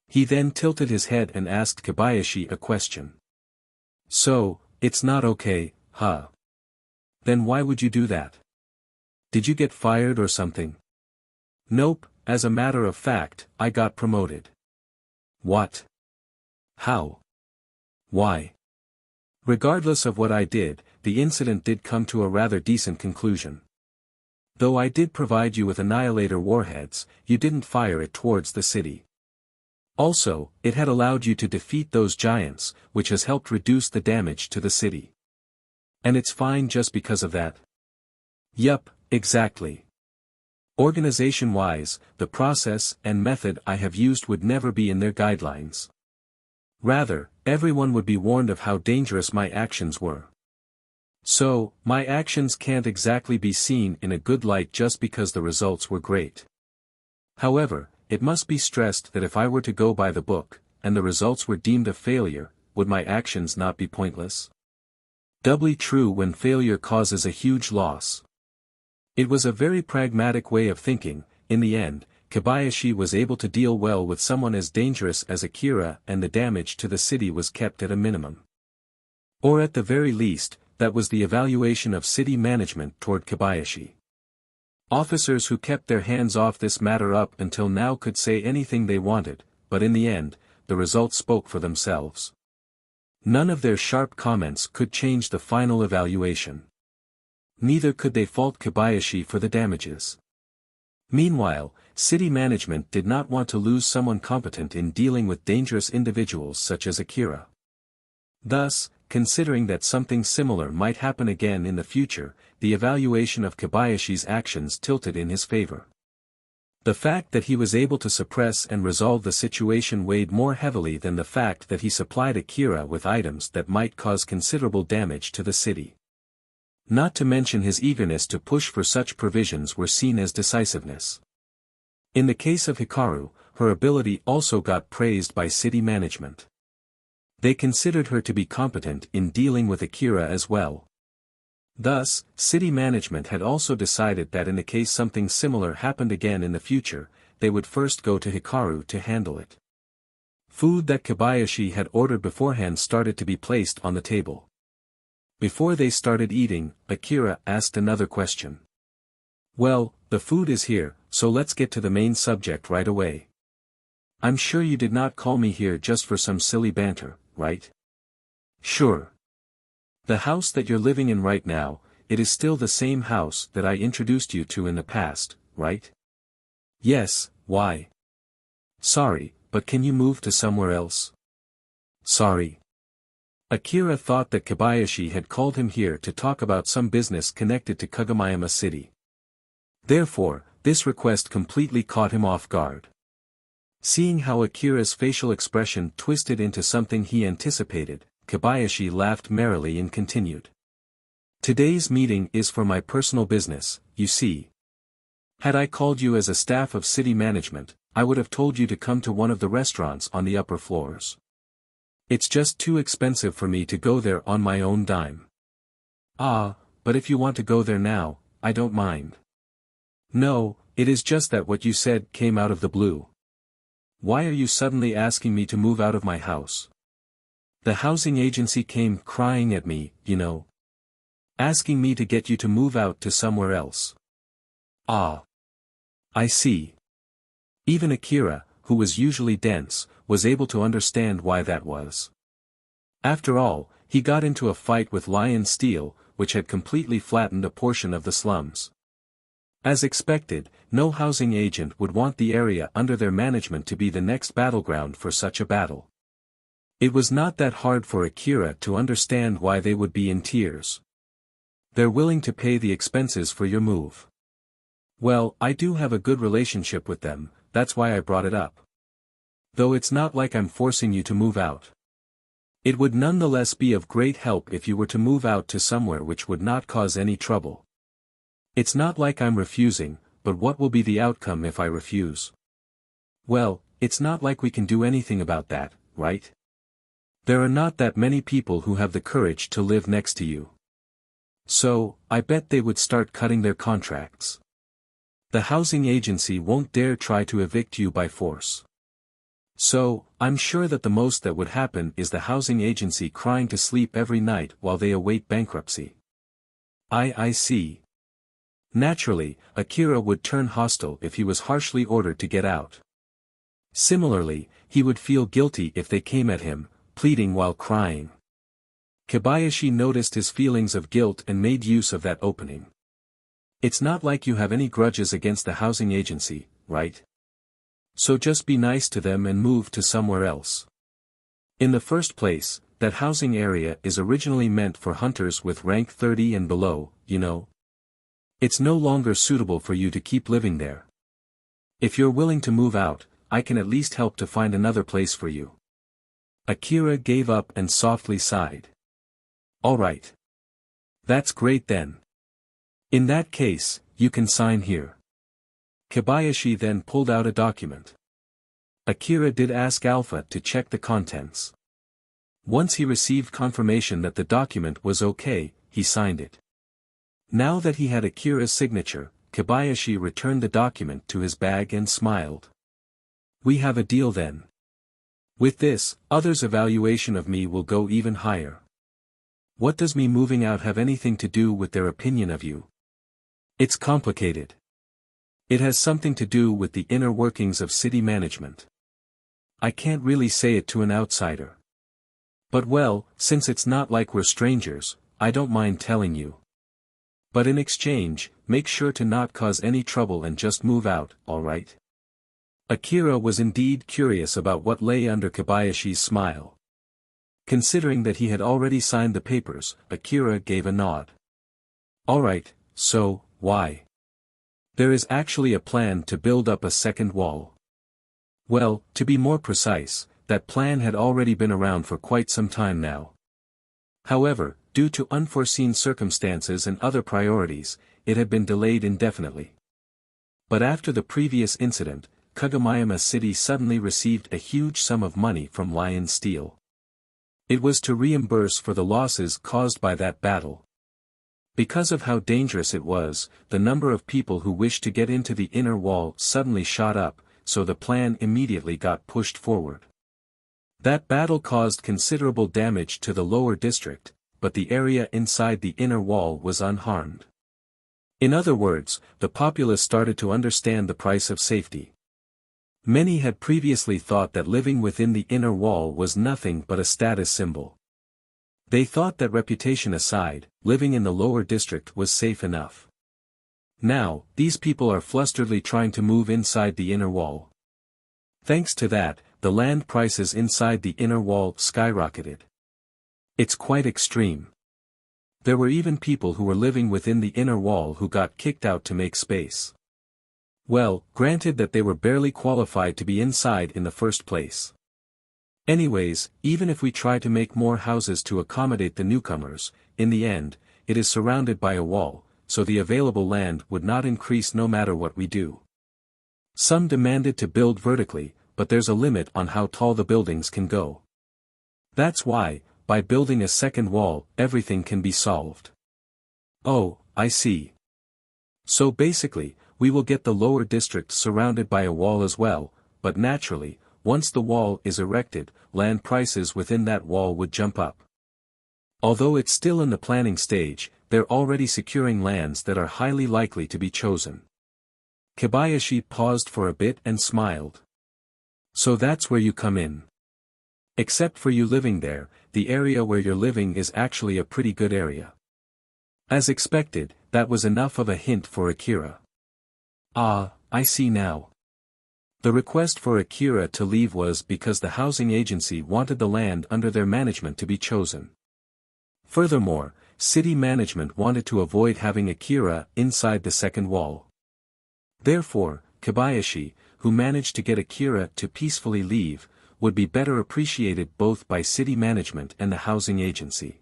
He then tilted his head and asked Kobayashi a question. So, it's not okay, huh? Then why would you do that? Did you get fired or something? Nope, as a matter of fact, I got promoted. What? How? Why? Regardless of what I did, the incident did come to a rather decent conclusion. Though I did provide you with annihilator warheads, you didn't fire it towards the city. Also, it had allowed you to defeat those giants, which has helped reduce the damage to the city. And it's fine just because of that? Yup, exactly. Organization-wise, the process and method I have used would never be in their guidelines. Rather, everyone would be warned of how dangerous my actions were. So, my actions can't exactly be seen in a good light just because the results were great. However, it must be stressed that if I were to go by the book, and the results were deemed a failure, would my actions not be pointless? Doubly true when failure causes a huge loss. It was a very pragmatic way of thinking. In the end, Kobayashi was able to deal well with someone as dangerous as Akira and the damage to the city was kept at a minimum. Or at the very least, that was the evaluation of city management toward Kobayashi. Officers who kept their hands off this matter up until now could say anything they wanted, but in the end, the results spoke for themselves. None of their sharp comments could change the final evaluation. Neither could they fault Kobayashi for the damages. Meanwhile, city management did not want to lose someone competent in dealing with dangerous individuals such as Akira. Thus, considering that something similar might happen again in the future, the evaluation of Kobayashi's actions tilted in his favor. The fact that he was able to suppress and resolve the situation weighed more heavily than the fact that he supplied Akira with items that might cause considerable damage to the city. Not to mention his eagerness to push for such provisions were seen as decisiveness. In the case of Hikaru, her ability also got praised by city management. They considered her to be competent in dealing with Akira as well. Thus, city management had also decided that in the case something similar happened again in the future, they would first go to Hikaru to handle it. Food that Kobayashi had ordered beforehand started to be placed on the table. Before they started eating, Akira asked another question. "Well, the food is here, so let's get to the main subject right away. I'm sure you did not call me here just for some silly banter, right?" "Sure. The house that you're living in right now, it is still the same house that I introduced you to in the past, right?" "Yes, why?" "Sorry, but can you move to somewhere else?" "Sorry." Akira thought that Kobayashi had called him here to talk about some business connected to Kagomayama City. Therefore, this request completely caught him off guard. Seeing how Akira's facial expression twisted into something he anticipated, Kobayashi laughed merrily and continued. "Today's meeting is for my personal business, you see. Had I called you as a staff of city management, I would have told you to come to one of the restaurants on the upper floors. It's just too expensive for me to go there on my own dime." "Ah, but if you want to go there now, I don't mind." "No, it is just that what you said came out of the blue. Why are you suddenly asking me to move out of my house? The housing agency came crying at me, you know. Asking me to get you to move out to somewhere else." "Ah. I see." Even Akira, who was usually dense, was able to understand why that was. After all, he got into a fight with Lion Steel, which had completely flattened a portion of the slums. As expected, no housing agent would want the area under their management to be the next battleground for such a battle. It was not that hard for Akira to understand why they would be in tears. "They're willing to pay the expenses for your move." "Well, I do have a good relationship with them, that's why I brought it up. Though it's not like I'm forcing you to move out. It would nonetheless be of great help if you were to move out to somewhere which would not cause any trouble. It's not like I'm refusing, but what will be the outcome if I refuse?" "Well, it's not like we can do anything about that, right? There are not that many people who have the courage to live next to you. So, I bet they would start cutting their contracts. The housing agency won't dare try to evict you by force. So, I'm sure that the most that would happen is the housing agency crying to sleep every night while they await bankruptcy." I see. Naturally, Akira would turn hostile if he was harshly ordered to get out. Similarly, he would feel guilty if they came at him, pleading while crying. Kobayashi noticed his feelings of guilt and made use of that opening. "It's not like you have any grudges against the housing agency, right? So just be nice to them and move to somewhere else. In the first place, that housing area is originally meant for hunters with rank 30 and below, you know. It's no longer suitable for you to keep living there. If you're willing to move out, I can at least help to find another place for you." Akira gave up and softly sighed. "All right. That's great then. In that case, you can sign here." Kobayashi then pulled out a document. Akira did ask Alpha to check the contents. Once he received confirmation that the document was okay, he signed it. Now that he had Akira's signature, Kobayashi returned the document to his bag and smiled. "We have a deal then. With this, others' evaluation of me will go even higher. What does me moving out have anything to do with their opinion of you?" "It's complicated. It has something to do with the inner workings of city management. I can't really say it to an outsider. But well, since it's not like we're strangers, I don't mind telling you. But in exchange, make sure to not cause any trouble and just move out, alright?" Akira was indeed curious about what lay under Kobayashi's smile. Considering that he had already signed the papers, Akira gave a nod. Alright, so, why? There is actually a plan to build up a second wall. Well, to be more precise, that plan had already been around for quite some time now. However, due to unforeseen circumstances and other priorities, it had been delayed indefinitely. But after the previous incident, Kagomayama City suddenly received a huge sum of money from Lion Steel. It was to reimburse for the losses caused by that battle. Because of how dangerous it was, the number of people who wished to get into the inner wall suddenly shot up, so the plan immediately got pushed forward. That battle caused considerable damage to the lower district, but the area inside the inner wall was unharmed. In other words, the populace started to understand the price of safety. Many had previously thought that living within the inner wall was nothing but a status symbol. They thought that reputation aside, living in the lower district was safe enough. Now, these people are flusteredly trying to move inside the inner wall. Thanks to that, the land prices inside the inner wall skyrocketed. It's quite extreme. There were even people who were living within the inner wall who got kicked out to make space. Well, granted that they were barely qualified to be inside in the first place. Anyways, even if we try to make more houses to accommodate the newcomers, in the end, it is surrounded by a wall, so the available land would not increase no matter what we do. Some demanded to build vertically, but there's a limit on how tall the buildings can go. That's why, by building a second wall, everything can be solved. Oh, I see. So basically, we will get the lower district surrounded by a wall as well, but naturally, once the wall is erected, land prices within that wall would jump up. Although it's still in the planning stage, they're already securing lands that are highly likely to be chosen. Kobayashi paused for a bit and smiled. So that's where you come in. Except for you living there, the area where you're living is actually a pretty good area. As expected, that was enough of a hint for Akira. Ah, I see now. The request for Akira to leave was because the housing agency wanted the land under their management to be chosen. Furthermore, city management wanted to avoid having Akira inside the second wall. Therefore, Kobayashi, who managed to get Akira to peacefully leave, would be better appreciated both by city management and the housing agency.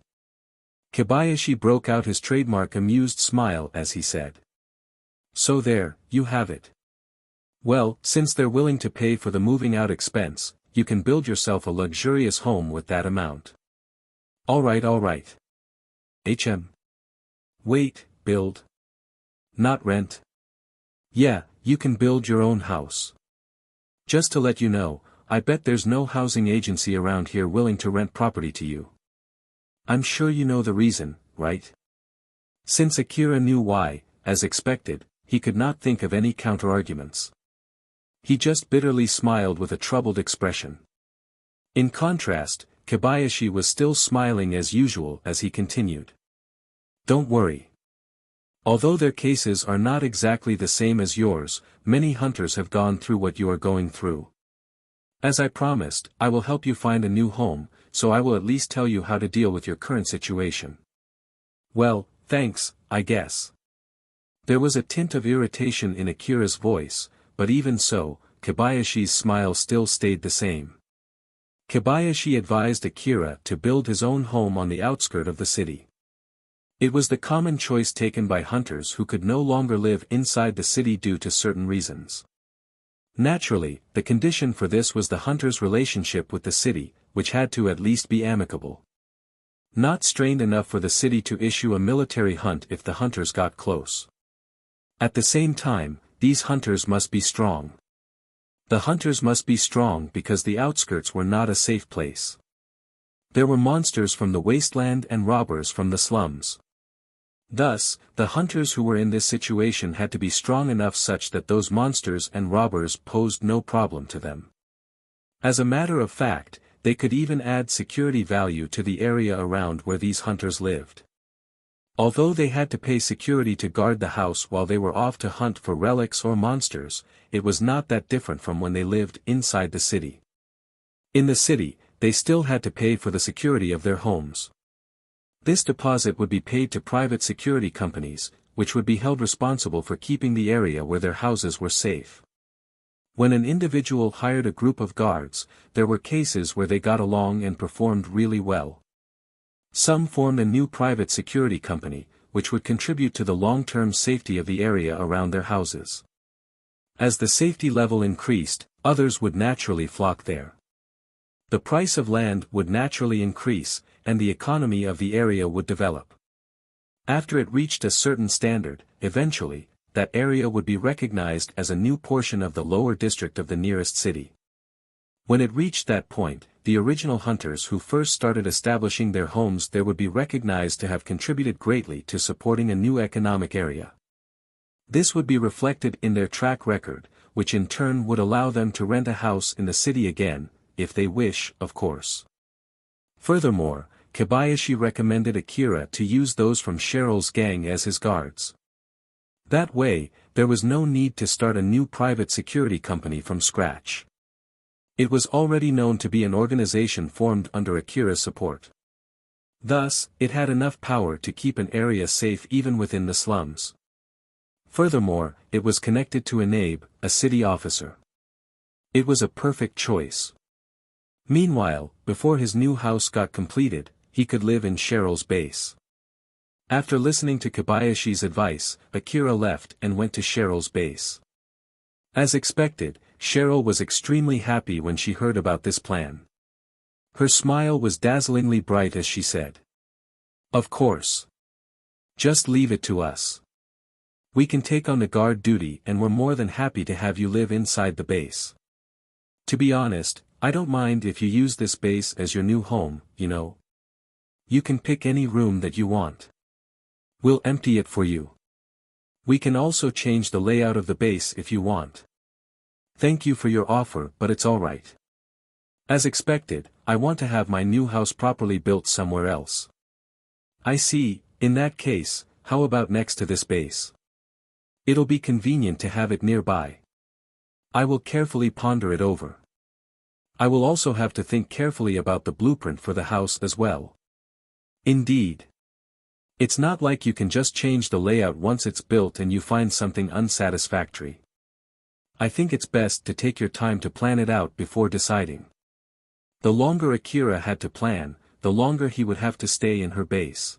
Kobayashi broke out his trademark amused smile as he said. So there, you have it. Well, since they're willing to pay for the moving out expense, you can build yourself a luxurious home with that amount. Alright. Wait, build. Not rent. Yeah, you can build your own house. Just to let you know, I bet there's no housing agency around here willing to rent property to you. I'm sure you know the reason, right? Since Akira knew why, as expected, he could not think of any counterarguments. He just bitterly smiled with a troubled expression. In contrast, Kobayashi was still smiling as usual as he continued. Don't worry. Although their cases are not exactly the same as yours, many hunters have gone through what you are going through. As I promised, I will help you find a new home, so I will at least tell you how to deal with your current situation. Well, thanks, I guess. There was a tint of irritation in Akira's voice, but even so, Kobayashi's smile still stayed the same. Kobayashi advised Akira to build his own home on the outskirt of the city. It was the common choice taken by hunters who could no longer live inside the city due to certain reasons. Naturally, the condition for this was the hunter's relationship with the city, which had to at least be amicable. Not strained enough for the city to issue a military hunt if the hunters got close. At the same time, these hunters must be strong. The hunters must be strong because the outskirts were not a safe place. There were monsters from the wasteland and robbers from the slums. Thus, the hunters who were in this situation had to be strong enough such that those monsters and robbers posed no problem to them. As a matter of fact, they could even add security value to the area around where these hunters lived. Although they had to pay security to guard the house while they were off to hunt for relics or monsters, it was not that different from when they lived inside the city. In the city, they still had to pay for the security of their homes. This deposit would be paid to private security companies, which would be held responsible for keeping the area where their houses were safe. When an individual hired a group of guards, there were cases where they got along and performed really well. Some formed a new private security company, which would contribute to the long-term safety of the area around their houses. As the safety level increased, others would naturally flock there. The price of land would naturally increase, and the economy of the area would develop. After it reached a certain standard, eventually, that area would be recognized as a new portion of the lower district of the nearest city. When it reached that point, the original hunters who first started establishing their homes there would be recognized to have contributed greatly to supporting a new economic area. This would be reflected in their track record, which in turn would allow them to rent a house in the city again, if they wish, of course. Furthermore, Kobayashi recommended Akira to use those from Cheryl's gang as his guards. That way, there was no need to start a new private security company from scratch. It was already known to be an organization formed under Akira's support. Thus, it had enough power to keep an area safe even within the slums. Furthermore, it was connected to Anabe, a city officer. It was a perfect choice. Meanwhile, before his new house got completed, he could live in Cheryl's base. After listening to Kobayashi's advice, Akira left and went to Cheryl's base. As expected, Cheryl was extremely happy when she heard about this plan. Her smile was dazzlingly bright as she said, "Of course. Just leave it to us. We can take on the guard duty and we're more than happy to have you live inside the base. To be honest, I don't mind if you use this base as your new home, you know. You can pick any room that you want. We'll empty it for you. We can also change the layout of the base if you want. Thank you for your offer, but it's alright. As expected, I want to have my new house properly built somewhere else." "I see, in that case, how about next to this base? It'll be convenient to have it nearby. I will carefully ponder it over. I will also have to think carefully about the blueprint for the house as well." "Indeed. It's not like you can just change the layout once it's built and you find something unsatisfactory. I think it's best to take your time to plan it out before deciding." The longer Akira had to plan, the longer he would have to stay in her base.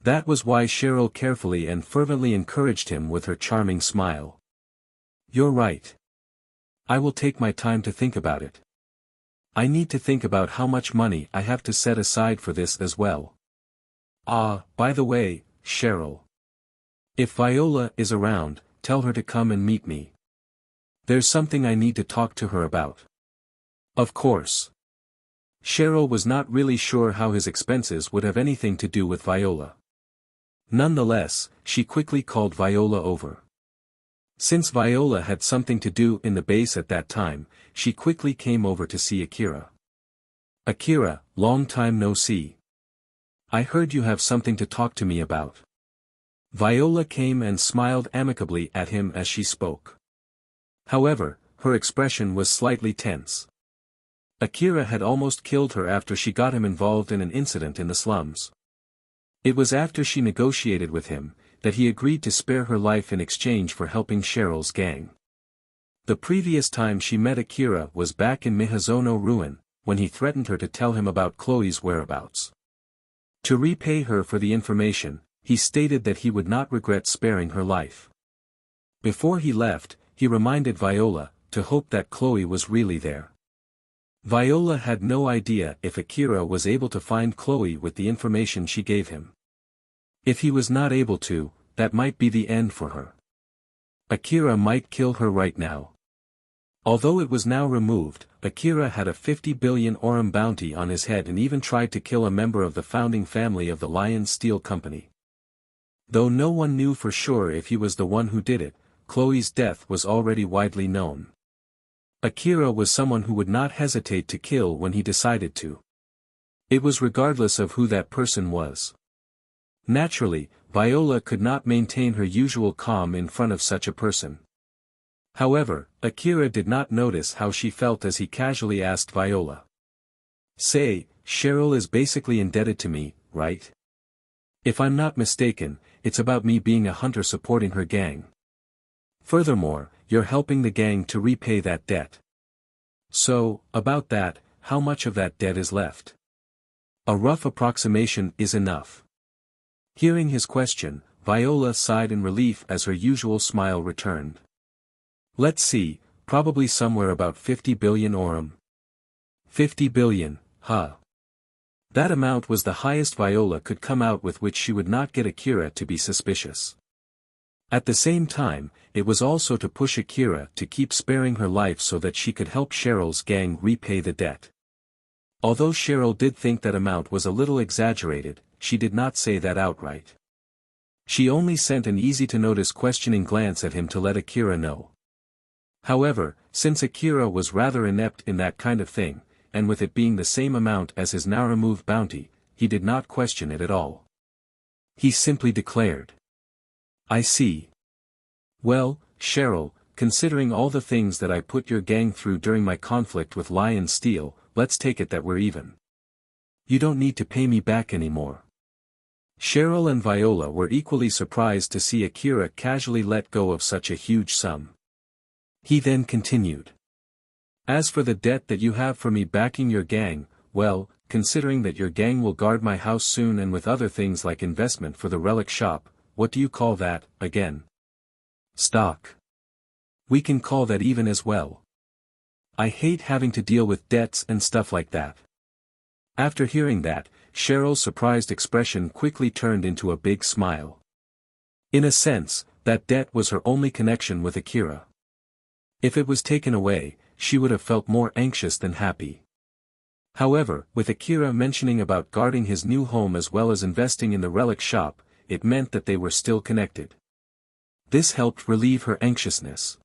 That was why Cheryl carefully and fervently encouraged him with her charming smile. "You're right. I will take my time to think about it. I need to think about how much money I have to set aside for this as well. Ah, by the way, Cheryl. If Viola is around, tell her to come and meet me. There's something I need to talk to her about." "Of course." Cheryl was not really sure how his expenses would have anything to do with Viola. Nonetheless, she quickly called Viola over. Since Viola had something to do in the base at that time, she quickly came over to see Akira. "Akira, long time no see. I heard you have something to talk to me about." Viola came and smiled amicably at him as she spoke. However, her expression was slightly tense. Akira had almost killed her after she got him involved in an incident in the slums. It was after she negotiated with him, that he agreed to spare her life in exchange for helping Cheryl's gang. The previous time she met Akira was back in Mihazono Ruin, when he threatened her to tell him about Chloe's whereabouts. To repay her for the information, he stated that he would not regret sparing her life. Before he left, he reminded Viola, to hope that Chloe was really there. Viola had no idea if Akira was able to find Chloe with the information she gave him. If he was not able to, that might be the end for her. Akira might kill her right now. Although it was now removed, Akira had a 50 billion orum bounty on his head and even tried to kill a member of the founding family of the Lion Steel Company. Though no one knew for sure if he was the one who did it, Chloe's death was already widely known. Akira was someone who would not hesitate to kill when he decided to. It was regardless of who that person was. Naturally, Viola could not maintain her usual calm in front of such a person. However, Akira did not notice how she felt as he casually asked Viola. Say, Cheryl is basically indebted to me, right? If I'm not mistaken, it's about me being a hunter supporting her gang. Furthermore, you're helping the gang to repay that debt. So, about that, how much of that debt is left? A rough approximation is enough. Hearing his question, Viola sighed in relief as her usual smile returned. Let's see, probably somewhere about 50 billion orum. 50 billion, huh? That amount was the highest Viola could come out with, which she would not get Akira to be suspicious. At the same time, it was also to push Akira to keep sparing her life so that she could help Cheryl's gang repay the debt. Although Cheryl did think that amount was a little exaggerated, she did not say that outright. She only sent an easy-to-notice questioning glance at him to let Akira know. However, since Akira was rather inept in that kind of thing, and with it being the same amount as his now removed bounty, he did not question it at all. He simply declared. I see. Well, Cheryl, considering all the things that I put your gang through during my conflict with Lion Steel, let's take it that we're even. You don't need to pay me back anymore. Cheryl and Viola were equally surprised to see Akira casually let go of such a huge sum. He then continued. As for the debt that you have for me backing your gang, well, considering that your gang will guard my house soon and with other things like investment for the relic shop, what do you call that, again? Stock. We can call that even as well. I hate having to deal with debts and stuff like that. After hearing that, Cheryl's surprised expression quickly turned into a big smile. In a sense, that debt was her only connection with Akira. If it was taken away, she would have felt more anxious than happy. However, with Akira mentioning about guarding his new home as well as investing in the relic shop, it meant that they were still connected. This helped relieve her anxiousness.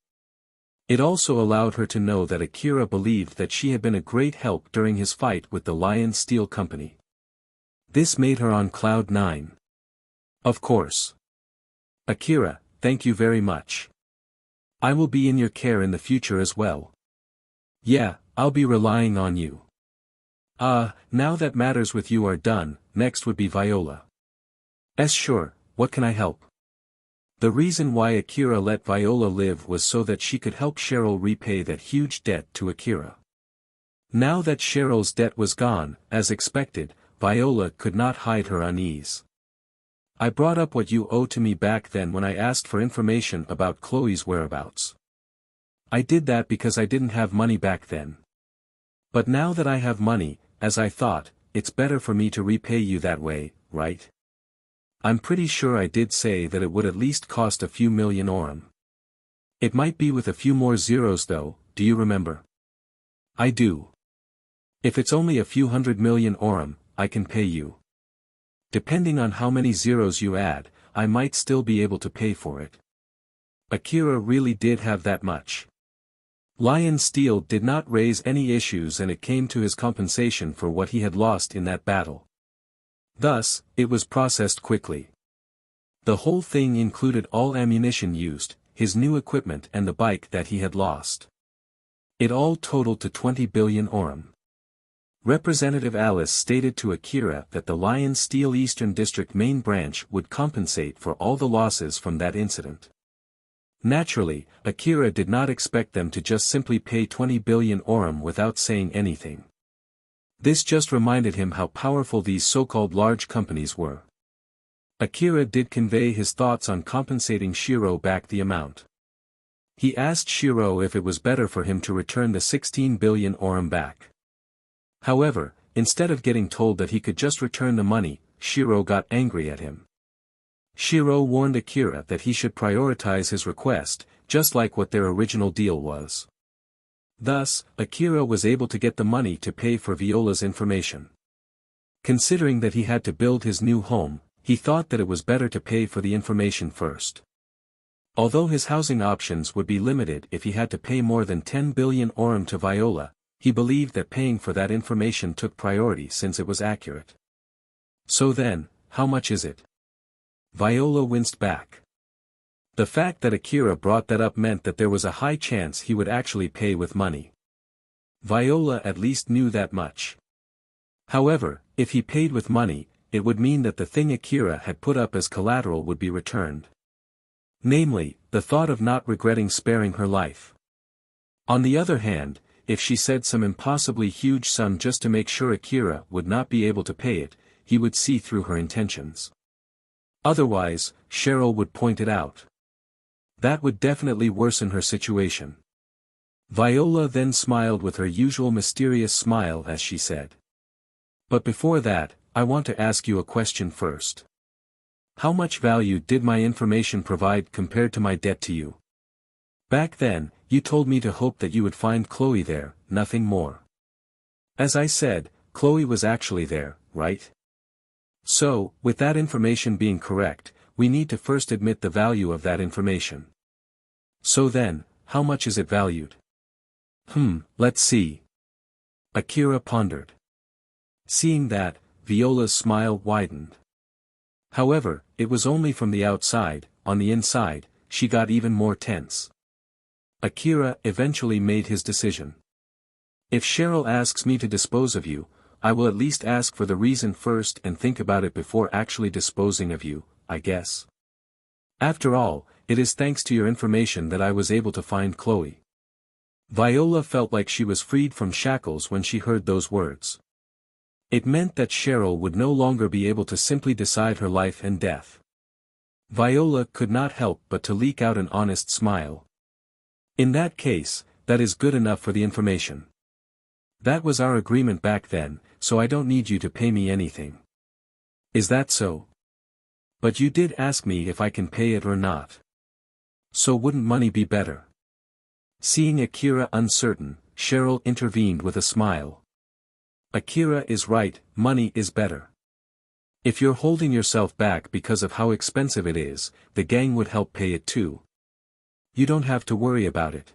It also allowed her to know that Akira believed that she had been a great help during his fight with the Lion Steel Company. This made her on cloud 9. Of course. Akira, thank you very much. I will be in your care in the future as well. Yeah, I'll be relying on you. Now that matters with you are done, next would be Viola. Sure, what can I help? The reason why Akira let Viola live was so that she could help Cheryl repay that huge debt to Akira. Now that Cheryl's debt was gone, as expected, Viola could not hide her unease. I brought up what you owe to me back then when I asked for information about Chloe's whereabouts. I did that because I didn't have money back then. But now that I have money, as I thought, it's better for me to repay you that way, right? I'm pretty sure I did say that it would at least cost a few million orum. It might be with a few more zeros though, do you remember? I do. If it's only a few 100 million orum, I can pay you. Depending on how many zeros you add, I might still be able to pay for it. Akira really did have that much. Lion Steel did not raise any issues and it came to his compensation for what he had lost in that battle. Thus, it was processed quickly. The whole thing included all ammunition used, his new equipment and the bike that he had lost. It all totaled to 20 billion orum. Representative Alice stated to Akira that the Lion Steel Eastern District main branch would compensate for all the losses from that incident. Naturally, Akira did not expect them to just simply pay 20 billion orum without saying anything. This just reminded him how powerful these so-called large companies were. Akira did convey his thoughts on compensating Shiro back the amount. He asked Shiro if it was better for him to return the 16 billion orum back. However, instead of getting told that he could just return the money, Shiro got angry at him. Shiro warned Akira that he should prioritize his request, just like what their original deal was. Thus, Akira was able to get the money to pay for Viola's information. Considering that he had to build his new home, he thought that it was better to pay for the information first. Although his housing options would be limited if he had to pay more than 10 billion orum to Viola, he believed that paying for that information took priority since it was accurate. So then, how much is it? Viola winced back. The fact that Akira brought that up meant that there was a high chance he would actually pay with money. Viola at least knew that much. However, if he paid with money, it would mean that the thing Akira had put up as collateral would be returned. Namely, the thought of not regretting sparing her life. On the other hand, if she said some impossibly huge sum just to make sure Akira would not be able to pay it, he would see through her intentions. Otherwise, Cheryl would point it out. That would definitely worsen her situation. Viola then smiled with her usual mysterious smile as she said. But before that, I want to ask you a question first. How much value did my information provide compared to my debt to you? Back then, you told me to hope that you would find Chloe there, nothing more. As I said, Chloe was actually there, right? So, with that information being correct, we need to first admit the value of that information. So then, how much is it valued? Let's see. Akira pondered. Seeing that, Viola's smile widened. However, it was only from the outside. On the inside, she got even more tense. Akira eventually made his decision. If Cheryl asks me to dispose of you, I will at least ask for the reason first and think about it before actually disposing of you, I guess. After all, it is thanks to your information that I was able to find Chloe. Viola felt like she was freed from shackles when she heard those words. It meant that Cheryl would no longer be able to simply decide her life and death. Viola could not help but to leak out an honest smile. In that case, that is good enough for the information. That was our agreement back then, so I don't need you to pay me anything. Is that so? But you did ask me if I can pay it or not. So wouldn't money be better? Seeing Akira uncertain, Cheryl intervened with a smile. Akira is right, money is better. If you're holding yourself back because of how expensive it is, the gang would help pay it too. You don't have to worry about it.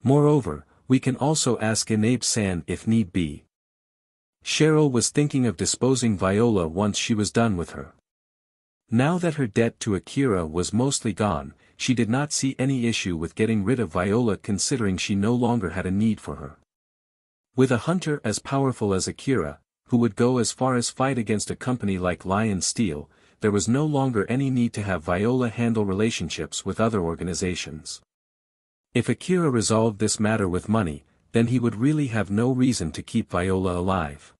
Moreover, we can also ask Inabe-san if need be. Cheryl was thinking of disposing Viola once she was done with her. Now that her debt to Akira was mostly gone, she did not see any issue with getting rid of Viola considering she no longer had a need for her. With a hunter as powerful as Akira, who would go as far as fight against a company like Lion Steel, there was no longer any need to have Viola handle relationships with other organizations. If Akira resolved this matter with money, then he would really have no reason to keep Viola alive.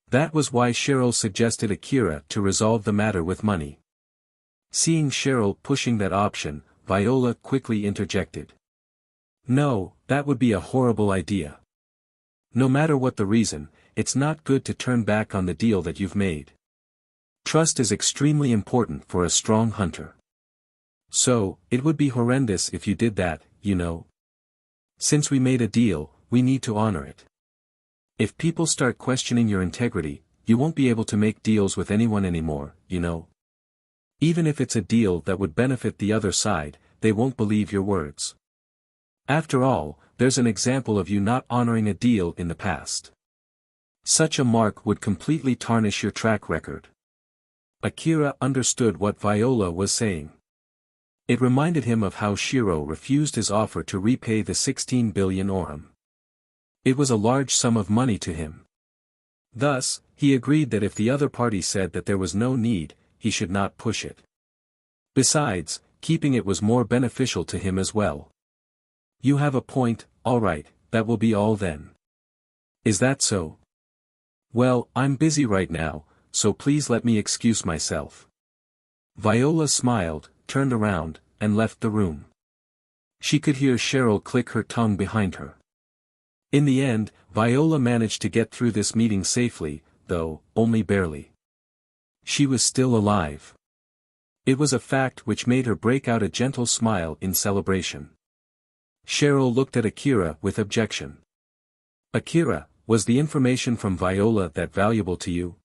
That was why Cheryl suggested Akira to resolve the matter with money. Seeing Cheryl pushing that option, Viola quickly interjected. No, that would be a horrible idea. No matter what the reason, it's not good to turn back on the deal that you've made. Trust is extremely important for a strong hunter. So, it would be horrendous if you did that, you know. Since we made a deal, we need to honor it. If people start questioning your integrity, you won't be able to make deals with anyone anymore, you know. Even if it's a deal that would benefit the other side, they won't believe your words. After all, there's an example of you not honoring a deal in the past. Such a mark would completely tarnish your track record. Akira understood what Viola was saying. It reminded him of how Shiro refused his offer to repay the 16 billion orham. It was a large sum of money to him. Thus, he agreed that if the other party said that there was no need, he should not push it. Besides, keeping it was more beneficial to him as well. You have a point, alright, that will be all then. Is that so? Well, I'm busy right now, so please let me excuse myself. Viola smiled, turned around, and left the room. She could hear Cheryl click her tongue behind her. In the end, Viola managed to get through this meeting safely, though, only barely. She was still alive. It was a fact which made her break out a gentle smile in celebration. Cheryl looked at Akira with objection. Akira, was the information from Viola that valuable to you?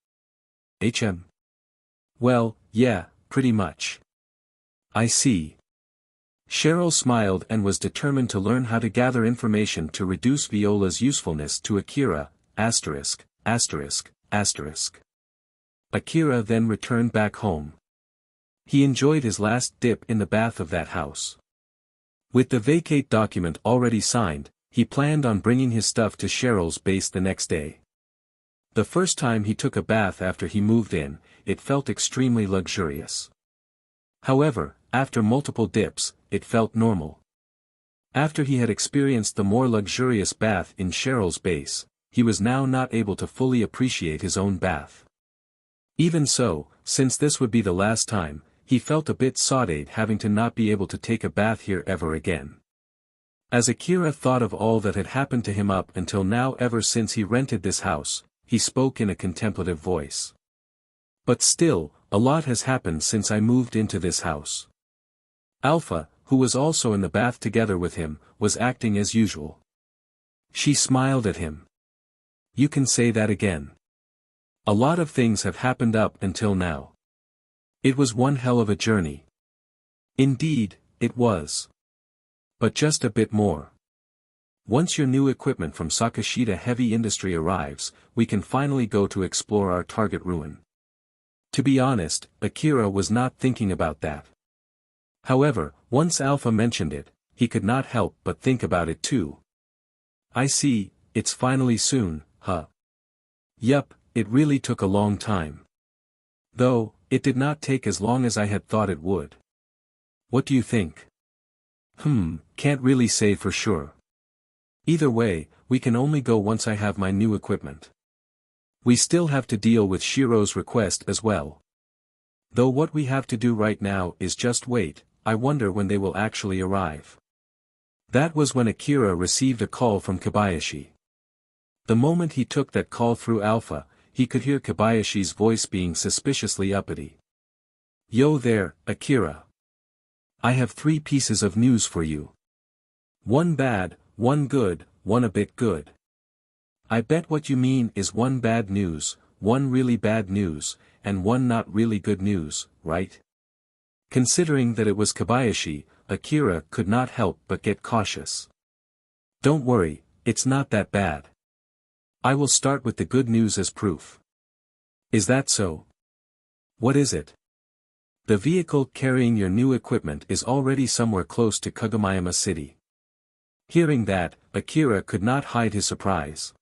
Well, yeah, pretty much. I see. Cheryl smiled and was determined to learn how to gather information to reduce Viola's usefulness to Akira, asterisk. Akira then returned back home. He enjoyed his last dip in the bath of that house. With the vacate document already signed, he planned on bringing his stuff to Cheryl's base the next day. The first time he took a bath after he moved in, it felt extremely luxurious. However, after multiple dips, it felt normal. After he had experienced the more luxurious bath in Cheryl's base, he was now not able to fully appreciate his own bath. Even so, since this would be the last time, he felt a bit sordid having to not be able to take a bath here ever again. As Akira thought of all that had happened to him up until now ever since he rented this house, he spoke in a contemplative voice. But still, a lot has happened since I moved into this house. Alpha, who was also in the bath together with him, was acting as usual. She smiled at him. You can say that again. A lot of things have happened up until now. It was one hell of a journey. Indeed, it was. But just a bit more. Once your new equipment from Sakashita Heavy Industry arrives, we can finally go to explore our target ruin. To be honest, Akira was not thinking about that. However, once Alpha mentioned it, he could not help but think about it too. I see, it's finally soon, huh? Yup, it really took a long time. Though, it did not take as long as I had thought it would. What do you think? Can't really say for sure. Either way, we can only go once I have my new equipment. We still have to deal with Shiro's request as well. Though what we have to do right now is just wait, I wonder when they will actually arrive. That was when Akira received a call from Kobayashi. The moment he took that call through Alpha, he could hear Kobayashi's voice being suspiciously uppity. Yo there, Akira. I have 3 pieces of news for you. One bad, one good, one a bit good. I bet what you mean is one bad news, one really bad news, and one not really good news, right? Considering that it was Kobayashi, Akira could not help but get cautious. Don't worry, it's not that bad. I will start with the good news as proof. Is that so? What is it? The vehicle carrying your new equipment is already somewhere close to Kagomayama City. Hearing that, Akira could not hide his surprise.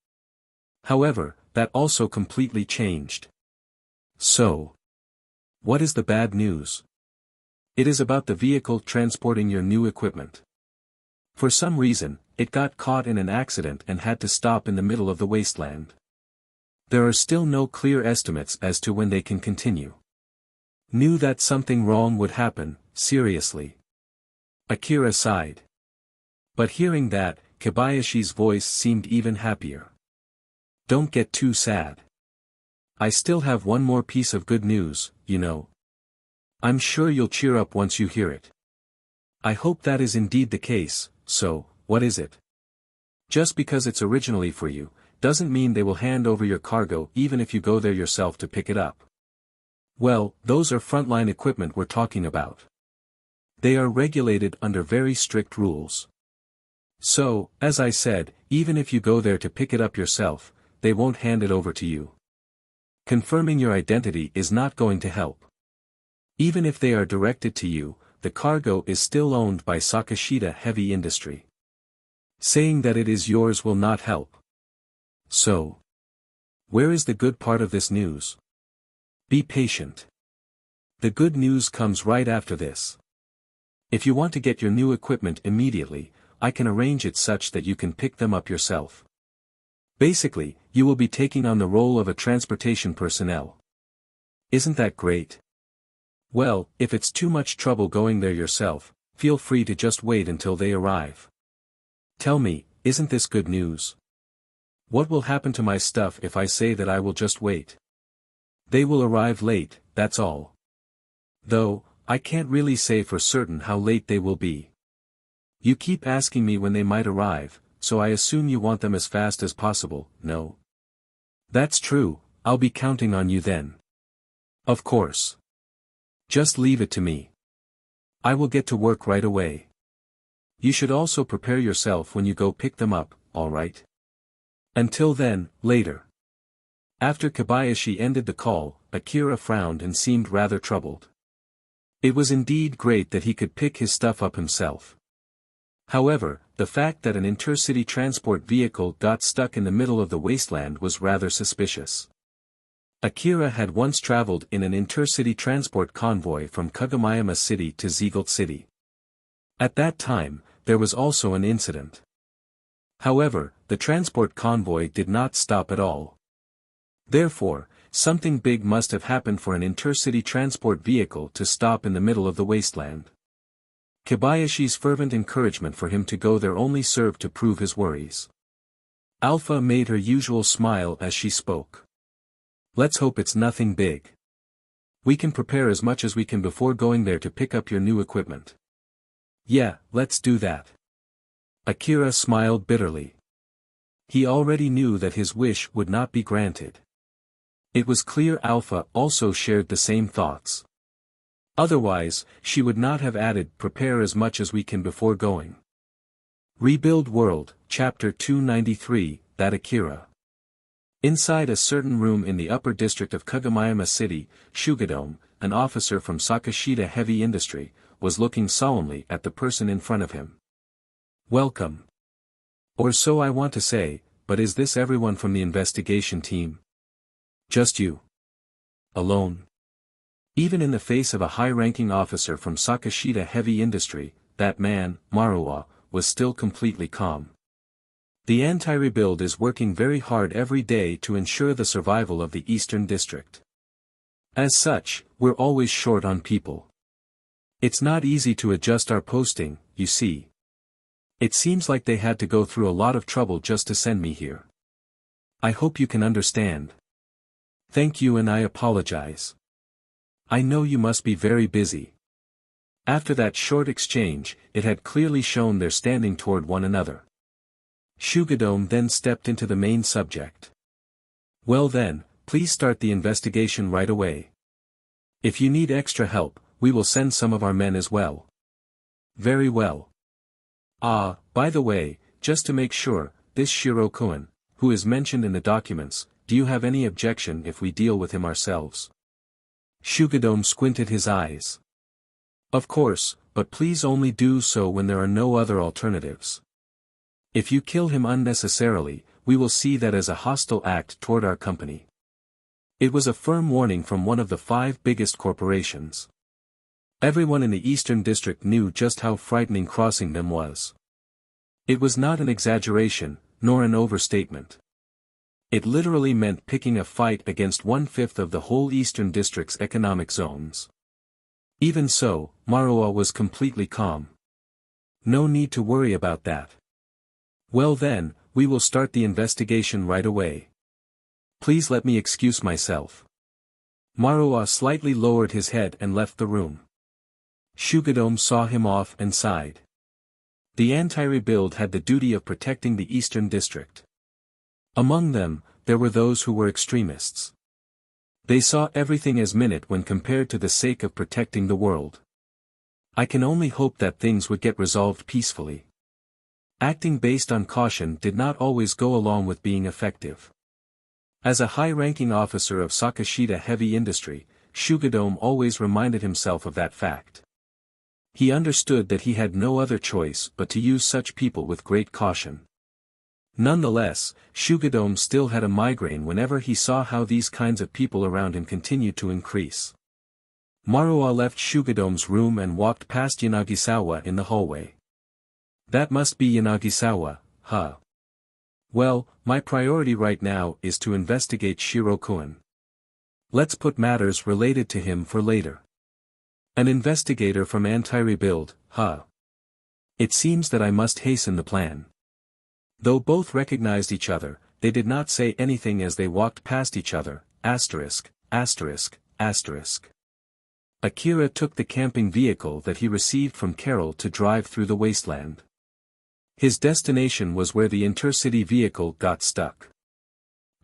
However, that also completely changed. So, what is the bad news? It is about the vehicle transporting your new equipment. For some reason, it got caught in an accident and had to stop in the middle of the wasteland. There are still no clear estimates as to when they can continue. Knew that something wrong would happen, seriously. Akira sighed. But hearing that, Kobayashi's voice seemed even happier. Don't get too sad. I still have one more piece of good news, you know. I'm sure you'll cheer up once you hear it. I hope that is indeed the case, so, what is it? Just because it's originally for you, doesn't mean they will hand over your cargo even if you go there yourself to pick it up. Well, those are frontline equipment we're talking about. They are regulated under very strict rules. So, as I said, even if you go there to pick it up yourself, they won't hand it over to you. Confirming your identity is not going to help. Even if they are directed to you, the cargo is still owned by Sakashita Heavy Industry. Saying that it is yours will not help. So, where is the good part of this news? Be patient. The good news comes right after this. If you want to get your new equipment immediately, I can arrange it such that you can pick them up yourself. Basically, you will be taking on the role of a transportation personnel. Isn't that great? Well, if it's too much trouble going there yourself, feel free to just wait until they arrive. Tell me, isn't this good news? What will happen to my stuff if I say that I will just wait? They will arrive late, that's all. Though, I can't really say for certain how late they will be. You keep asking me when they might arrive, so I assume you want them as fast as possible, no? That's true, I'll be counting on you then. Of course. Just leave it to me. I will get to work right away. You should also prepare yourself when you go pick them up, alright? Until then, later. After Kobayashi ended the call, Akira frowned and seemed rather troubled. It was indeed great that he could pick his stuff up himself. However, the fact that an intercity transport vehicle got stuck in the middle of the wasteland was rather suspicious. Akira had once traveled in an intercity transport convoy from Kagamayama City to Ziegelt City. At that time, there was also an incident. However, the transport convoy did not stop at all. Therefore, something big must have happened for an intercity transport vehicle to stop in the middle of the wasteland. Kobayashi's fervent encouragement for him to go there only served to prove his worries. Alpha made her usual smile as she spoke. Let's hope it's nothing big. We can prepare as much as we can before going there to pick up your new equipment. Yeah, let's do that. Akira smiled bitterly. He already knew that his wish would not be granted. It was clear Alpha also shared the same thoughts. Otherwise, she would not have added prepare as much as we can before going. Rebuild World, Chapter 293, that Akira. Inside a certain room in the upper district of Kagamayama City, Shugadome, an officer from Sakashita Heavy Industry, was looking solemnly at the person in front of him. Welcome. Or so I want to say, but is this everyone from the investigation team? Just you. Alone. Even in the face of a high-ranking officer from Sakashita Heavy Industry, that man, Maruwa, was still completely calm. The anti-rebuild is working very hard every day to ensure the survival of the Eastern District. As such, we're always short on people. It's not easy to adjust our posting, you see. It seems like they had to go through a lot of trouble just to send me here. I hope you can understand. Thank you and I apologize. I know you must be very busy. After that short exchange, it had clearly shown their standing toward one another. Shugadome then stepped into the main subject. Well then, please start the investigation right away. If you need extra help, we will send some of our men as well. Very well. By the way, just to make sure, this Shiro-kun, who is mentioned in the documents, do you have any objection if we deal with him ourselves? Shugadome squinted his eyes. Of course, but please only do so when there are no other alternatives. If you kill him unnecessarily, we will see that as a hostile act toward our company. It was a firm warning from one of the 5 biggest corporations. Everyone in the Eastern District knew just how frightening crossing them was. It was not an exaggeration, nor an overstatement. It literally meant picking a fight against 1/5 of the whole Eastern District's economic zones. Even so, Maruwa was completely calm. No need to worry about that. Well then, we will start the investigation right away. Please let me excuse myself. Maruwa slightly lowered his head and left the room. Shugadome saw him off and sighed. The anti-rebuild had the duty of protecting the Eastern District. Among them, there were those who were extremists. They saw everything as minute when compared to the sake of protecting the world. I can only hope that things would get resolved peacefully. Acting based on caution did not always go along with being effective. As a high-ranking officer of Sakashita Heavy Industry, Shugadome always reminded himself of that fact. He understood that he had no other choice but to use such people with great caution. Nonetheless, Shugadome still had a migraine whenever he saw how these kinds of people around him continued to increase. Maruwa left Shugadome's room and walked past Yanagisawa in the hallway. That must be Yanagisawa, huh? Well, my priority right now is to investigate Shiro-kun. Let's put matters related to him for later. An investigator from anti-rebuild, huh? It seems that I must hasten the plan. Though both recognized each other, they did not say anything as they walked past each other, ******. Akira took the camping vehicle that he received from Carol to drive through the wasteland. His destination was where the intercity vehicle got stuck.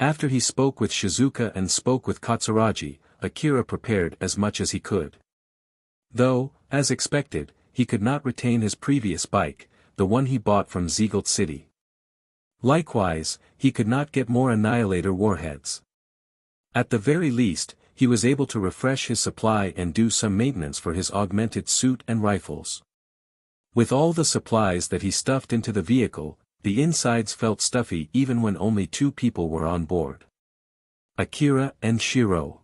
After he spoke with Shizuka and spoke with Katsuragi, Akira prepared as much as he could. Though, as expected, he could not retain his previous bike, the one he bought from Ziegelt City. Likewise, he could not get more Annihilator warheads. At the very least, he was able to refresh his supply and do some maintenance for his augmented suit and rifles. With all the supplies that he stuffed into the vehicle, the insides felt stuffy even when only 2 people were on board. Akira and Shiro.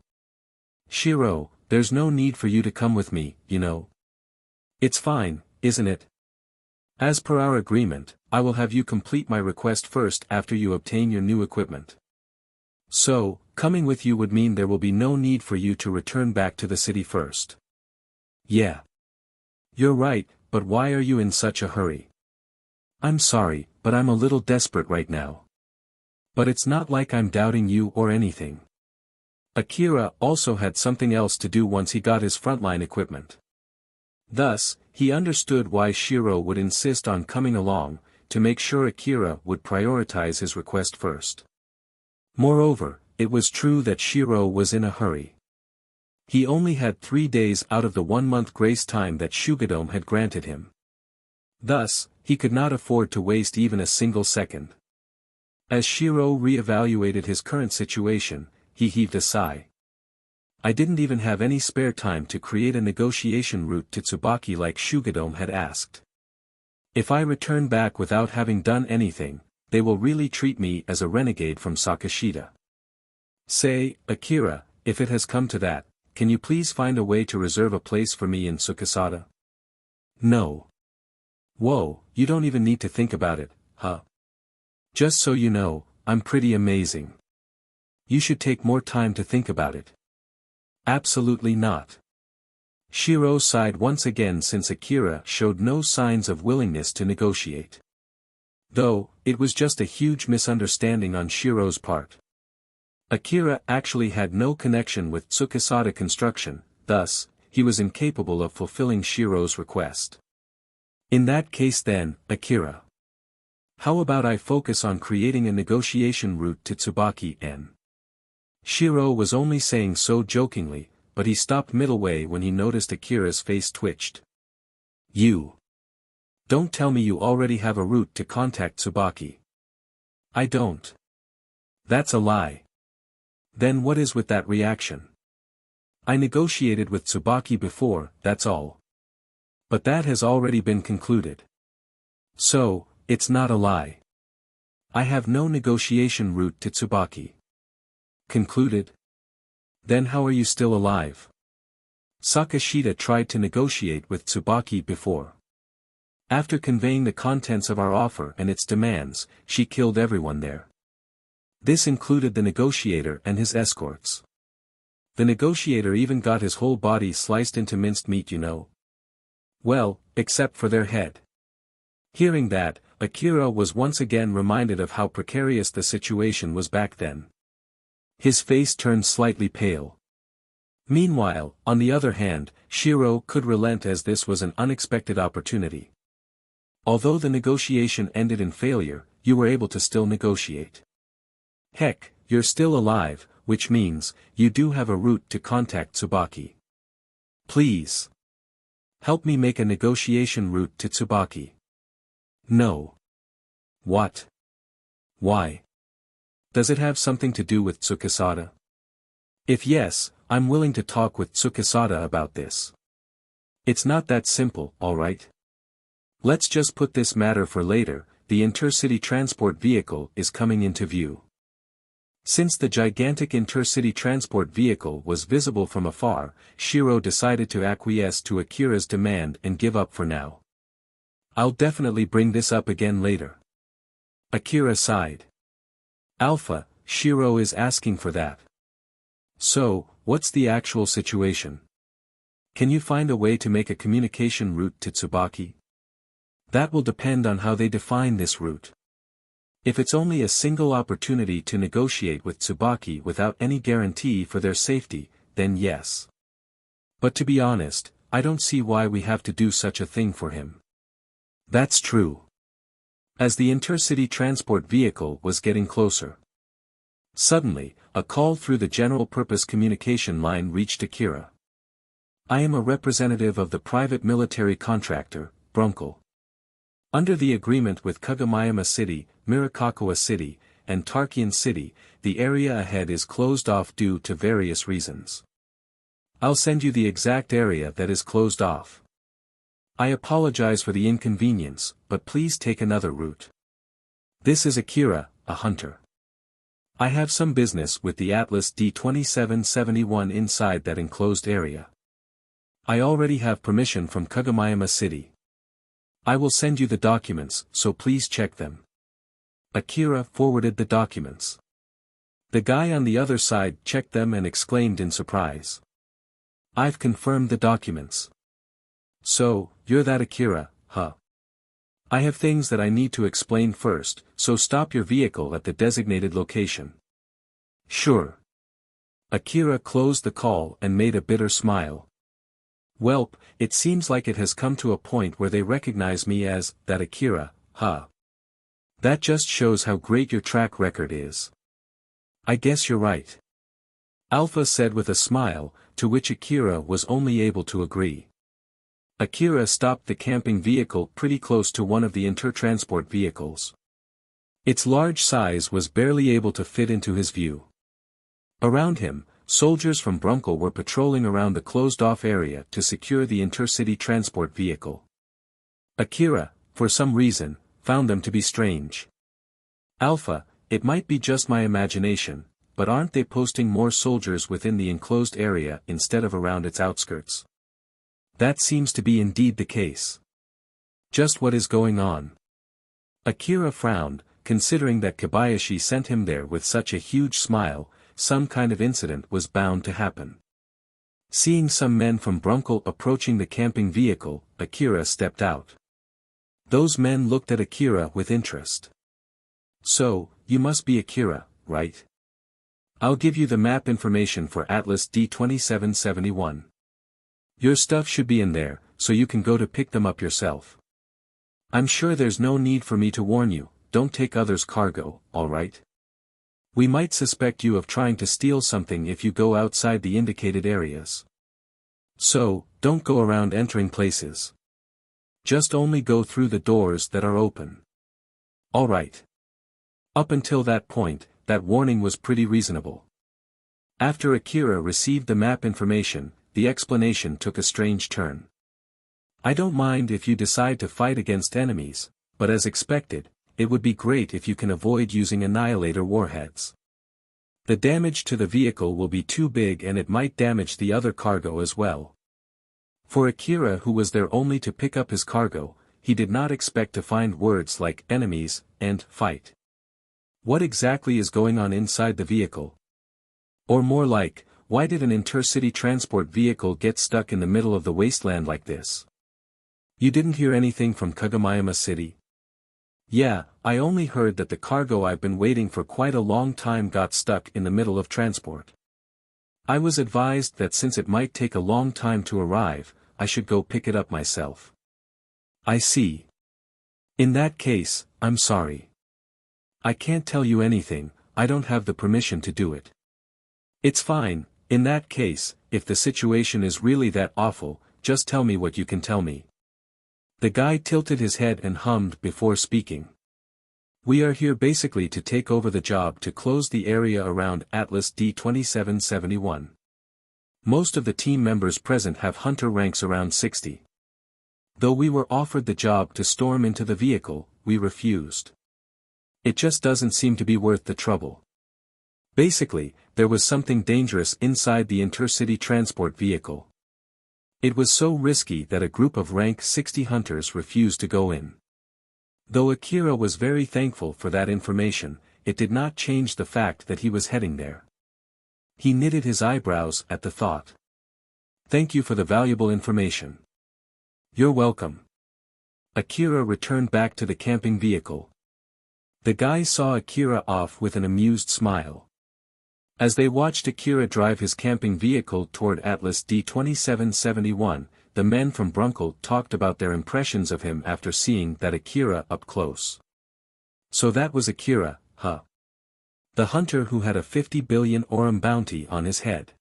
Shiro, there's no need for you to come with me, you know. It's fine, isn't it? As per our agreement, I will have you complete my request first after you obtain your new equipment. So, coming with you would mean there will be no need for you to return back to the city first. Yeah. You're right, but why are you in such a hurry? I'm sorry, but I'm a little desperate right now. But it's not like I'm doubting you or anything. Akira also had something else to do once he got his frontline equipment. Thus, he understood why Shiro would insist on coming along, to make sure Akira would prioritize his request first. Moreover, it was true that Shiro was in a hurry. He only had 3 days out of the 1-month grace time that Shugadome had granted him. Thus, he could not afford to waste even a single second. As Shiro re-evaluated his current situation, he heaved a sigh. I didn't even have any spare time to create a negotiation route to Tsubaki like Shugadome had asked. If I return back without having done anything, they will really treat me as a renegade from Sakashita. Say, Akira, if it has come to that, can you please find a way to reserve a place for me in Tsukasada? No. Whoa, you don't even need to think about it, huh? Just so you know, I'm pretty amazing. You should take more time to think about it. Absolutely not. Shiro sighed once again since Akira showed no signs of willingness to negotiate. Though, it was just a huge misunderstanding on Shiro's part. Akira actually had no connection with Tsukasada construction, thus, he was incapable of fulfilling Shiro's request. In that case then, Akira. How about I focus on creating a negotiation route to Tsubaki-en? Shiro was only saying so jokingly, but he stopped midway when he noticed Akira's face twitched. You. Don't tell me you already have a route to contact Tsubaki. I don't. That's a lie. Then what is with that reaction? I negotiated with Tsubaki before, that's all. But that has already been concluded. So, it's not a lie. I have no negotiation route to Tsubaki. Concluded? Then how are you still alive? Sakashita tried to negotiate with Tsubaki before. After conveying the contents of our offer and its demands, she killed everyone there. This included the negotiator and his escorts. The negotiator even got his whole body sliced into minced meat, you know. Well, except for their head. Hearing that, Akira was once again reminded of how precarious the situation was back then. His face turned slightly pale. Meanwhile, on the other hand, Shiro could relent as this was an unexpected opportunity. Although the negotiation ended in failure, you were able to still negotiate. Heck, you're still alive, which means, you do have a route to contact Tsubaki. Please. Help me make a negotiation route to Tsubaki. No. What? Why? Does it have something to do with Tsukasada? If yes, I'm willing to talk with Tsukasada about this. It's not that simple, alright? Let's just put this matter for later. The intercity transport vehicle is coming into view. Since the gigantic intercity transport vehicle was visible from afar, Shiro decided to acquiesce to Akira's demand and give up for now. I'll definitely bring this up again later. Akira sighed. Alpha, Shiro is asking for that. So, what's the actual situation? Can you find a way to make a communication route to Tsubaki? That will depend on how they define this route. If it's only a single opportunity to negotiate with Tsubaki without any guarantee for their safety, then yes. But to be honest, I don't see why we have to do such a thing for him. That's true. As the intercity transport vehicle was getting closer. Suddenly, a call through the general-purpose communication line reached Akira. I am a representative of the private military contractor, Brunkel. Under the agreement with Kagamayama City, Mirakawa City, and Tarkian City, the area ahead is closed off due to various reasons. I'll send you the exact area that is closed off. I apologize for the inconvenience, but please take another route. This is Akira, a hunter. I have some business with the Atlas D2771 inside that enclosed area. I already have permission from Kagamayama City. I will send you the documents, so please check them. Akira forwarded the documents. The guy on the other side checked them and exclaimed in surprise. I've confirmed the documents. So, you're that Akira, huh? I have things that I need to explain first, so stop your vehicle at the designated location. Sure. Akira closed the call and made a bitter smile. Welp, it seems like it has come to a point where they recognize me as, that Akira, huh? That just shows how great your track record is. I guess you're right. Alpha said with a smile, to which Akira was only able to agree. Akira stopped the camping vehicle pretty close to one of the intertransport vehicles. Its large size was barely able to fit into his view. Around him, soldiers from Brunkel were patrolling around the closed-off area to secure the intercity transport vehicle. Akira, for some reason, found them to be strange. Alpha, it might be just my imagination, but aren't they posting more soldiers within the enclosed area instead of around its outskirts? That seems to be indeed the case. Just what is going on? Akira frowned, considering that Kobayashi sent him there with such a huge smile. Some kind of incident was bound to happen. Seeing some men from Brunkel approaching the camping vehicle, Akira stepped out. Those men looked at Akira with interest. So, you must be Akira, right? I'll give you the map information for Atlas D2771. Your stuff should be in there, so you can go to pick them up yourself. I'm sure there's no need for me to warn you, don't take others' cargo, alright? We might suspect you of trying to steal something if you go outside the indicated areas. So, don't go around entering places. Just only go through the doors that are open. Alright. Up until that point, that warning was pretty reasonable. After Akira received the map information, the explanation took a strange turn. I don't mind if you decide to fight against enemies, but as expected, it would be great if you can avoid using annihilator warheads. The damage to the vehicle will be too big and it might damage the other cargo as well. For Akira, who was there only to pick up his cargo, he did not expect to find words like enemies and fight. What exactly is going on inside the vehicle? Or more like, why did an intercity transport vehicle get stuck in the middle of the wasteland like this? You didn't hear anything from Kagamayama City? Yeah, I only heard that the cargo I've been waiting for quite a long time got stuck in the middle of transport. I was advised that since it might take a long time to arrive, I should go pick it up myself. I see. In that case, I'm sorry. I can't tell you anything, I don't have the permission to do it. It's fine, in that case, if the situation is really that awful, just tell me what you can tell me. The guy tilted his head and hummed before speaking. We are here basically to take over the job to close the area around Atlas D2771. Most of the team members present have hunter ranks around 60. Though we were offered the job to storm into the vehicle, we refused. It just doesn't seem to be worth the trouble. Basically, there was something dangerous inside the intercity transport vehicle. It was so risky that a group of rank 60 hunters refused to go in. Though Akira was very thankful for that information, it did not change the fact that he was heading there. He knitted his eyebrows at the thought. Thank you for the valuable information. You're welcome. Akira returned back to the camping vehicle. The guy saw Akira off with an amused smile. As they watched Akira drive his camping vehicle toward Atlas D2771, the men from Brunkel talked about their impressions of him after seeing that Akira up close. So that was Akira, huh? The hunter who had a 50 billion Aurum bounty on his head.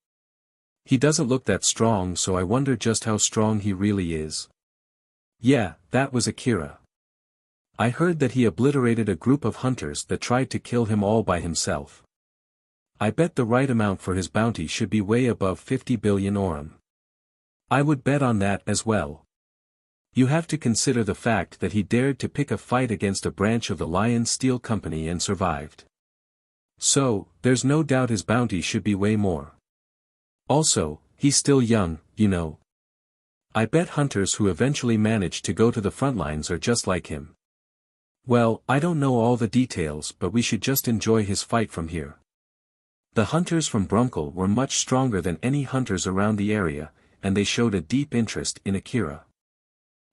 He doesn't look that strong, so I wonder just how strong he really is. Yeah, that was Akira. I heard that he obliterated a group of hunters that tried to kill him all by himself. I bet the right amount for his bounty should be way above 50 billion Aurum. I would bet on that as well. You have to consider the fact that he dared to pick a fight against a branch of the Lion Steel Company and survived. So, there's no doubt his bounty should be way more. Also, he's still young, you know. I bet hunters who eventually manage to go to the front lines are just like him. Well, I don't know all the details, but we should just enjoy his fight from here. The hunters from Brunkel were much stronger than any hunters around the area, and they showed a deep interest in Akira.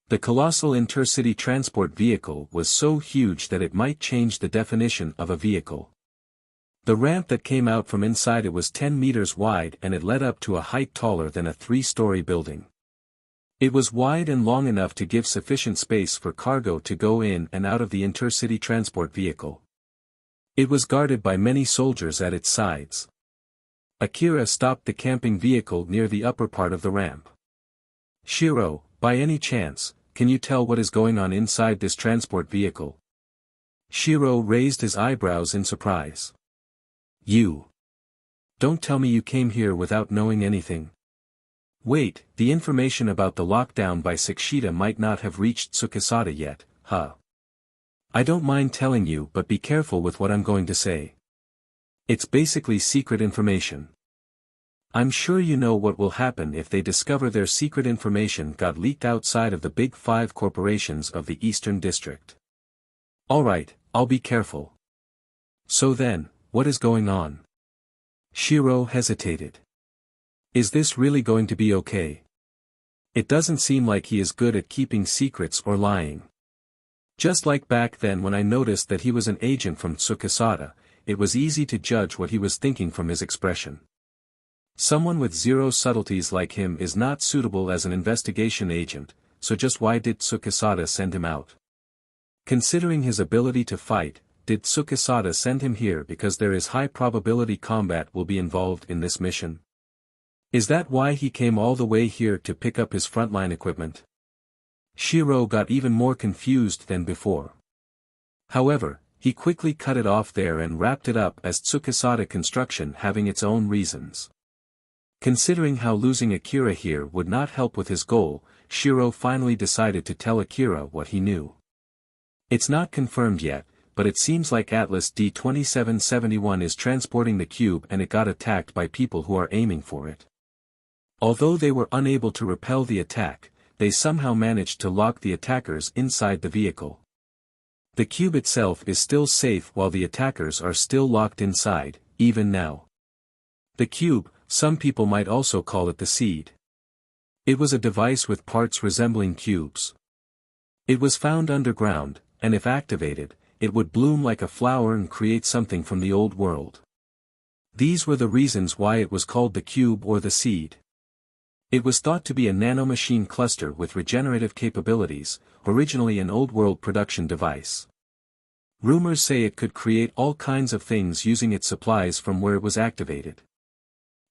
The colossal intercity transport vehicle was so huge that it might change the definition of a vehicle. The ramp that came out from inside it was 10 meters wide and it led up to a height taller than a 3-story building. It was wide and long enough to give sufficient space for cargo to go in and out of the intercity transport vehicle. It was guarded by many soldiers at its sides. Akira stopped the camping vehicle near the upper part of the ramp. "Shiro, by any chance, can you tell what is going on inside this transport vehicle?" Shiro raised his eyebrows in surprise. "You. Don't tell me you came here without knowing anything." "Wait, the information about the lockdown by Sakshita might not have reached Tsukisada yet, huh?" "I don't mind telling you, but be careful with what I'm going to say. It's basically secret information. I'm sure you know what will happen if they discover their secret information got leaked outside of the Big Five corporations of the Eastern District." "Alright, I'll be careful." "So then, what is going on?" Shiro hesitated. "Is this really going to be okay? It doesn't seem like he is good at keeping secrets or lying. Just like back then when I noticed that he was an agent from Tsukisada, it was easy to judge what he was thinking from his expression. Someone with zero subtleties like him is not suitable as an investigation agent, so just why did Tsukisada send him out? Considering his ability to fight, did Tsukisada send him here because there is high probability combat will be involved in this mission? Is that why he came all the way here to pick up his frontline equipment?" Shiro got even more confused than before. However, he quickly cut it off there and wrapped it up as Tsukisada construction having its own reasons. Considering how losing Akira here would not help with his goal, Shiro finally decided to tell Akira what he knew. "It's not confirmed yet, but it seems like Atlas D-2771 is transporting the cube and it got attacked by people who are aiming for it. Although they were unable to repel the attack, they somehow managed to lock the attackers inside the vehicle. The cube itself is still safe while the attackers are still locked inside, even now. The cube, some people might also call it the seed. It was a device with parts resembling cubes. It was found underground, and if activated, it would bloom like a flower and create something from the old world. These were the reasons why it was called the cube or the seed. It was thought to be a nanomachine cluster with regenerative capabilities, originally an old-world production device. Rumors say it could create all kinds of things using its supplies from where it was activated.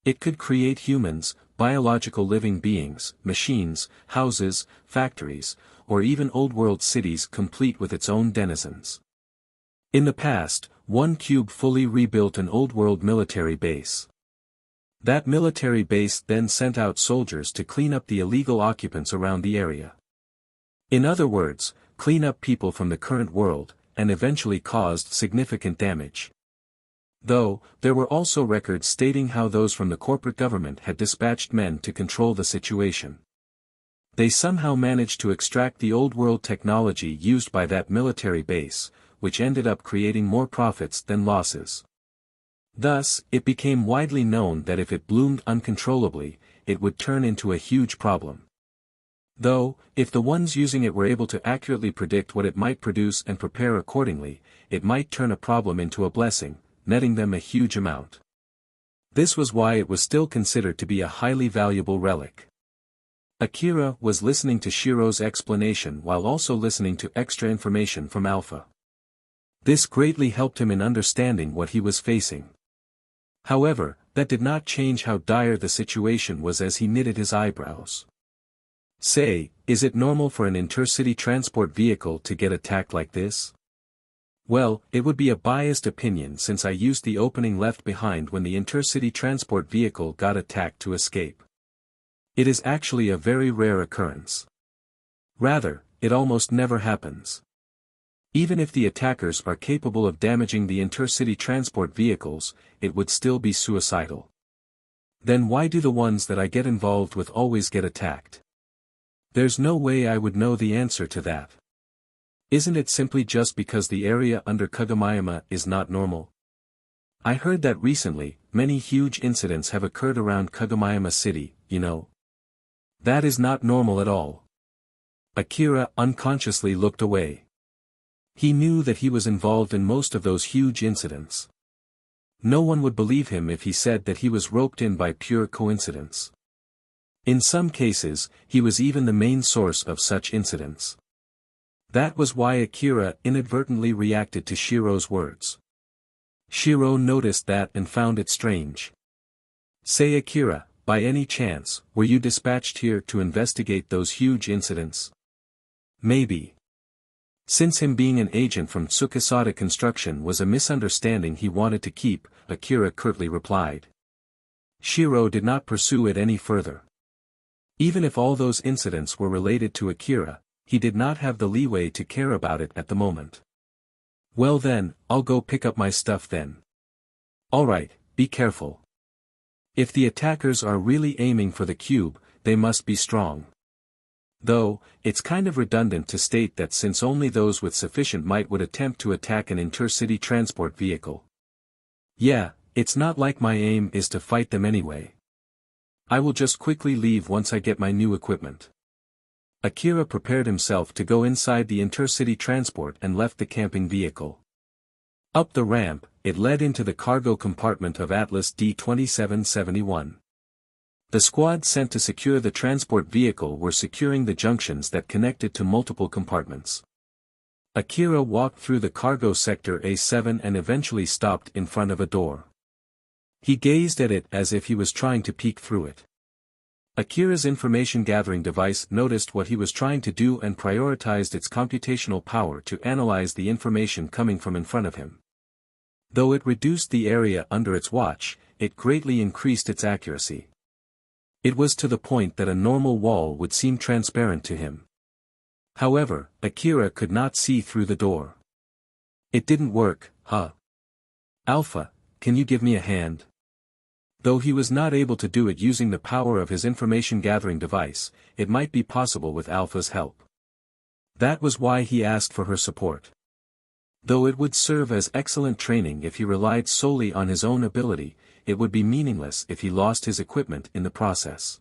It could create humans, biological living beings, machines, houses, factories, or even old-world cities complete with its own denizens. In the past, one cube fully rebuilt an old-world military base. That military base then sent out soldiers to clean up the illegal occupants around the area. In other words, clean up people from the current world, and eventually caused significant damage. Though, there were also records stating how those from the corporate government had dispatched men to control the situation. They somehow managed to extract the old-world technology used by that military base, which ended up creating more profits than losses. Thus, it became widely known that if it bloomed uncontrollably, it would turn into a huge problem. Though, if the ones using it were able to accurately predict what it might produce and prepare accordingly, it might turn a problem into a blessing, netting them a huge amount. This was why it was still considered to be a highly valuable relic. Akira was listening to Shiro's explanation while also listening to extra information from Alpha. This greatly helped him in understanding what he was facing. However, that did not change how dire the situation was as he knitted his eyebrows. "Say, is it normal for an intercity transport vehicle to get attacked like this?" "Well, it would be a biased opinion since I used the opening left behind when the intercity transport vehicle got attacked to escape. It is actually a very rare occurrence. Rather, it almost never happens. Even if the attackers are capable of damaging the intercity transport vehicles, it would still be suicidal. Then why do the ones that I get involved with always get attacked? There's no way I would know the answer to that. Isn't it simply just because the area under Kagomayama is not normal? I heard that recently, many huge incidents have occurred around Kagomayama City, you know. That is not normal at all. Akira unconsciously looked away. He knew that he was involved in most of those huge incidents. No one would believe him if he said that he was roped in by pure coincidence. In some cases, he was even the main source of such incidents. That was why Akira inadvertently reacted to Shiro's words. Shiro noticed that and found it strange. Say Akira, by any chance, were you dispatched here to investigate those huge incidents? Maybe. Since him being an agent from Tsukisada Construction was a misunderstanding he wanted to keep, Akira curtly replied. Shiro did not pursue it any further. Even if all those incidents were related to Akira, he did not have the leeway to care about it at the moment. Well then, I'll go pick up my stuff then. Alright, be careful. If the attackers are really aiming for the cube, they must be strong. Though, it's kind of redundant to state that since only those with sufficient might would attempt to attack an intercity transport vehicle. Yeah, it's not like my aim is to fight them anyway. I will just quickly leave once I get my new equipment. Akira prepared himself to go inside the intercity transport and left the camping vehicle. Up the ramp, it led into the cargo compartment of Atlas D-2771. The squad sent to secure the transport vehicle were securing the junctions that connected to multiple compartments. Akira walked through the cargo sector A7 and eventually stopped in front of a door. He gazed at it as if he was trying to peek through it. Akira's information-gathering device noticed what he was trying to do and prioritized its computational power to analyze the information coming from in front of him. Though it reduced the area under its watch, it greatly increased its accuracy. It was to the point that a normal wall would seem transparent to him. However, Akira could not see through the door. It didn't work, huh? Alpha, can you give me a hand? Though he was not able to do it using the power of his information-gathering device, it might be possible with Alpha's help. That was why he asked for her support. Though it would serve as excellent training if he relied solely on his own ability, it would be meaningless if he lost his equipment in the process.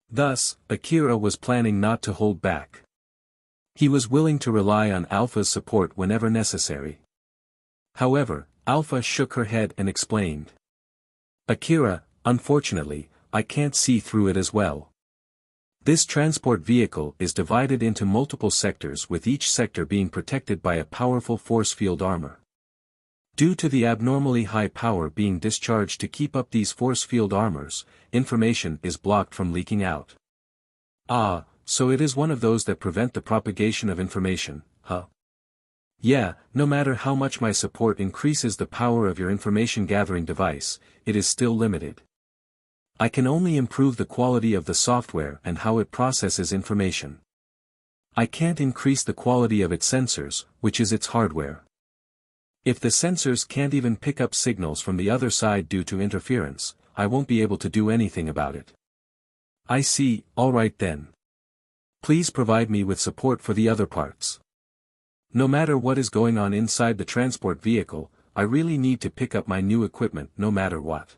Thus, Akira was planning not to hold back. He was willing to rely on Alpha's support whenever necessary. However, Alpha shook her head and explained. Akira, unfortunately, I can't see through it as well. This transport vehicle is divided into multiple sectors with each sector being protected by a powerful force field armor. Due to the abnormally high power being discharged to keep up these force field armors, information is blocked from leaking out. Ah, so it is one of those that prevent the propagation of information, huh? Yeah, no matter how much my support increases the power of your information-gathering device, it is still limited. I can only improve the quality of the software and how it processes information. I can't increase the quality of its sensors, which is its hardware. If the sensors can't even pick up signals from the other side due to interference, I won't be able to do anything about it. I see, alright then. Please provide me with support for the other parts. No matter what is going on inside the transport vehicle, I really need to pick up my new equipment no matter what.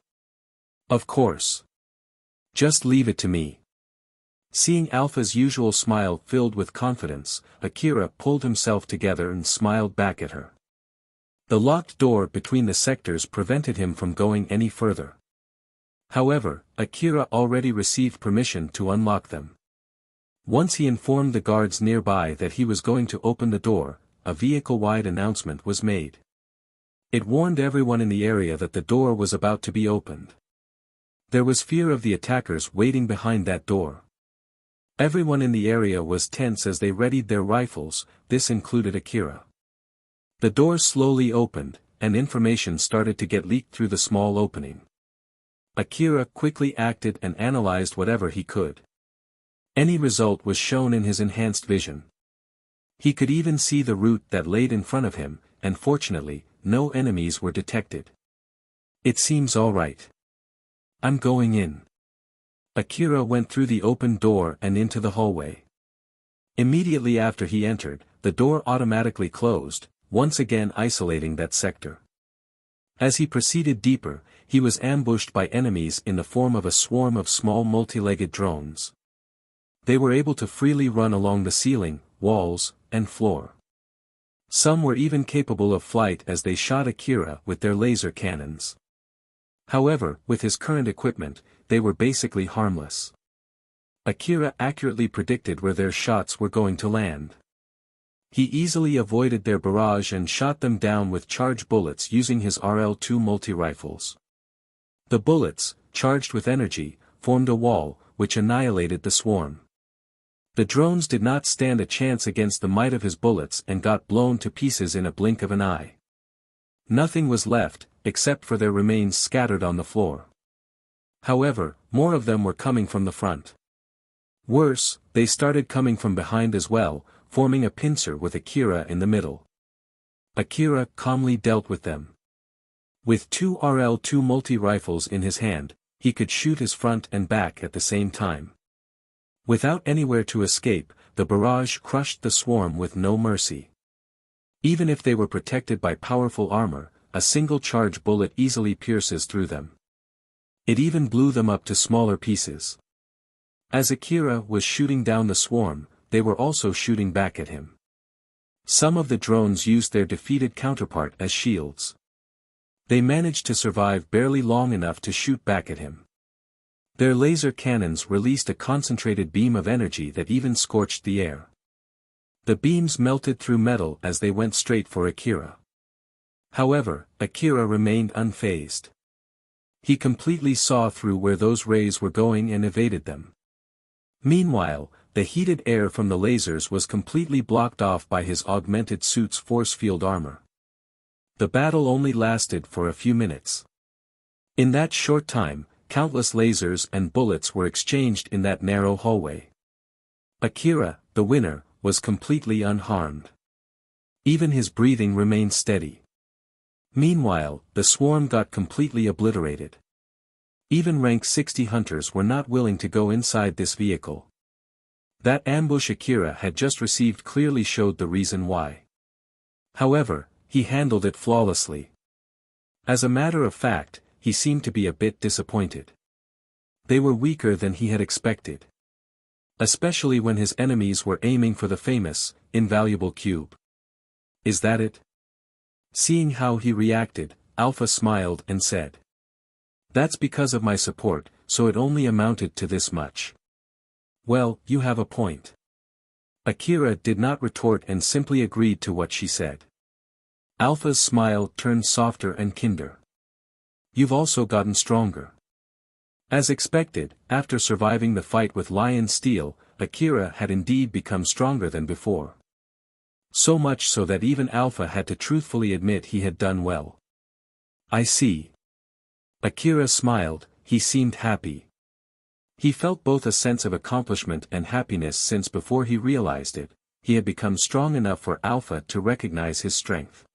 Of course. Just leave it to me. Seeing Alpha's usual smile filled with confidence, Akira pulled himself together and smiled back at her. The locked door between the sectors prevented him from going any further. However, Akira already received permission to unlock them. Once he informed the guards nearby that he was going to open the door, a vehicle-wide announcement was made. It warned everyone in the area that the door was about to be opened. There was fear of the attackers waiting behind that door. Everyone in the area was tense as they readied their rifles, this included Akira. The door slowly opened, and information started to get leaked through the small opening. Akira quickly acted and analyzed whatever he could. Any result was shown in his enhanced vision. He could even see the route that laid in front of him, and fortunately, no enemies were detected. It seems all right. I'm going in. Akira went through the open door and into the hallway. Immediately after he entered, the door automatically closed, once again isolating that sector. As he proceeded deeper, he was ambushed by enemies in the form of a swarm of small multi-legged drones. They were able to freely run along the ceiling, walls, and floor. Some were even capable of flight as they shot Akira with their laser cannons. However, with his current equipment, they were basically harmless. Akira accurately predicted where their shots were going to land. He easily avoided their barrage and shot them down with charge bullets using his RL-2 multi-rifles. The bullets, charged with energy, formed a wall, which annihilated the swarm. The drones did not stand a chance against the might of his bullets and got blown to pieces in a blink of an eye. Nothing was left, except for their remains scattered on the floor. However, more of them were coming from the front. Worse, they started coming from behind as well, forming a pincer with Akira in the middle. Akira calmly dealt with them. With two RL-2 multi-rifles in his hand, he could shoot his front and back at the same time. Without anywhere to escape, the barrage crushed the swarm with no mercy. Even if they were protected by powerful armor, a single charge bullet easily pierces through them. It even blew them up to smaller pieces. As Akira was shooting down the swarm, they were also shooting back at him. Some of the drones used their defeated counterpart as shields. They managed to survive barely long enough to shoot back at him. Their laser cannons released a concentrated beam of energy that even scorched the air. The beams melted through metal as they went straight for Akira. However, Akira remained unfazed. He completely saw through where those rays were going and evaded them. Meanwhile, the heated air from the lasers was completely blocked off by his augmented suit's force field armor. The battle only lasted for a few minutes. In that short time, countless lasers and bullets were exchanged in that narrow hallway. Akira, the winner, was completely unharmed. Even his breathing remained steady. Meanwhile, the swarm got completely obliterated. Even rank 60 hunters were not willing to go inside this vehicle. That ambush Akira had just received clearly showed the reason why. However, he handled it flawlessly. As a matter of fact, he seemed to be a bit disappointed. They were weaker than he had expected. Especially when his enemies were aiming for the famous, invaluable cube. Is that it? Seeing how he reacted, Alpha smiled and said. That's because of my support, so it only amounted to this much. Well, you have a point. Akira did not retort and simply agreed to what she said. Alpha's smile turned softer and kinder. You've also gotten stronger. As expected, after surviving the fight with Lion Steel, Akira had indeed become stronger than before. So much so that even Alpha had to truthfully admit he had done well. I see. Akira smiled, he seemed happy. He felt both a sense of accomplishment and happiness since before he realized it, he had become strong enough for Alpha to recognize his strength.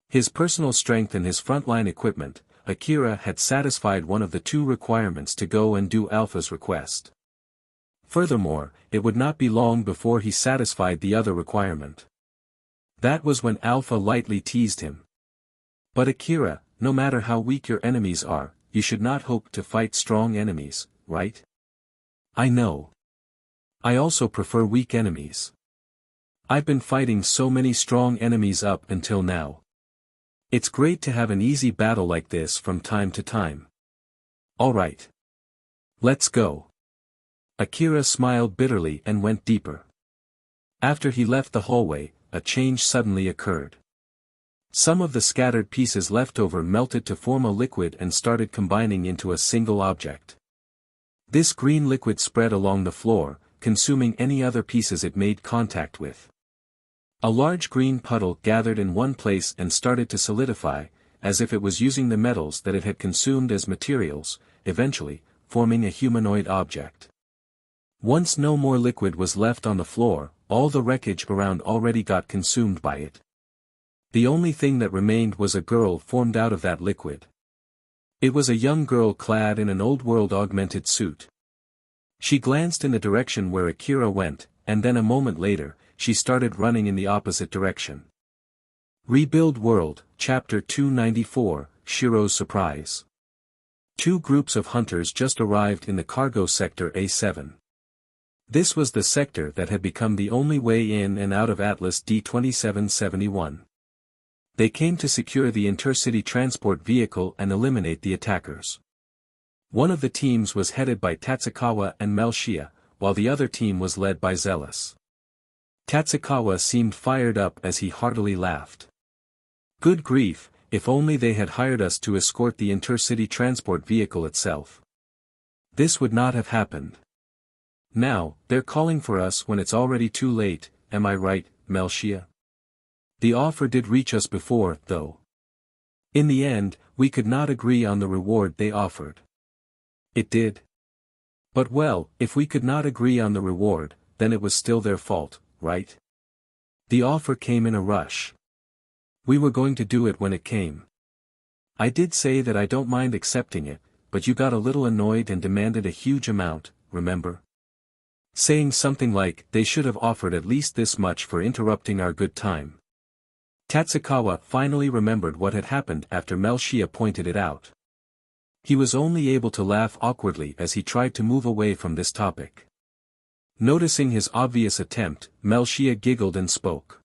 His personal strength and his frontline equipment, Akira had satisfied one of the two requirements to go and do Alpha's request. Furthermore, it would not be long before he satisfied the other requirement. That was when Alpha lightly teased him. But Akira, no matter how weak your enemies are, you should not hope to fight strong enemies, right? I know. I also prefer weak enemies. I've been fighting so many strong enemies up until now. It's great to have an easy battle like this from time to time. Alright. Let's go. Akira smiled bitterly and went deeper. After he left the hallway, a change suddenly occurred. Some of the scattered pieces left over melted to form a liquid and started combining into a single object. This green liquid spread along the floor, consuming any other pieces it made contact with. A large green puddle gathered in one place and started to solidify, as if it was using the metals that it had consumed as materials, eventually, forming a humanoid object. Once no more liquid was left on the floor, all the wreckage around already got consumed by it. The only thing that remained was a girl formed out of that liquid. It was a young girl clad in an old-world augmented suit. She glanced in the direction where Akira went, and then a moment later, she started running in the opposite direction. Rebuild World, Chapter 294, Shiro's Surprise. Two groups of hunters just arrived in the cargo sector A7. This was the sector that had become the only way in and out of Atlas D-2771. They came to secure the intercity transport vehicle and eliminate the attackers. One of the teams was headed by Tatsukawa and Wuxia, while the other team was led by Zealous. Tatsukawa seemed fired up as he heartily laughed. Good grief, if only they had hired us to escort the intercity transport vehicle itself. This would not have happened. Now, they're calling for us when it's already too late, am I right, Wuxia? The offer did reach us before, though. In the end, we could not agree on the reward they offered. It did. But well, if we could not agree on the reward, then it was still their fault, right? The offer came in a rush. We were going to do it when it came. I did say that I don't mind accepting it, but you got a little annoyed and demanded a huge amount, remember? Saying something like, they should have offered at least this much for interrupting our good time. Tatsukawa finally remembered what had happened after Wuxia pointed it out. He was only able to laugh awkwardly as he tried to move away from this topic. Noticing his obvious attempt, Wuxia giggled and spoke.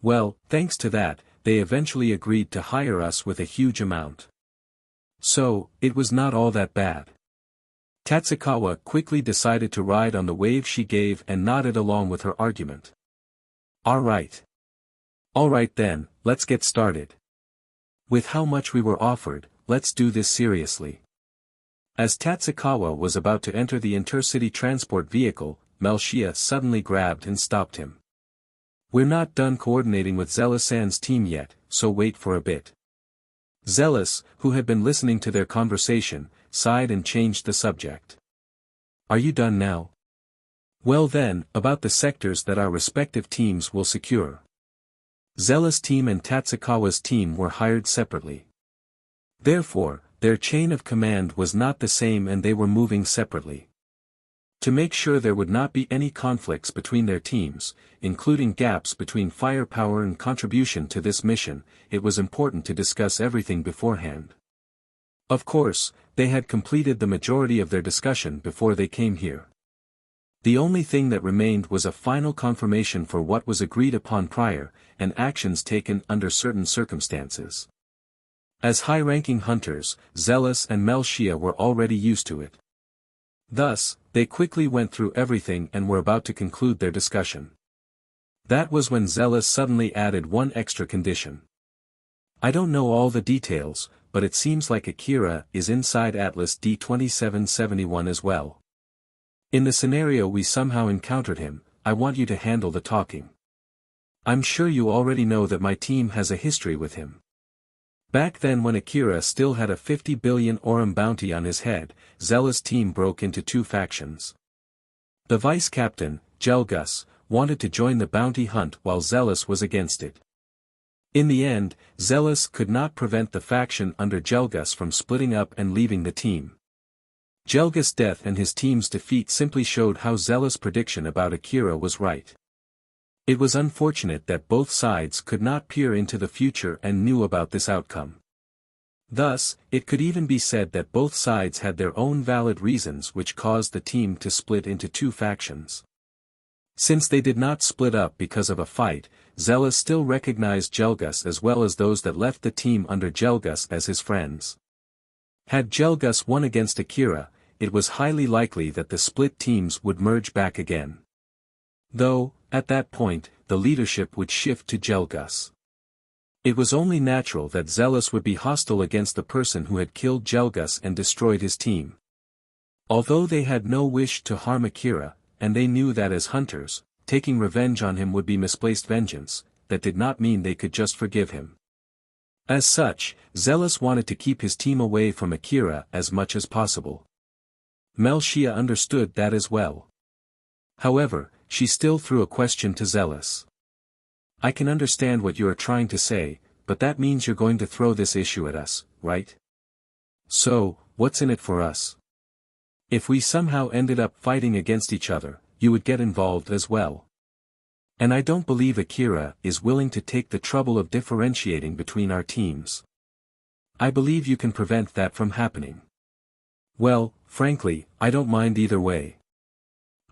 Well, thanks to that, they eventually agreed to hire us with a huge amount. So, it was not all that bad. Tatsukawa quickly decided to ride on the wave she gave and nodded along with her argument. Alright then, let's get started. With how much we were offered, let's do this seriously. As Tatsukawa was about to enter the intercity transport vehicle, Wuxia suddenly grabbed and stopped him. We're not done coordinating with Zealous-san's team yet, so wait for a bit. Zealous, who had been listening to their conversation, sighed and changed the subject. Are you done now? Well then, about the sectors that our respective teams will secure. Zealous' team and Tatsukawa's team were hired separately. Therefore, their chain of command was not the same and they were moving separately. To make sure there would not be any conflicts between their teams, including gaps between firepower and contribution to this mission, it was important to discuss everything beforehand. Of course, they had completed the majority of their discussion before they came here. The only thing that remained was a final confirmation for what was agreed upon prior, and actions taken under certain circumstances. As high-ranking hunters, Zealous and Wuxia were already used to it. Thus, they quickly went through everything and were about to conclude their discussion. That was when Zealous suddenly added one extra condition. I don't know all the details, but it seems like Akira is inside Atlas D-2771 as well. In the scenario we somehow encountered him, I want you to handle the talking. I'm sure you already know that my team has a history with him. Back then when Akira still had a 50 billion Aurum bounty on his head, Zealous' team broke into two factions. The vice-captain, Gelgus, wanted to join the bounty hunt while Zealous was against it. In the end, Zealous could not prevent the faction under Gelgus from splitting up and leaving the team. Gelgus' death and his team's defeat simply showed how Zealous' prediction about Akira was right. It was unfortunate that both sides could not peer into the future and knew about this outcome. Thus, it could even be said that both sides had their own valid reasons which caused the team to split into two factions. Since they did not split up because of a fight, Zealous still recognized Gelgus as well as those that left the team under Gelgus as his friends. Had Gelgus won against Akira, it was highly likely that the split teams would merge back again. Though, at that point, the leadership would shift to Gelgus. It was only natural that Zealous would be hostile against the person who had killed Gelgus and destroyed his team. Although they had no wish to harm Akira, and they knew that as hunters, taking revenge on him would be misplaced vengeance, that did not mean they could just forgive him. As such, Zealous wanted to keep his team away from Akira as much as possible. Wuxia understood that as well. However, she still threw a question to Zealous. I can understand what you are trying to say, but that means you're going to throw this issue at us, right? So, what's in it for us? If we somehow ended up fighting against each other, you would get involved as well. And I don't believe Akira is willing to take the trouble of differentiating between our teams. I believe you can prevent that from happening. Well, frankly, I don't mind either way.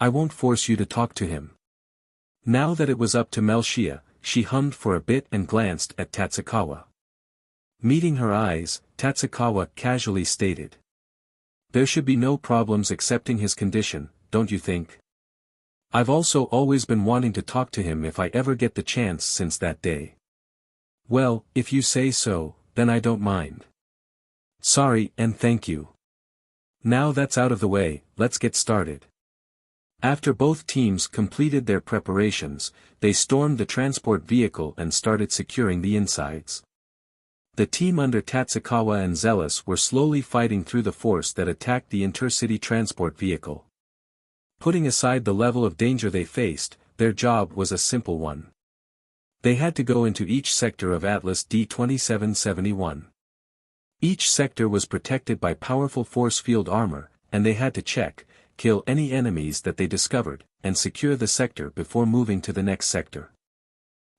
I won't force you to talk to him. Now that it was up to Melchia, she hummed for a bit and glanced at Tatsukawa. Meeting her eyes, Tatsukawa casually stated. There should be no problems accepting his condition, don't you think? I've also always been wanting to talk to him if I ever get the chance since that day. Well, if you say so, then I don't mind. Sorry and thank you. Now that's out of the way, let's get started. After both teams completed their preparations, they stormed the transport vehicle and started securing the insides. The team under Tatsukawa and Zealous were slowly fighting through the force that attacked the intercity transport vehicle. Putting aside the level of danger they faced, their job was a simple one. They had to go into each sector of Atlas D-2771. Each sector was protected by powerful force field armor, and they had to check, kill any enemies that they discovered, and secure the sector before moving to the next sector.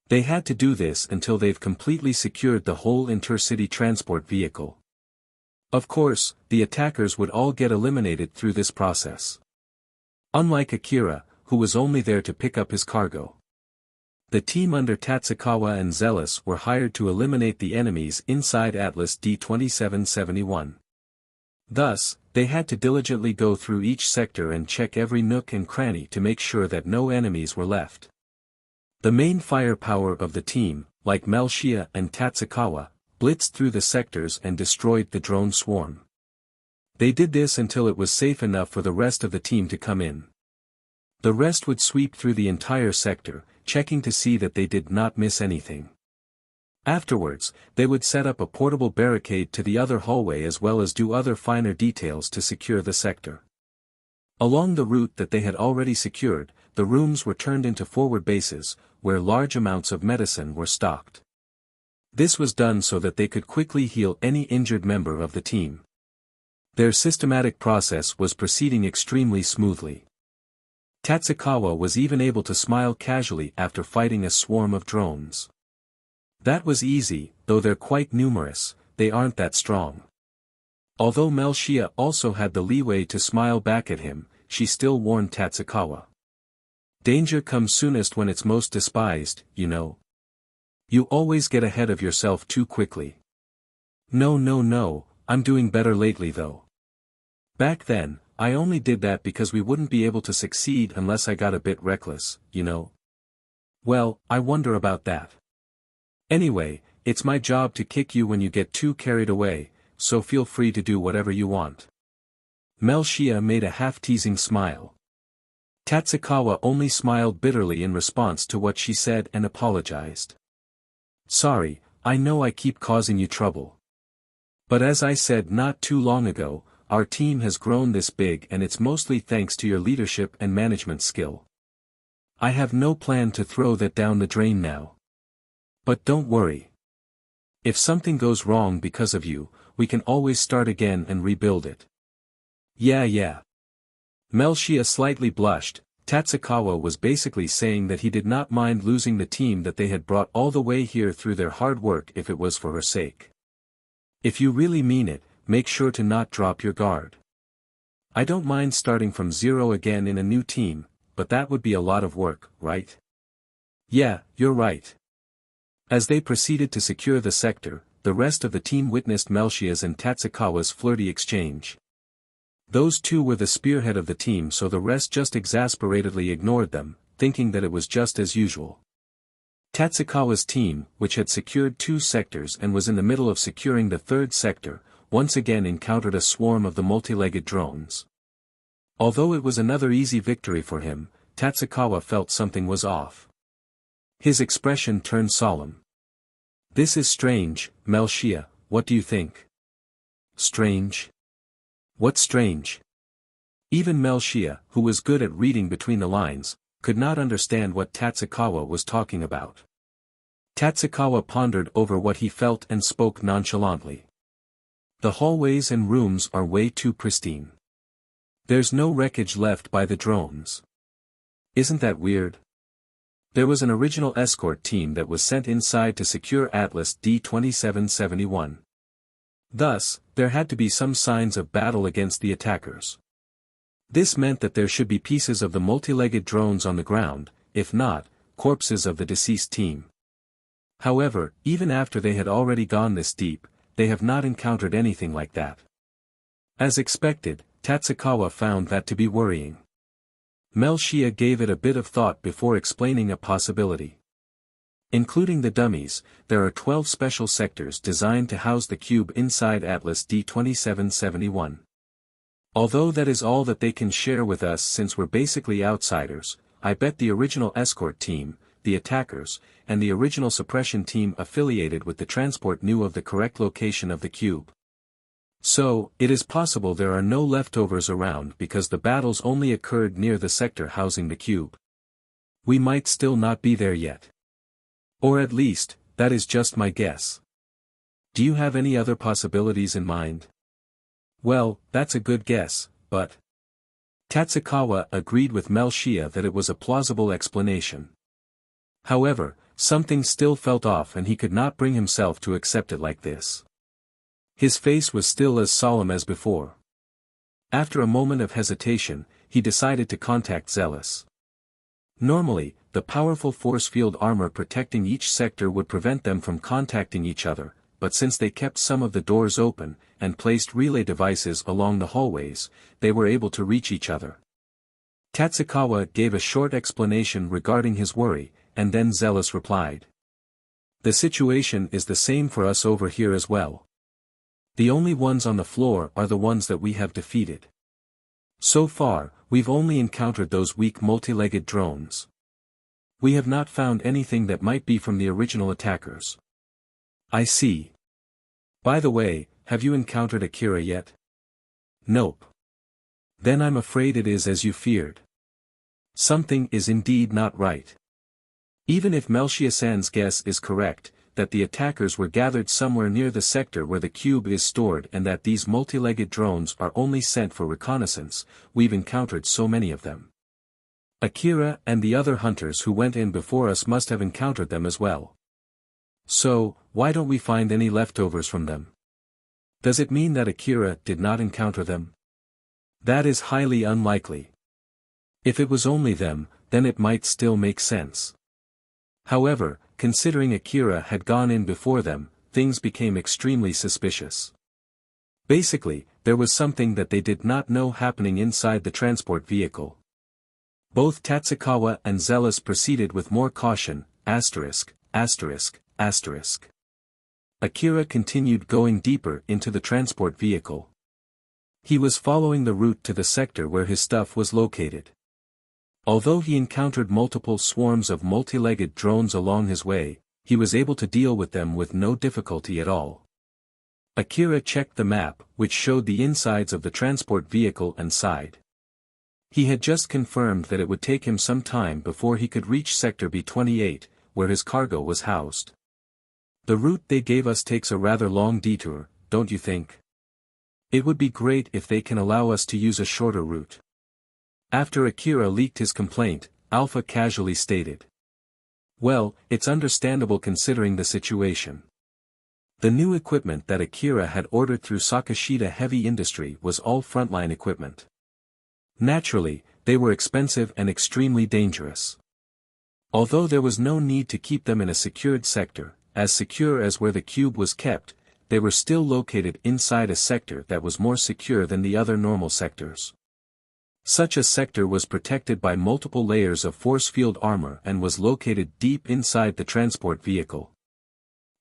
They had to do this until they've completely secured the whole intercity transport vehicle. Of course, the attackers would all get eliminated through this process. Unlike Akira, who was only there to pick up his cargo. The team under Tatsukawa and Zealous were hired to eliminate the enemies inside Atlas D-2771. Thus, they had to diligently go through each sector and check every nook and cranny to make sure that no enemies were left. The main firepower of the team, like Melchia and Tatsukawa, blitzed through the sectors and destroyed the drone swarm. They did this until it was safe enough for the rest of the team to come in. The rest would sweep through the entire sector, checking to see that they did not miss anything. Afterwards, they would set up a portable barricade to the other hallway as well as do other finer details to secure the sector. Along the route that they had already secured, the rooms were turned into forward bases, where large amounts of medicine were stocked. This was done so that they could quickly heal any injured member of the team. Their systematic process was proceeding extremely smoothly. Tatsukawa was even able to smile casually after fighting a swarm of drones. That was easy, though they're quite numerous, they aren't that strong. Although Melchia also had the leeway to smile back at him, she still warned Tatsukawa. Danger comes soonest when it's most despised, you know. You always get ahead of yourself too quickly. No, I'm doing better lately though. Back then, I only did that because we wouldn't be able to succeed unless I got a bit reckless, you know. Well, I wonder about that. Anyway, it's my job to kick you when you get too carried away, so feel free to do whatever you want. Melchia made a half-teasing smile. Tatsukawa only smiled bitterly in response to what she said and apologized. Sorry, I know I keep causing you trouble. But as I said not too long ago, our team has grown this big and it's mostly thanks to your leadership and management skill. I have no plan to throw that down the drain now. But don't worry. If something goes wrong because of you, we can always start again and rebuild it. Yeah. Melchia slightly blushed. Tatsukawa was basically saying that he did not mind losing the team that they had brought all the way here through their hard work if it was for her sake. If you really mean it, make sure to not drop your guard. I don't mind starting from zero again in a new team, but that would be a lot of work, right? Yeah, you're right. As they proceeded to secure the sector, the rest of the team witnessed Melchia's and Tatsukawa's flirty exchange. Those two were the spearhead of the team, so the rest just exasperatedly ignored them, thinking that it was just as usual. Tatsukawa's team, which had secured 2 sectors and was in the middle of securing the 3rd sector, once again encountered a swarm of the multi-legged drones. Although it was another easy victory for him, Tatsukawa felt something was off. His expression turned solemn. This is strange, Melchia, what do you think? Strange? What's strange? Even Wuxia, who was good at reading between the lines, could not understand what Tatsukawa was talking about. Tatsukawa pondered over what he felt and spoke nonchalantly. The hallways and rooms are way too pristine. There's no wreckage left by the drones. Isn't that weird? There was an original escort team that was sent inside to secure Atlas D-2771. Thus, there had to be some signs of battle against the attackers. This meant that there should be pieces of the multi-legged drones on the ground, if not, corpses of the deceased team. However, even after they had already gone this deep, they have not encountered anything like that. As expected, Tatsukawa found that to be worrying. Wuxia gave it a bit of thought before explaining a possibility. Including the dummies, there are 12 special sectors designed to house the cube inside Atlas D-2771. Although that is all that they can share with us since we're basically outsiders, I bet the original escort team, the attackers, and the original suppression team affiliated with the transport knew of the correct location of the cube. So, it is possible there are no leftovers around because the battles only occurred near the sector housing the cube. We might still not be there yet. Or at least, that is just my guess. Do you have any other possibilities in mind? Well, that's a good guess, but... Tatsukawa agreed with Wuxia that it was a plausible explanation. However, something still felt off and he could not bring himself to accept it like this. His face was still as solemn as before. After a moment of hesitation, he decided to contact Zealous. Normally, the powerful force field armor protecting each sector would prevent them from contacting each other, but since they kept some of the doors open, and placed relay devices along the hallways, they were able to reach each other. Tatsukawa gave a short explanation regarding his worry, and then Zealous replied. The situation is the same for us over here as well. The only ones on the floor are the ones that we have defeated. So far, we've only encountered those weak multi-legged drones. We have not found anything that might be from the original attackers. I see. By the way, have you encountered Akira yet? Nope. Then I'm afraid it is as you feared. Something is indeed not right. Even if Wuxia-san's guess is correct, that the attackers were gathered somewhere near the sector where the cube is stored and that these multi-legged drones are only sent for reconnaissance, we've encountered so many of them. Akira and the other hunters who went in before us must have encountered them as well. So, why don't we find any leftovers from them? Does it mean that Akira did not encounter them? That is highly unlikely. If it was only them, then it might still make sense. However, considering Akira had gone in before them, things became extremely suspicious. Basically, there was something that they did not know happening inside the transport vehicle. Both Tatsukawa and Zealous proceeded with more caution, asterisk, asterisk, asterisk. Akira continued going deeper into the transport vehicle. He was following the route to the sector where his stuff was located. Although he encountered multiple swarms of multi-legged drones along his way, he was able to deal with them with no difficulty at all. Akira checked the map, which showed the insides of the transport vehicle and sighed. He had just confirmed that it would take him some time before he could reach Sector B-28, where his cargo was housed. The route they gave us takes a rather long detour, don't you think? It would be great if they can allow us to use a shorter route. After Akira leaked his complaint, Alpha casually stated. Well, it's understandable considering the situation. The new equipment that Akira had ordered through Sakashita Heavy Industry was all frontline equipment. Naturally, they were expensive and extremely dangerous. Although there was no need to keep them in a secured sector, as secure as where the cube was kept, they were still located inside a sector that was more secure than the other normal sectors. Such a sector was protected by multiple layers of force field armor and was located deep inside the transport vehicle.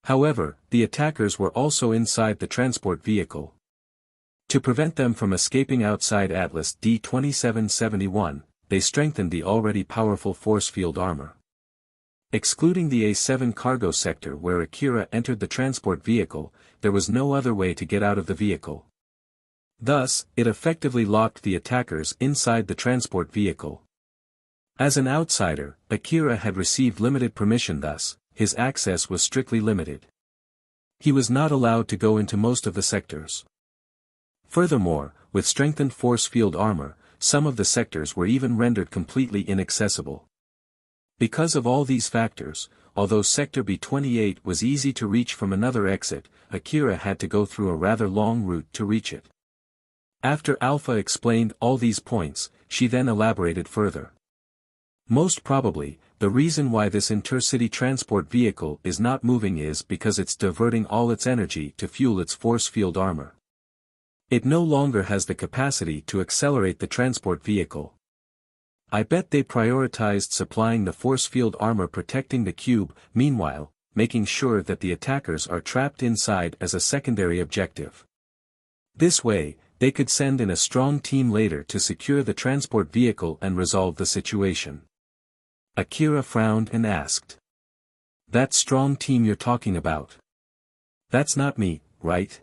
However, the attackers were also inside the transport vehicle. To prevent them from escaping outside Atlas D-2771, they strengthened the already powerful force field armor. Excluding the A7 cargo sector where Akira entered the transport vehicle, there was no other way to get out of the vehicle. Thus, it effectively locked the attackers inside the transport vehicle. As an outsider, Akira had received limited permission, thus, his access was strictly limited. He was not allowed to go into most of the sectors. Furthermore, with strengthened force field armor, some of the sectors were even rendered completely inaccessible. Because of all these factors, although Sector B-28 was easy to reach from another exit, Akira had to go through a rather long route to reach it. After Alpha explained all these points, she then elaborated further. Most probably, the reason why this intercity transport vehicle is not moving is because it's diverting all its energy to fuel its force field armor. It no longer has the capacity to accelerate the transport vehicle. I bet they prioritized supplying the force field armor protecting the cube, meanwhile, making sure that the attackers are trapped inside as a secondary objective. This way, they could send in a strong team later to secure the transport vehicle and resolve the situation. Akira frowned and asked. That strong team you're talking about? That's not me, right?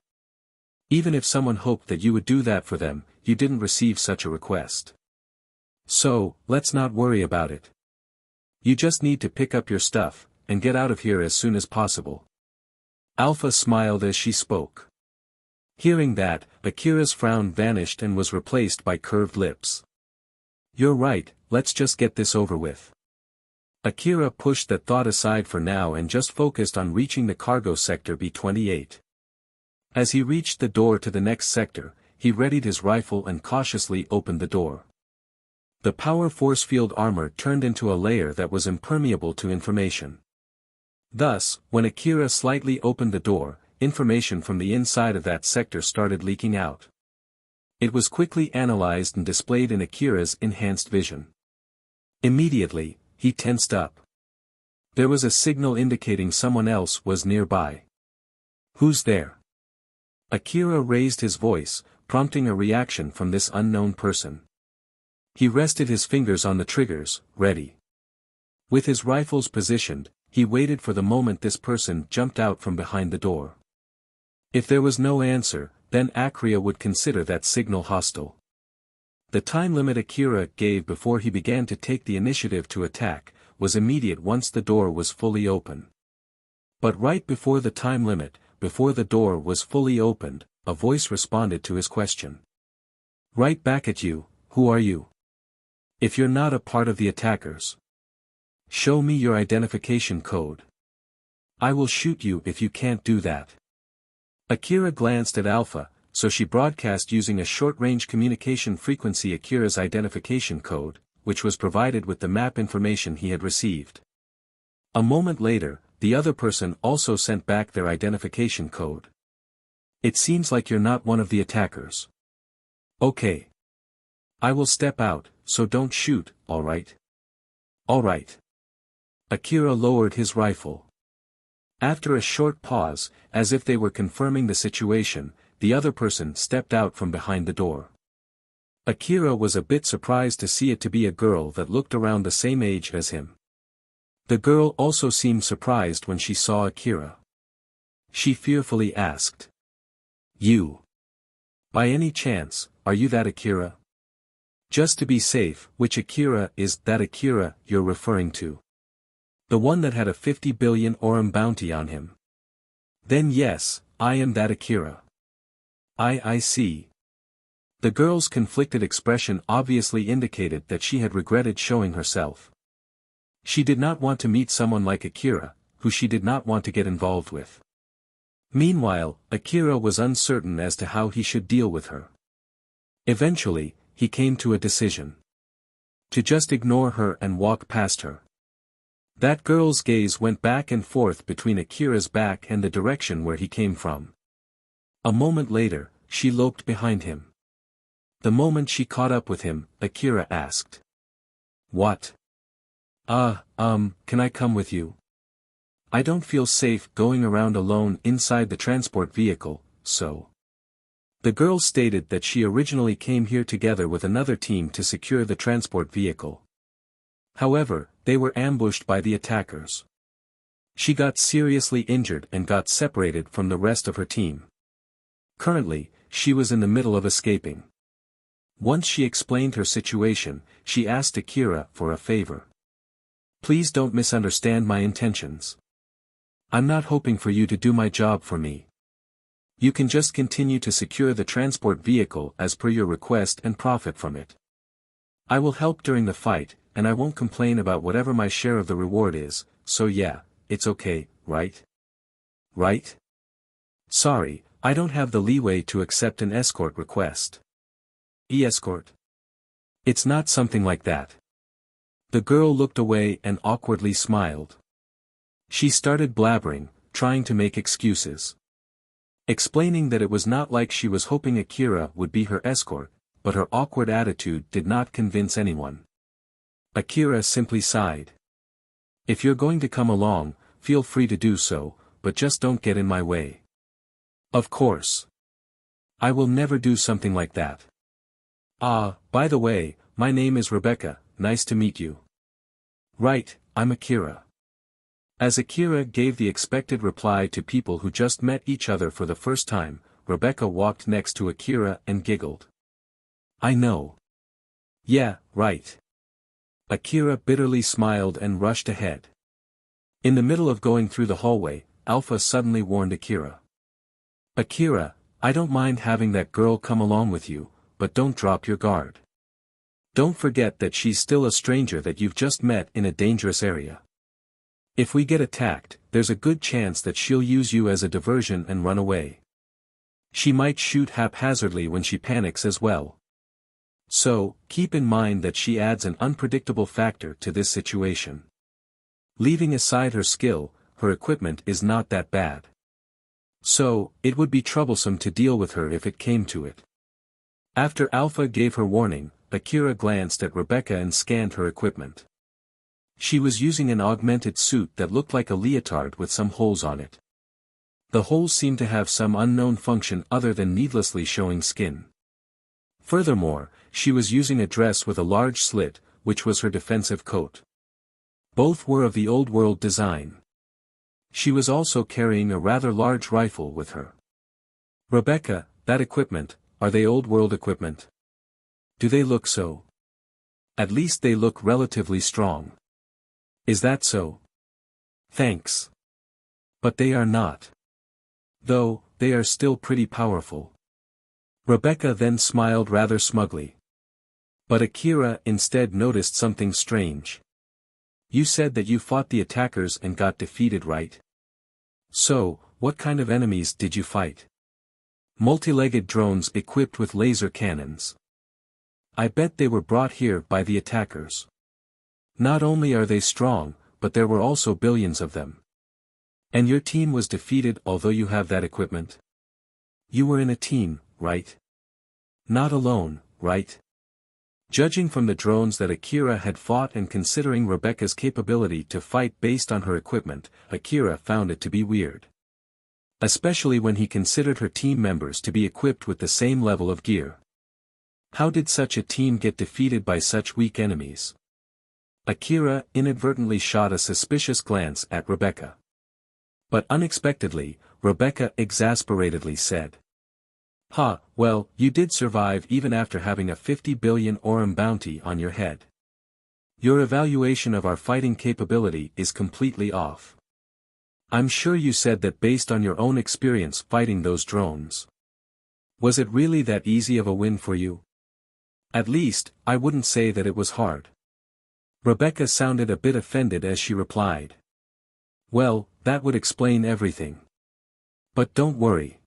Even if someone hoped that you would do that for them, you didn't receive such a request. So, let's not worry about it. You just need to pick up your stuff, and get out of here as soon as possible. Alpha smiled as she spoke. Hearing that, Akira's frown vanished and was replaced by curved lips. You're right, let's just get this over with. Akira pushed that thought aside for now and just focused on reaching the cargo sector B-28. As he reached the door to the next sector, he readied his rifle and cautiously opened the door. The power force field armor turned into a layer that was impermeable to information. Thus, when Akira slightly opened the door, information from the inside of that sector started leaking out. It was quickly analyzed and displayed in Akira's enhanced vision. Immediately, he tensed up. There was a signal indicating someone else was nearby. Who's there? Akira raised his voice, prompting a reaction from this unknown person. He rested his fingers on the triggers, ready. With his rifles positioned, he waited for the moment this person jumped out from behind the door. If there was no answer, then Akira would consider that signal hostile. The time limit Akira gave before he began to take the initiative to attack, was immediate once the door was fully open. But right before the time limit, before the door was fully opened, a voice responded to his question. Right back at you, who are you? If you're not a part of the attackers, show me your identification code. I will shoot you if you can't do that. Akira glanced at Alpha, so she broadcast using a short-range communication frequency Akira's identification code, which was provided with the map information he had received. A moment later, the other person also sent back their identification code. It seems like you're not one of the attackers. Okay. I will step out, so don't shoot, alright? Alright. Akira lowered his rifle. After a short pause, as if they were confirming the situation, the other person stepped out from behind the door. Akira was a bit surprised to see it to be a girl that looked around the same age as him. The girl also seemed surprised when she saw Akira. She fearfully asked. You. By any chance, are you that Akira? Just to be safe, which Akira is that Akira you're referring to? The one that had a 50 billion orum bounty on him. Then yes, I am that Akira. I see. The girl's conflicted expression obviously indicated that she had regretted showing herself. She did not want to meet someone like Akira, who she did not want to get involved with. Meanwhile, Akira was uncertain as to how he should deal with her. Eventually, he came to a decision. To just ignore her and walk past her. That girl's gaze went back and forth between Akira's back and the direction where he came from. A moment later, she loped behind him. The moment she caught up with him, Akira asked. What? Can I come with you? I don't feel safe going around alone inside the transport vehicle, so. The girl stated that she originally came here together with another team to secure the transport vehicle. However, they were ambushed by the attackers. She got seriously injured and got separated from the rest of her team. Currently, she was in the middle of escaping. Once she explained her situation, she asked Akira for a favor. Please don't misunderstand my intentions. I'm not hoping for you to do my job for me. You can just continue to secure the transport vehicle as per your request and profit from it. I will help during the fight, and I won't complain about whatever my share of the reward is, so yeah, it's okay, right? Right? Sorry, I don't have the leeway to accept an escort request. E-escort? It's not something like that. The girl looked away and awkwardly smiled. She started blabbering, trying to make excuses. Explaining that it was not like she was hoping Akira would be her escort, but her awkward attitude did not convince anyone. Akira simply sighed. If you're going to come along, feel free to do so, but just don't get in my way. Of course. I will never do something like that. Ah, by the way, my name is Rebecca, nice to meet you. Right, I'm Akira. As Akira gave the expected reply to people who just met each other for the first time, Rebecca walked next to Akira and giggled. I know. Yeah, right. Akira bitterly smiled and rushed ahead. In the middle of going through the hallway, Alpha suddenly warned Akira. Akira, I don't mind having that girl come along with you, but don't drop your guard. Don't forget that she's still a stranger that you've just met in a dangerous area. If we get attacked, there's a good chance that she'll use you as a diversion and run away. She might shoot haphazardly when she panics as well. So, keep in mind that she adds an unpredictable factor to this situation. Leaving aside her skill, her equipment is not that bad. So, it would be troublesome to deal with her if it came to it. After Alpha gave her warning, Akira glanced at Rebecca and scanned her equipment. She was using an augmented suit that looked like a leotard with some holes on it. The holes seemed to have some unknown function other than needlessly showing skin. Furthermore, she was using a dress with a large slit, which was her defensive coat. Both were of the old world design. She was also carrying a rather large rifle with her. Rebecca, that equipment, are they old world equipment? Do they look so? At least they look relatively strong. Is that so? Thanks. But they are not. Though, they are still pretty powerful. Rebecca then smiled rather smugly. But Akira instead noticed something strange. You said that you fought the attackers and got defeated, right? So, what kind of enemies did you fight? Multi-legged drones equipped with laser cannons. I bet they were brought here by the attackers. Not only are they strong, but there were also billions of them. And your team was defeated although you have that equipment? You were in a team, right? Not alone, right? Judging from the drones that Akira had fought and considering Rebecca's capability to fight based on her equipment, Akira found it to be weird. Especially when he considered her team members to be equipped with the same level of gear. How did such a team get defeated by such weak enemies? Akira inadvertently shot a suspicious glance at Rebecca. But unexpectedly, Rebecca exasperatedly said. Ha, well, you did survive even after having a 50 billion orum bounty on your head. Your evaluation of our fighting capability is completely off. I'm sure you said that based on your own experience fighting those drones. Was it really that easy of a win for you? At least, I wouldn't say that it was hard. Rebecca sounded a bit offended as she replied. Well, that would explain everything. But don't worry.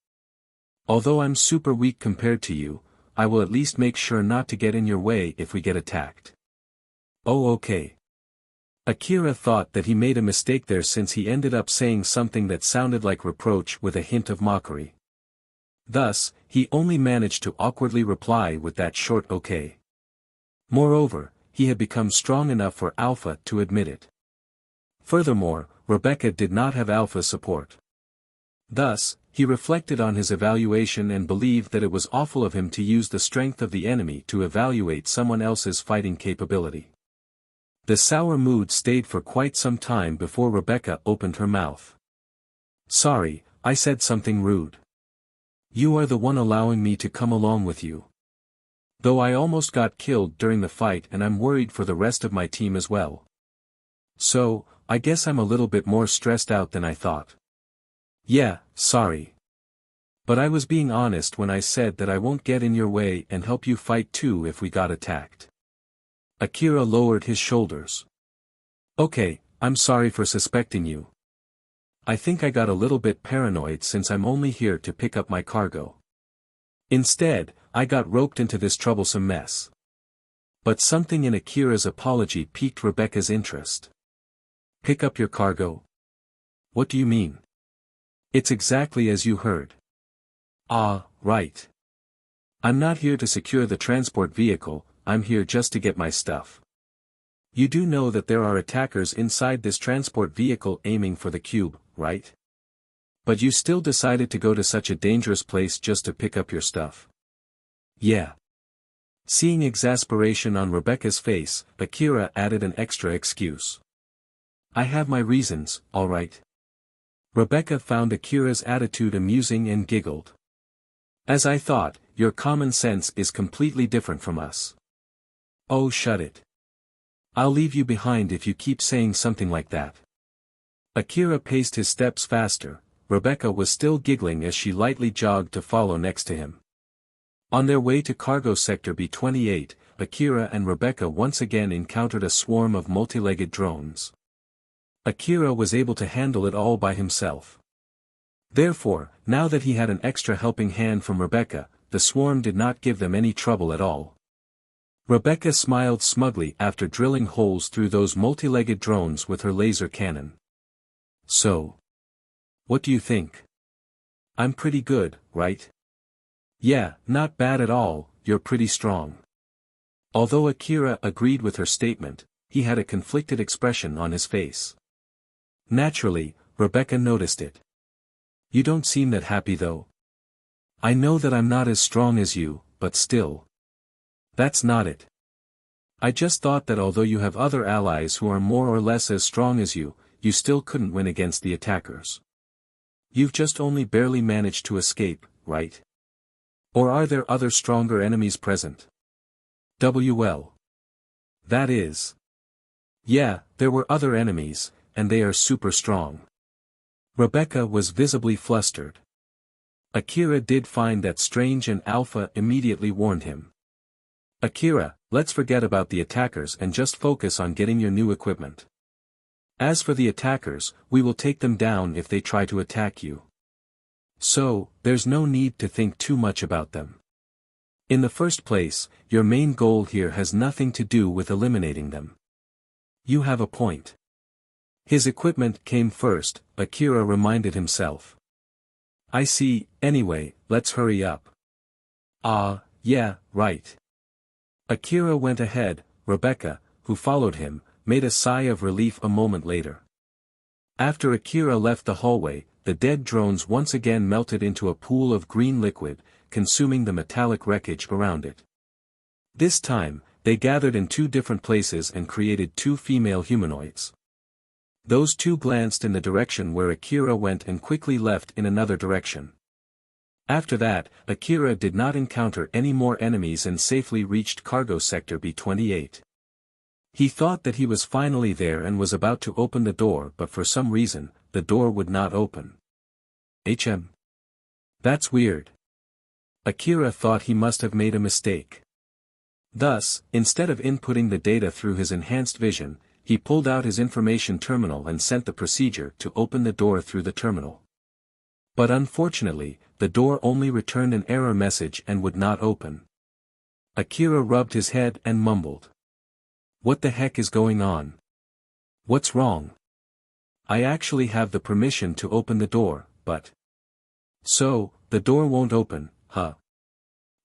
Although I'm super weak compared to you, I will at least make sure not to get in your way if we get attacked. Oh, okay. Akira thought that he made a mistake there since he ended up saying something that sounded like reproach with a hint of mockery. Thus, he only managed to awkwardly reply with that short okay. Moreover, he had become strong enough for Alpha to admit it. Furthermore, Rebecca did not have Alpha's support. Thus, he reflected on his evaluation and believed that it was awful of him to use the strength of the enemy to evaluate someone else's fighting capability. The sour mood stayed for quite some time before Rebecca opened her mouth. Sorry, I said something rude. You are the one allowing me to come along with you. Though I almost got killed during the fight and I'm worried for the rest of my team as well. So, I guess I'm a little bit more stressed out than I thought. Yeah, sorry. But I was being honest when I said that I won't get in your way and help you fight too if we got attacked. Akira lowered his shoulders. Okay, I'm sorry for suspecting you. I think I got a little bit paranoid since I'm only here to pick up my cargo. Instead, I got roped into this troublesome mess. But something in Akira's apology piqued Rebecca's interest. Pick up your cargo? What do you mean? It's exactly as you heard. Ah, right. I'm not here to secure the transport vehicle, I'm here just to get my stuff. You do know that there are attackers inside this transport vehicle aiming for the cube, right? But you still decided to go to such a dangerous place just to pick up your stuff. Yeah. Seeing exasperation on Rebecca's face, Akira added an extra excuse. I have my reasons, alright. Rebecca found Akira's attitude amusing and giggled. As I thought, your common sense is completely different from us. Oh, shut it. I'll leave you behind if you keep saying something like that. Akira paced his steps faster. Rebecca was still giggling as she lightly jogged to follow next to him. On their way to cargo sector B-28, Akira and Rebecca once again encountered a swarm of multi-legged drones. Akira was able to handle it all by himself. Therefore, now that he had an extra helping hand from Rebecca, the swarm did not give them any trouble at all. Rebecca smiled smugly after drilling holes through those multi-legged drones with her laser cannon. So, what do you think? I'm pretty good, right? Yeah, not bad at all, you're pretty strong. Although Akira agreed with her statement, he had a conflicted expression on his face. Naturally, Rebecca noticed it. You don't seem that happy though. I know that I'm not as strong as you, but still. That's not it. I just thought that although you have other allies who are more or less as strong as you still couldn't win against the attackers. You've just only barely managed to escape, right? Or are there other stronger enemies present? WL. That is. Yeah, there were other enemies, and they are super strong. Rebecca was visibly flustered. Akira did find that strange and Alpha immediately warned him. Akira, let's forget about the attackers and just focus on getting your new equipment. As for the attackers, we will take them down if they try to attack you. So, there's no need to think too much about them. In the first place, your main goal here has nothing to do with eliminating them. You have a point. His equipment came first, Akira reminded himself. I see, anyway, let's hurry up. Ah, yeah, right. Akira went ahead. Rebecca, who followed him, made a sigh of relief a moment later. After Akira left the hallway, the dead drones once again melted into a pool of green liquid, consuming the metallic wreckage around it. This time, they gathered in two different places and created two female humanoids. Those two glanced in the direction where Akira went and quickly left in another direction. After that, Akira did not encounter any more enemies and safely reached cargo sector B-28. He thought that he was finally there and was about to open the door, but for some reason, the door would not open. That's weird. Akira thought he must have made a mistake. Thus, instead of inputting the data through his enhanced vision, he pulled out his information terminal and sent the procedure to open the door through the terminal. But unfortunately, the door only returned an error message and would not open. Akira rubbed his head and mumbled. What the heck is going on? What's wrong? I actually have the permission to open the door, but... So, the door won't open, huh?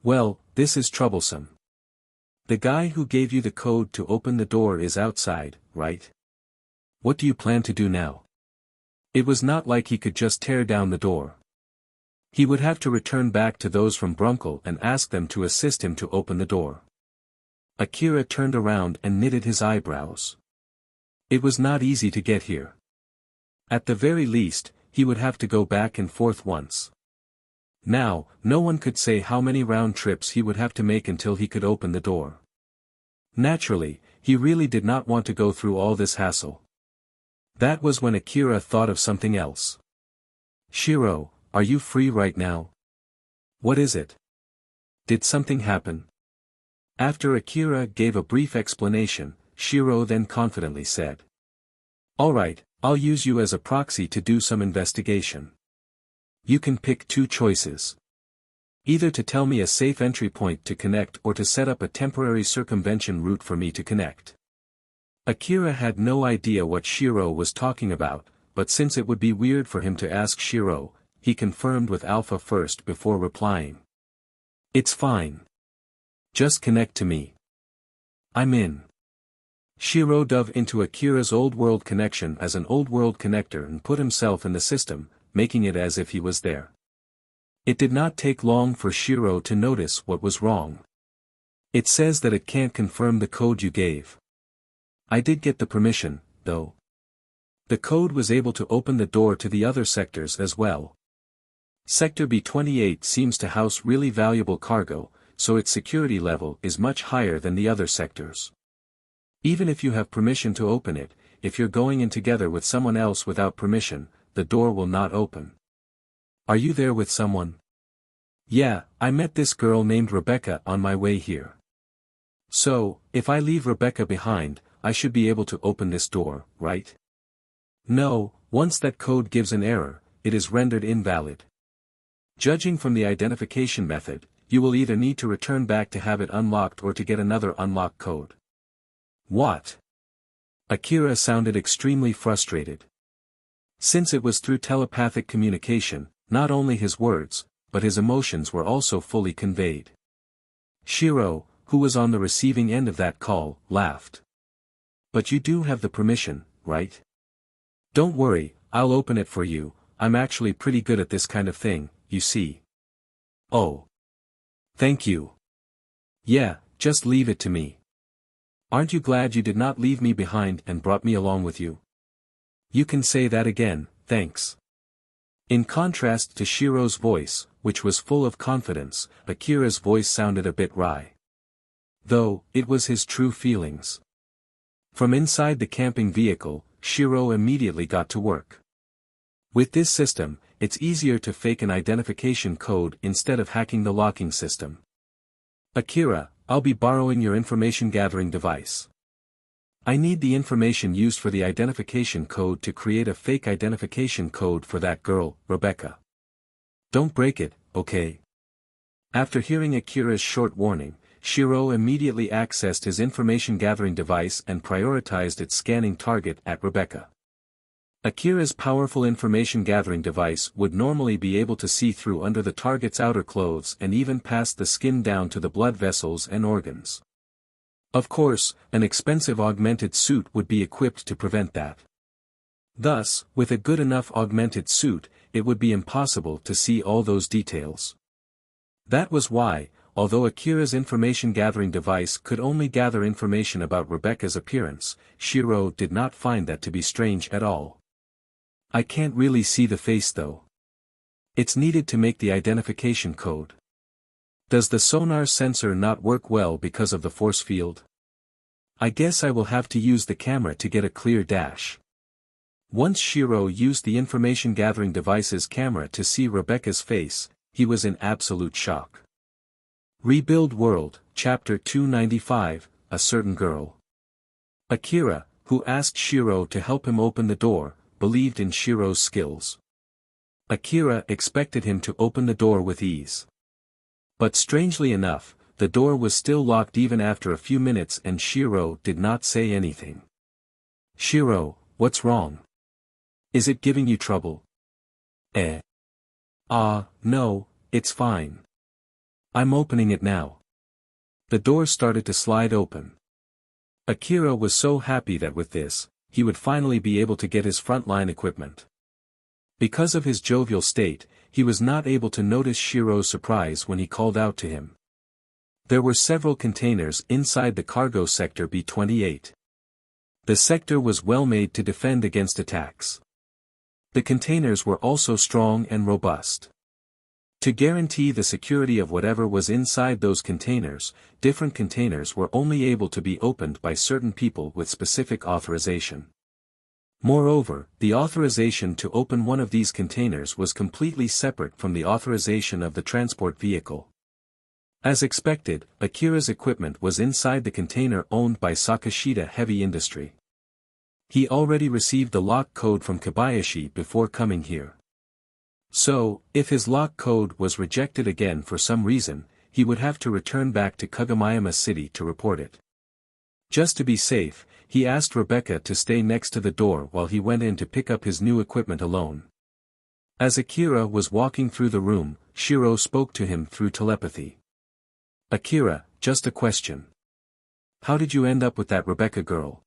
Well, this is troublesome. The guy who gave you the code to open the door is outside, right? What do you plan to do now? It was not like he could just tear down the door. He would have to return back to those from Brunkel and ask them to assist him to open the door. Akira turned around and knitted his eyebrows. It was not easy to get here. At the very least, he would have to go back and forth once. Now, no one could say how many round trips he would have to make until he could open the door. Naturally, he really did not want to go through all this hassle. That was when Akira thought of something else. "Shiro, are you free right now?" "What is it? Did something happen?" After Akira gave a brief explanation, Shiro then confidently said. "Alright, I'll use you as a proxy to do some investigation. You can pick two choices. Either to tell me a safe entry point to connect or to set up a temporary circumvention route for me to connect." Akira had no idea what Shiro was talking about, but since it would be weird for him to ask Shiro, he confirmed with Alpha first before replying. "It's fine. Just connect to me. I'm in." Shiro dove into Akira's old world connection as an old world connector and put himself in the system, making it as if he was there. It did not take long for Shiro to notice what was wrong. "It says that it can't confirm the code you gave. I did get the permission, though. The code was able to open the door to the other sectors as well. Sector B28 seems to house really valuable cargo, so its security level is much higher than the other sectors. Even if you have permission to open it, if you're going in together with someone else without permission, the door will not open. Are you there with someone?" "Yeah, I met this girl named Rebecca on my way here. So, if I leave Rebecca behind, I should be able to open this door, right?" "No, once that code gives an error, it is rendered invalid. Judging from the identification method, you will either need to return back to have it unlocked or to get another unlock code." "What?" Akira sounded extremely frustrated. Since it was through telepathic communication, not only his words, but his emotions were also fully conveyed. Shiro, who was on the receiving end of that call, laughed. "But you do have the permission, right? Don't worry, I'll open it for you. I'm actually pretty good at this kind of thing, you see." "Oh. Thank you. Yeah, just leave it to me. Aren't you glad you did not leave me behind and brought me along with you?" "You can say that again, thanks." In contrast to Shiro's voice, which was full of confidence, Akira's voice sounded a bit wry. Though, it was his true feelings. From inside the camping vehicle, Shiro immediately got to work. With this system, it's easier to fake an identification code instead of hacking the locking system. "Akira, I'll be borrowing your information gathering device. I need the information used for the identification code to create a fake identification code for that girl, Rebecca. Don't break it, okay?" After hearing Akira's short warning, Shiro immediately accessed his information gathering device and prioritized its scanning target at Rebecca. Akira's powerful information gathering device would normally be able to see through under the target's outer clothes and even past the skin down to the blood vessels and organs. Of course, an expensive augmented suit would be equipped to prevent that. Thus, with a good enough augmented suit, it would be impossible to see all those details. That was why, although Akira's information gathering device could only gather information about Rebecca's appearance, Shiro did not find that to be strange at all. "I can't really see the face though. It's needed to make the identification code. Does the sonar sensor not work well because of the force field? I guess I will have to use the camera to get a clear dash." Once Shiro used the information gathering device's camera to see Rebecca's face, he was in absolute shock. Rebuild World, Chapter 295, A Certain Girl. Akira, who asked Shiro to help him open the door, believed in Shiro's skills. Akira expected him to open the door with ease. But strangely enough, the door was still locked even after a few minutes and Shiro did not say anything. "Shiro, what's wrong? Is it giving you trouble?" No, it's fine. I'm opening it now." The door started to slide open. Akira was so happy that with this, he would finally be able to get his frontline equipment. Because of his jovial state, he was not able to notice Shiro's surprise when he called out to him. There were several containers inside the cargo sector B28. The sector was well made to defend against attacks. The containers were also strong and robust. To guarantee the security of whatever was inside those containers, different containers were only able to be opened by certain people with specific authorization. Moreover, the authorization to open one of these containers was completely separate from the authorization of the transport vehicle. As expected, Akira's equipment was inside the container owned by Sakashita Heavy Industry. He already received the lock code from Kobayashi before coming here. So, if his lock code was rejected again for some reason, he would have to return back to Kagomayama City to report it. Just to be safe, he asked Rebecca to stay next to the door while he went in to pick up his new equipment alone. As Akira was walking through the room, Shiro spoke to him through telepathy. "Akira, just a question. How did you end up with that Rebecca girl?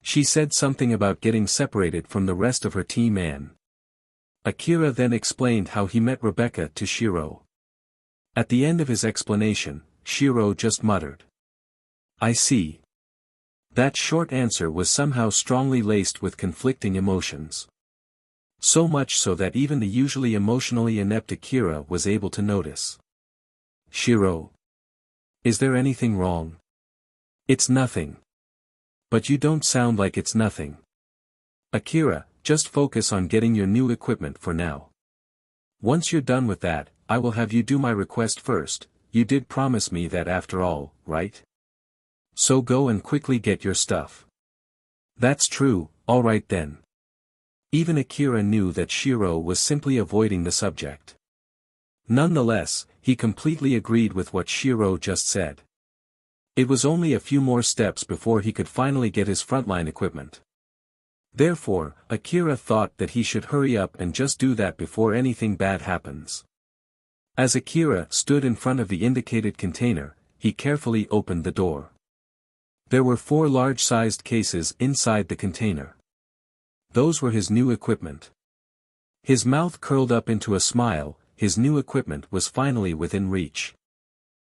She said something about getting separated from the rest of her team man." Akira then explained how he met Rebecca to Shiro. At the end of his explanation, Shiro just muttered, "I see." That short answer was somehow strongly laced with conflicting emotions. So much so that even the usually emotionally inept Akira was able to notice. "Shiro. Is there anything wrong?" "It's nothing." "But you don't sound like it's nothing." "Akira, just focus on getting your new equipment for now. Once you're done with that, I will have you do my request first. You did promise me that after all, right? So go and quickly get your stuff." "That's true, alright then." Even Akira knew that Shiro was simply avoiding the subject. Nonetheless, he completely agreed with what Shiro just said. It was only a few more steps before he could finally get his frontline equipment. Therefore, Akira thought that he should hurry up and just do that before anything bad happens. As Akira stood in front of the indicated container, he carefully opened the door. There were 4 large-sized cases inside the container. Those were his new equipment. His mouth curled up into a smile, his new equipment was finally within reach.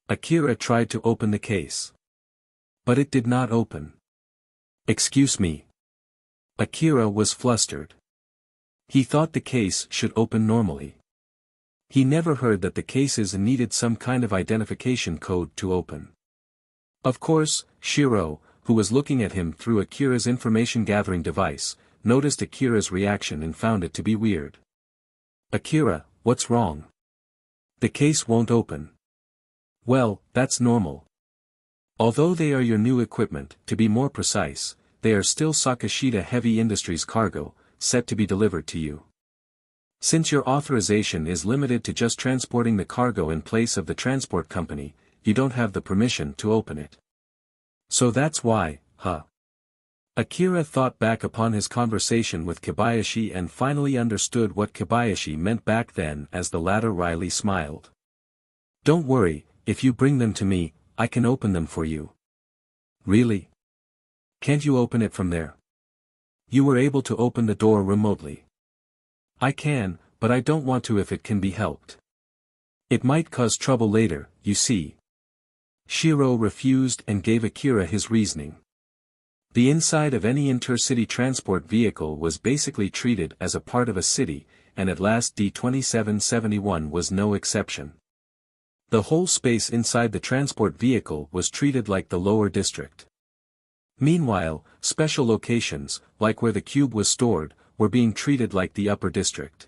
Akira tried to open the case. But it did not open. "Excuse me." Akira was flustered. He thought the case should open normally. He never heard that the cases needed some kind of identification code to open. Of course, Shiro, who was looking at him through Akira's information-gathering device, noticed Akira's reaction and found it to be weird. "Akira, what's wrong? The case won't open." "Well, that's normal. Although they are your new equipment, to be more precise, they are still Sakashita Heavy Industries cargo, set to be delivered to you. Since your authorization is limited to just transporting the cargo in place of the transport company, you don't have the permission to open it. So that's why, huh?" Akira thought back upon his conversation with Kobayashi and finally understood what Kobayashi meant back then as the latter wryly smiled. "Don't worry, if you bring them to me, I can open them for you." "Really? Can't you open it from there? You were able to open the door remotely." "I can, but I don't want to if it can be helped. It might cause trouble later, you see." Shiro refused and gave Akira his reasoning. The inside of any intercity transport vehicle was basically treated as a part of a city, and at last D-2771 was no exception. The whole space inside the transport vehicle was treated like the lower district. Meanwhile, special locations, like where the cube was stored, were being treated like the upper district.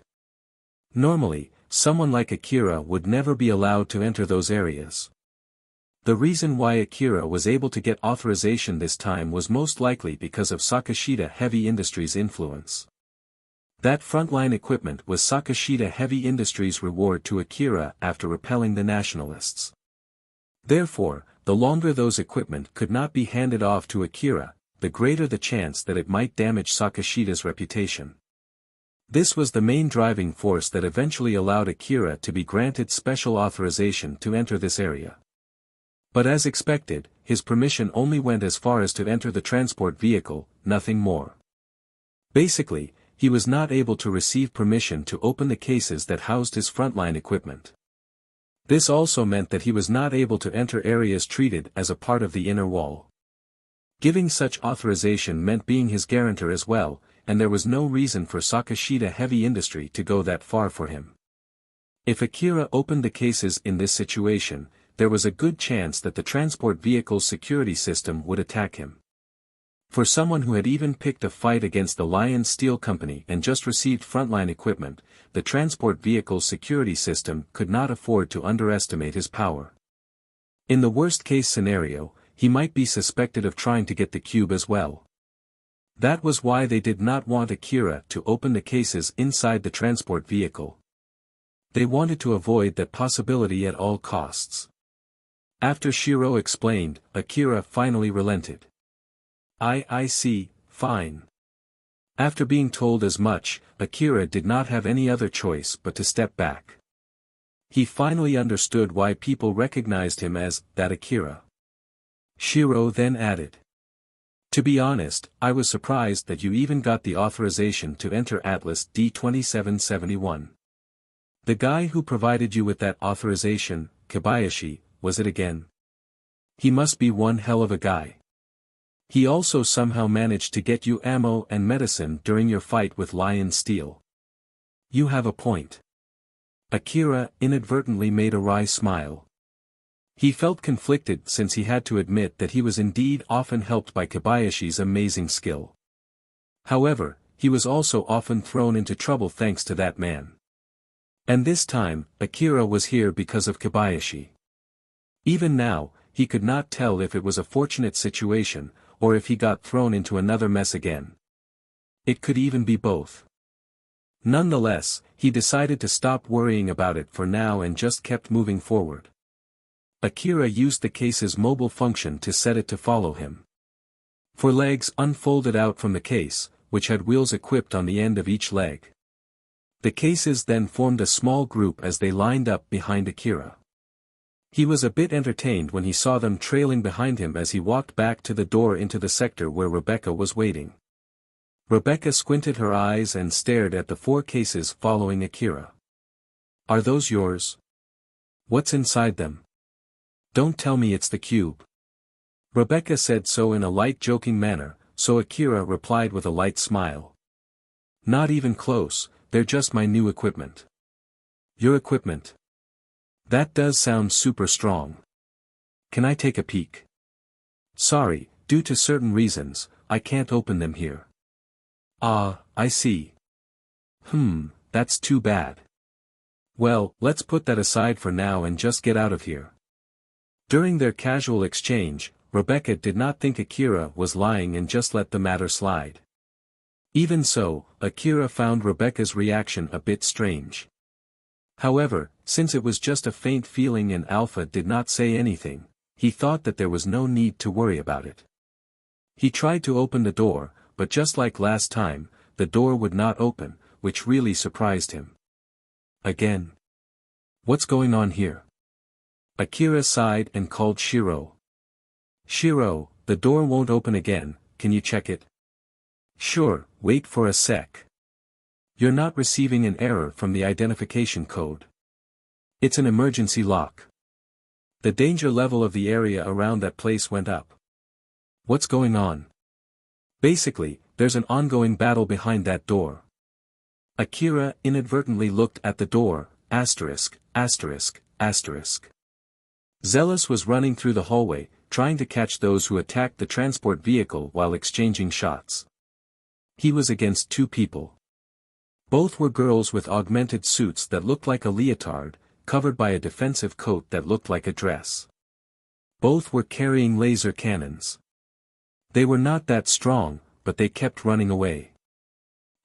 Normally, someone like Akira would never be allowed to enter those areas. The reason why Akira was able to get authorization this time was most likely because of Sakashita Heavy Industries' influence. That frontline equipment was Sakashita Heavy Industries' reward to Akira after repelling the nationalists. Therefore, the longer those equipment could not be handed off to Akira, the greater the chance that it might damage Sakashita's reputation. This was the main driving force that eventually allowed Akira to be granted special authorization to enter this area. But as expected, his permission only went as far as to enter the transport vehicle, nothing more. Basically, he was not able to receive permission to open the cases that housed his frontline equipment. This also meant that he was not able to enter areas treated as a part of the inner wall. Giving such authorization meant being his guarantor as well, and there was no reason for Sakashita Heavy Industry to go that far for him. If Akira opened the cases in this situation, there was a good chance that the transport vehicle's security system would attack him. For someone who had even picked a fight against the Lion Steel Company and just received frontline equipment, the transport vehicle's security system could not afford to underestimate his power. In the worst-case scenario, he might be suspected of trying to get the cube as well. That was why they did not want Akira to open the cases inside the transport vehicle. They wanted to avoid that possibility at all costs. After Shiro explained, Akira finally relented. I see, fine. After being told as much, Akira did not have any other choice but to step back. He finally understood why people recognized him as that Akira. Shiro then added. To be honest, I was surprised that you even got the authorization to enter Atlas D2771. The guy who provided you with that authorization, Kobayashi, was it again? He must be one hell of a guy. He also somehow managed to get you ammo and medicine during your fight with Lion Steel. You have a point. Akira inadvertently made a wry smile. He felt conflicted since he had to admit that he was indeed often helped by Kobayashi's amazing skill. However, he was also often thrown into trouble thanks to that man. And this time, Akira was here because of Kobayashi. Even now, he could not tell if it was a fortunate situation, or if he got thrown into another mess again. It could even be both. Nonetheless, he decided to stop worrying about it for now and just kept moving forward. Akira used the case's mobile function to set it to follow him. Four legs unfolded out from the case, which had wheels equipped on the end of each leg. The cases then formed a small group as they lined up behind Akira. He was a bit entertained when he saw them trailing behind him as he walked back to the door into the sector where Rebecca was waiting. Rebecca squinted her eyes and stared at the four cases following Akira. Are those yours? What's inside them? Don't tell me it's the cube. Rebecca said so in a light joking manner, so Akira replied with a light smile. Not even close, they're just my new equipment. Your equipment? That does sound super strong. Can I take a peek? Sorry, due to certain reasons, I can't open them here. Ah, I see. That's too bad. Well, let's put that aside for now and just get out of here. During their casual exchange, Rebecca did not think Akira was lying and just let the matter slide. Even so, Akira found Rebecca's reaction a bit strange. However, since it was just a faint feeling and Alpha did not say anything, he thought that there was no need to worry about it. He tried to open the door, but just like last time, the door would not open, which really surprised him. Again. What's going on here? Akira sighed and called Shiro. Shiro, the door won't open again, can you check it? Sure, wait for a sec. You're not receiving an error from the identification code. It's an emergency lock. The danger level of the area around that place went up. What's going on? Basically, there's an ongoing battle behind that door. Akira inadvertently looked at the door, ******. Zealous was running through the hallway, trying to catch those who attacked the transport vehicle while exchanging shots. He was against two people. Both were girls with augmented suits that looked like a leotard, covered by a defensive coat that looked like a dress. Both were carrying laser cannons. They were not that strong, but they kept running away.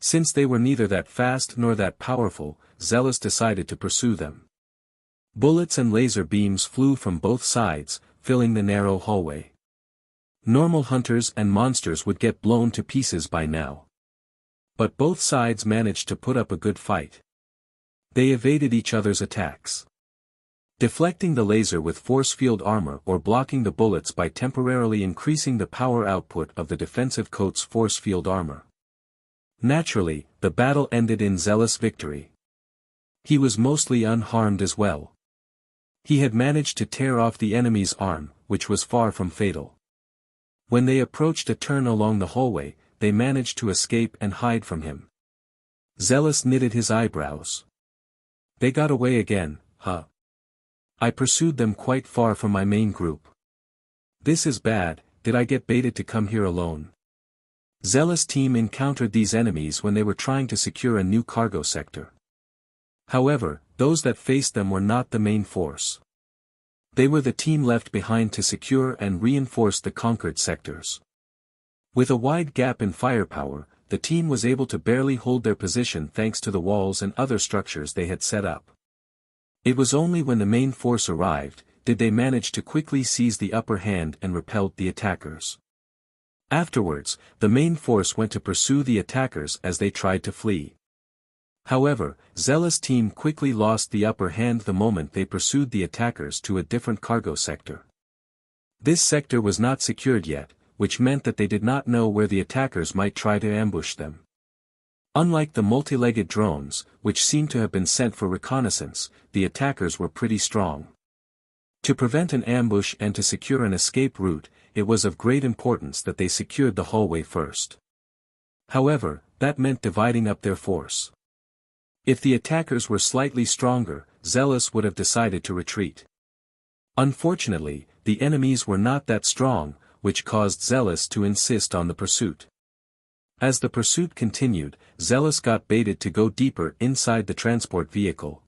Since they were neither that fast nor that powerful, Zealous decided to pursue them. Bullets and laser beams flew from both sides, filling the narrow hallway. Normal hunters and monsters would get blown to pieces by now. But both sides managed to put up a good fight. They evaded each other's attacks. Deflecting the laser with force field armor or blocking the bullets by temporarily increasing the power output of the defensive coat's force field armor. Naturally, the battle ended in Zealous victory. He was mostly unharmed as well. He had managed to tear off the enemy's arm, which was far from fatal. When they approached a turn along the hallway, they managed to escape and hide from him. Zealous knitted his eyebrows. They got away again, huh? I pursued them quite far from my main group. This is bad. Did I get baited to come here alone? Zealous team encountered these enemies when they were trying to secure a new cargo sector. However, those that faced them were not the main force. They were the team left behind to secure and reinforce the conquered sectors. With a wide gap in firepower, the team was able to barely hold their position thanks to the walls and other structures they had set up. It was only when the main force arrived, did they manage to quickly seize the upper hand and repelled the attackers. Afterwards, the main force went to pursue the attackers as they tried to flee. However, Zealous team quickly lost the upper hand the moment they pursued the attackers to a different cargo sector. This sector was not secured yet, which meant that they did not know where the attackers might try to ambush them. Unlike the multi-legged drones, which seemed to have been sent for reconnaissance, the attackers were pretty strong. To prevent an ambush and to secure an escape route, it was of great importance that they secured the hallway first. However, that meant dividing up their force. If the attackers were slightly stronger, Zealous would have decided to retreat. Unfortunately, the enemies were not that strong, which caused Zealous to insist on the pursuit. As the pursuit continued, Zealous got baited to go deeper inside the transport vehicle.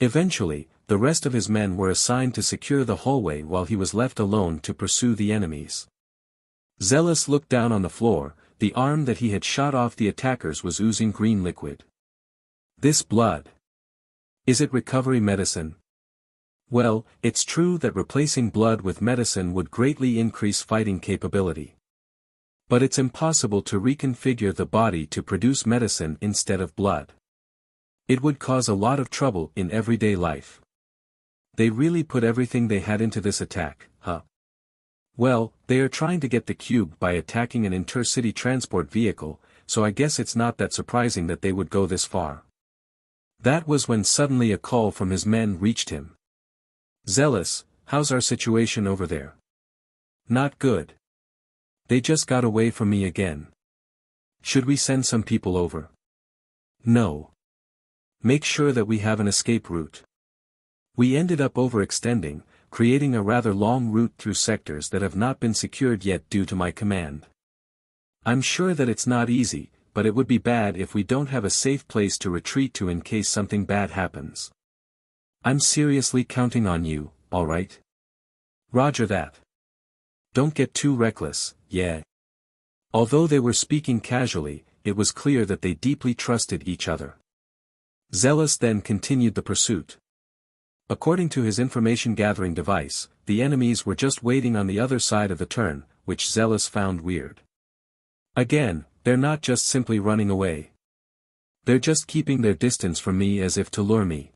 Eventually, the rest of his men were assigned to secure the hallway while he was left alone to pursue the enemies. Zealous looked down on the floor. The arm that he had shot off the attackers was oozing green liquid. This blood. Is it recovery medicine? Well, it's true that replacing blood with medicine would greatly increase fighting capability. But it's impossible to reconfigure the body to produce medicine instead of blood. It would cause a lot of trouble in everyday life. They really put everything they had into this attack, huh? Well, they are trying to get the cube by attacking an intercity transport vehicle, so I guess it's not that surprising that they would go this far. That was when suddenly a call from his men reached him. Zealous, how's our situation over there? Not good. They just got away from me again. Should we send some people over? No. Make sure that we have an escape route. We ended up overextending, creating a rather long route through sectors that have not been secured yet due to my command. I'm sure that it's not easy, but it would be bad if we don't have a safe place to retreat to in case something bad happens. I'm seriously counting on you, alright? Roger that. Don't get too reckless, yeah. Although they were speaking casually, it was clear that they deeply trusted each other. Zealous then continued the pursuit. According to his information-gathering device, the enemies were just waiting on the other side of the turn, which Zealous found weird. Again, they're not just simply running away. They're just keeping their distance from me as if to lure me.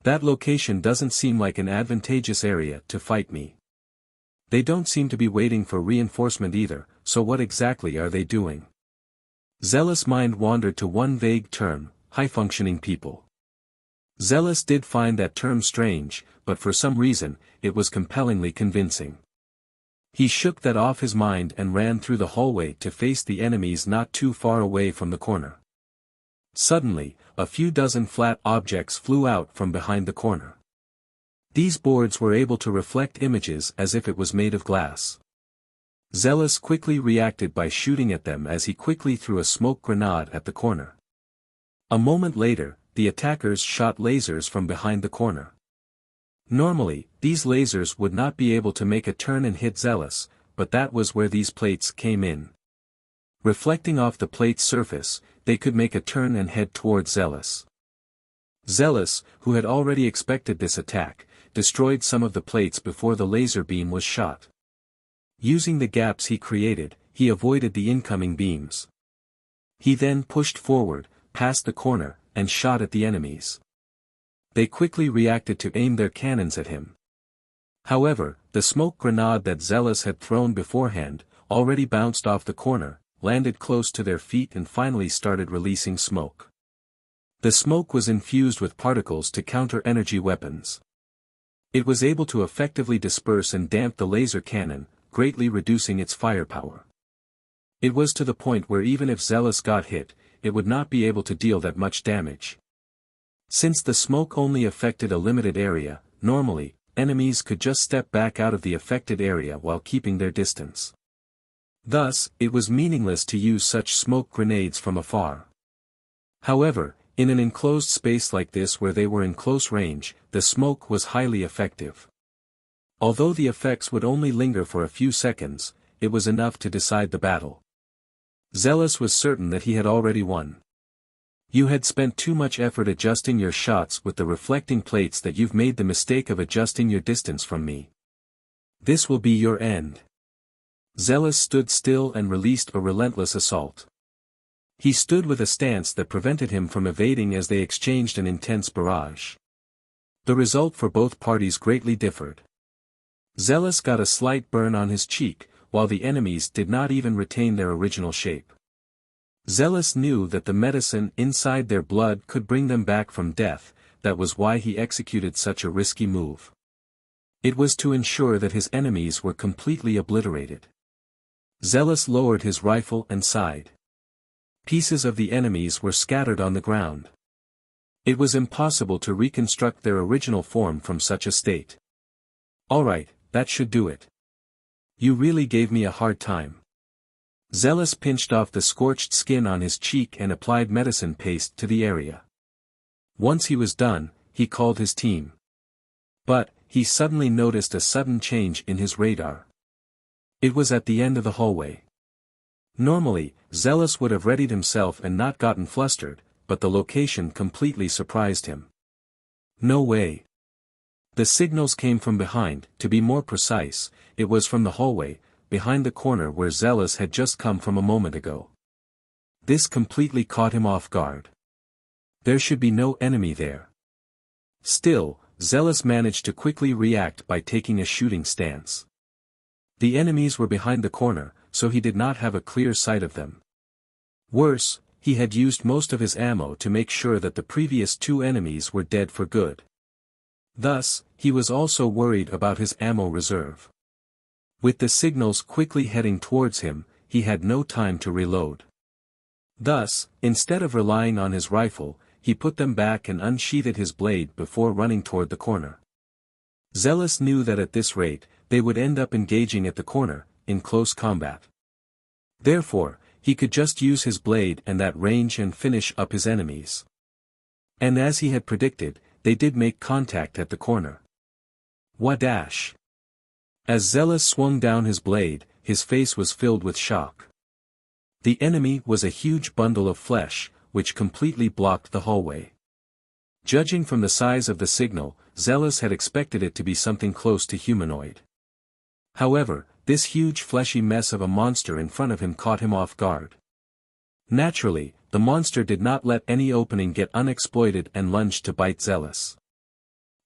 That location doesn't seem like an advantageous area to fight me. They don't seem to be waiting for reinforcement either, so what exactly are they doing? Zealous' mind wandered to one vague term, high-functioning people. Zealous did find that term strange, but for some reason, it was compellingly convincing. He shook that off his mind and ran through the hallway to face the enemies not too far away from the corner. Suddenly, a few dozen flat objects flew out from behind the corner. These boards were able to reflect images as if it was made of glass. Zealous quickly reacted by shooting at them as he quickly threw a smoke grenade at the corner. A moment later, the attackers shot lasers from behind the corner. Normally, these lasers would not be able to make a turn and hit Zealous, but that was where these plates came in. Reflecting off the plate's surface, they could make a turn and head toward Zealous. Zealous, who had already expected this attack, destroyed some of the plates before the laser beam was shot. Using the gaps he created, he avoided the incoming beams. He then pushed forward, past the corner, and shot at the enemies. They quickly reacted to aim their cannons at him. However, the smoke grenade that Zealous had thrown beforehand, already bounced off the corner, landed close to their feet and finally started releasing smoke. The smoke was infused with particles to counter energy weapons. It was able to effectively disperse and damp the laser cannon, greatly reducing its firepower. It was to the point where even if Zealous got hit, it would not be able to deal that much damage. Since the smoke only affected a limited area, normally, enemies could just step back out of the affected area while keeping their distance. Thus, it was meaningless to use such smoke grenades from afar. However, in an enclosed space like this where they were in close range, the smoke was highly effective. Although the effects would only linger for a few seconds, it was enough to decide the battle. Zealous was certain that he had already won. You had spent too much effort adjusting your shots with the reflecting plates that you've made the mistake of adjusting your distance from me. This will be your end. Zealous stood still and released a relentless assault. He stood with a stance that prevented him from evading as they exchanged an intense barrage. The result for both parties greatly differed. Zealous got a slight burn on his cheek, while the enemies did not even retain their original shape. Zealous knew that the medicine inside their blood could bring them back from death, that was why he executed such a risky move. It was to ensure that his enemies were completely obliterated. Zealous lowered his rifle and sighed. Pieces of the enemies were scattered on the ground. It was impossible to reconstruct their original form from such a state. Alright, that should do it. You really gave me a hard time. Zealous pinched off the scorched skin on his cheek and applied medicine paste to the area. Once he was done, he called his team. But, he suddenly noticed a sudden change in his radar. It was at the end of the hallway. Normally, Zealous would have readied himself and not gotten flustered, but the location completely surprised him. No way. The signals came from behind, to be more precise, it was from the hallway, behind the corner where Zealous had just come from a moment ago. This completely caught him off guard. There should be no enemy there. Still, Zealous managed to quickly react by taking a shooting stance. The enemies were behind the corner, so he did not have a clear sight of them. Worse, he had used most of his ammo to make sure that the previous two enemies were dead for good. Thus, he was also worried about his ammo reserve. With the signals quickly heading towards him, he had no time to reload. Thus, instead of relying on his rifle, he put them back and unsheathed his blade before running toward the corner. Zealous knew that at this rate, they would end up engaging at the corner, in close combat. Therefore, he could just use his blade and that range and finish up his enemies. And as he had predicted, they did make contact at the corner. Wadash! As Zealous swung down his blade, his face was filled with shock. The enemy was a huge bundle of flesh, which completely blocked the hallway. Judging from the size of the signal, Zealous had expected it to be something close to humanoid. However, this huge fleshy mess of a monster in front of him caught him off guard. Naturally, the monster did not let any opening get unexploited and lunged to bite Zealous.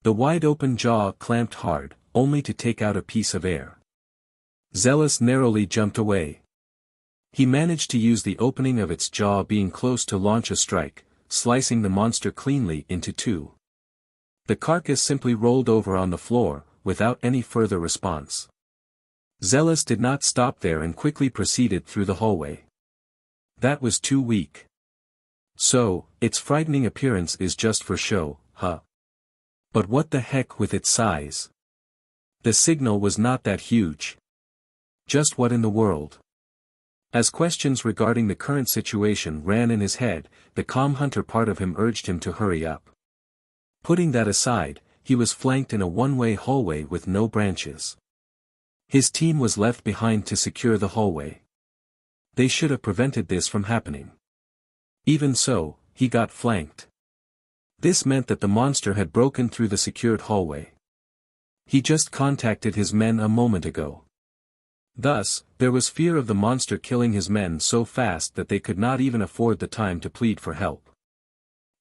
The wide-open jaw clamped hard, only to take out a piece of air. Zealous narrowly jumped away. He managed to use the opening of its jaw being close to launch a strike, slicing the monster cleanly into two. The carcass simply rolled over on the floor, without any further response. Zealous did not stop there and quickly proceeded through the hallway. That was too weak. So, its frightening appearance is just for show, huh? But what the heck with its size? The signal was not that huge. Just what in the world? As questions regarding the current situation ran in his head, the calm hunter part of him urged him to hurry up. Putting that aside, he was flanked in a one-way hallway with no branches. His team was left behind to secure the hallway. They should have prevented this from happening. Even so, he got flanked. This meant that the monster had broken through the secured hallway. He just contacted his men a moment ago. Thus, there was fear of the monster killing his men so fast that they could not even afford the time to plead for help.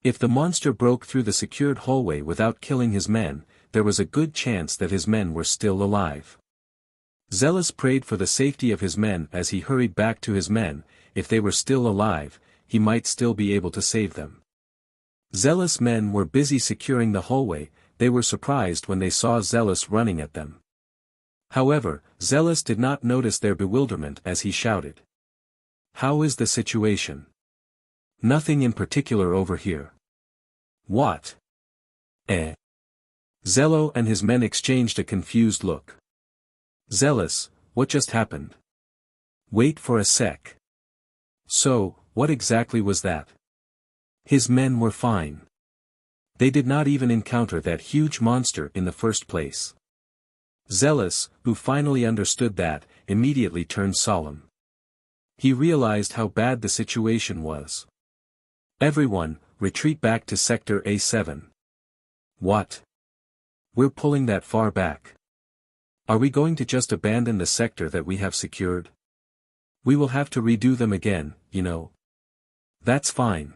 If the monster broke through the secured hallway without killing his men, there was a good chance that his men were still alive. Zealous prayed for the safety of his men as he hurried back to his men. If they were still alive, he might still be able to save them. Zealous men were busy securing the hallway. They were surprised when they saw Zealous running at them. However, Zealous did not notice their bewilderment as he shouted. "How is the situation?" "Nothing in particular over here. What? Eh? Zello and his men exchanged a confused look. Zealous, what just happened? Wait for a sec. So, what exactly was that? His men were fine. They did not even encounter that huge monster in the first place. Zealous, who finally understood that, immediately turned solemn. He realized how bad the situation was. Everyone, retreat back to Sector A7. What? We're pulling that far back. Are we going to just abandon the sector that we have secured? We will have to redo them again, you know. That's fine.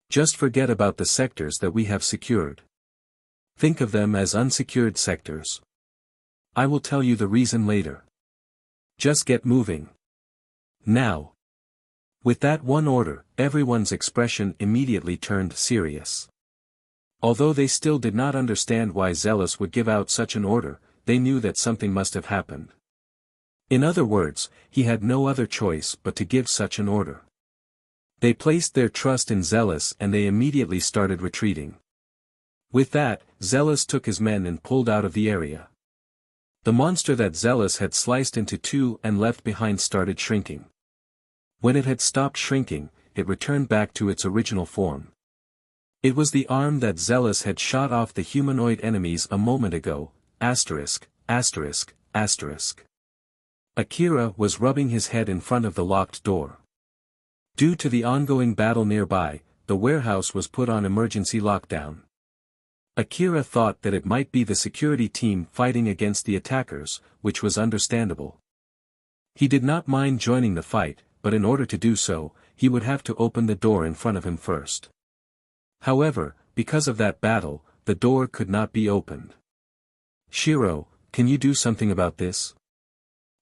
Just forget about the sectors that we have secured. Think of them as unsecured sectors. I will tell you the reason later. Just get moving. Now. With that one order, everyone's expression immediately turned serious. Although they still did not understand why Zealous would give out such an order, they knew that something must have happened. In other words, he had no other choice but to give such an order. They placed their trust in Zealous and they immediately started retreating. With that, Zealous took his men and pulled out of the area. The monster that Zealous had sliced into two and left behind started shrinking. When it had stopped shrinking, it returned back to its original form. It was the arm that Zealous had shot off the humanoid enemies a moment ago, ******. Akira was rubbing his head in front of the locked door. Due to the ongoing battle nearby, the warehouse was put on emergency lockdown. Akira thought that it might be the security team fighting against the attackers, which was understandable. He did not mind joining the fight, but in order to do so, he would have to open the door in front of him first. However, because of that battle, the door could not be opened. Shiro, can you do something about this?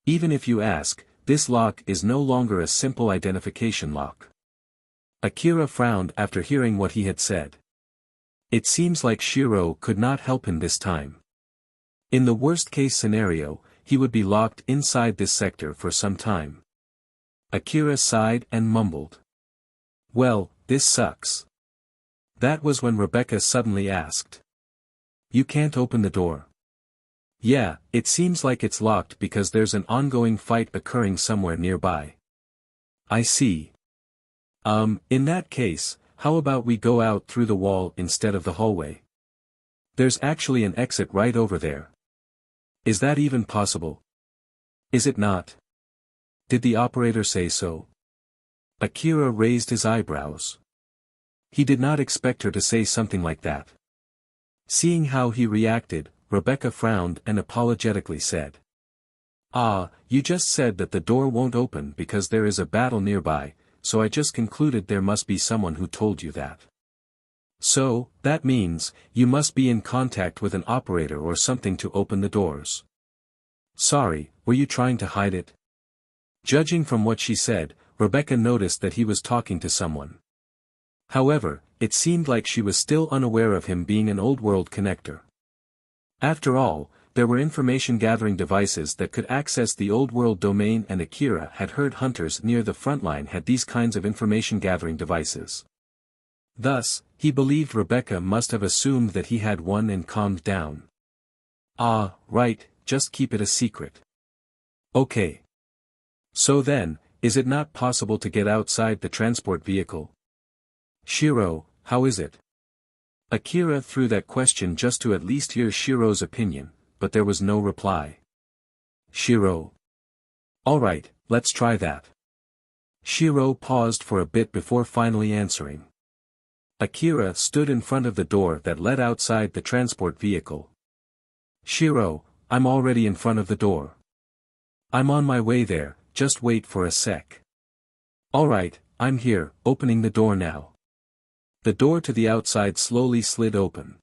Even if you ask, this lock is no longer a simple identification lock. Akira frowned after hearing what he had said. It seems like Shiro could not help him this time. In the worst-case scenario, he would be locked inside this sector for some time. Akira sighed and mumbled. Well, this sucks. That was when Rebecca suddenly asked. You can't open the door. Yeah, it seems like it's locked because there's an ongoing fight occurring somewhere nearby. I see. In that case, how about we go out through the wall instead of the hallway? There's actually an exit right over there. Is that even possible? Is it not? Did the operator say so? Akira raised his eyebrows. He did not expect her to say something like that. Seeing how he reacted, Rebecca frowned and apologetically said. You just said that the door won't open because there is a battle nearby, so I just concluded there must be someone who told you that. So, that means, you must be in contact with an operator or something to open the doors. Sorry, were you trying to hide it? Judging from what she said, Rebecca noticed that he was talking to someone. However, it seemed like she was still unaware of him being an old-world connector. After all, there were information-gathering devices that could access the old-world domain, and Akira had heard hunters near the front line had these kinds of information-gathering devices. Thus, he believed Rebecca must have assumed that he had one and calmed down. Right, just keep it a secret. Okay. So then, is it not possible to get outside the transport vehicle? Shiro, how is it? Akira threw that question just to at least hear Shiro's opinion, but there was no reply. Shiro. Alright, let's try that. Shiro paused for a bit before finally answering. Akira stood in front of the door that led outside the transport vehicle. Shiro, I'm already in front of the door. I'm on my way there, just wait for a sec. Alright, I'm here, opening the door now. The door to the outside slowly slid open.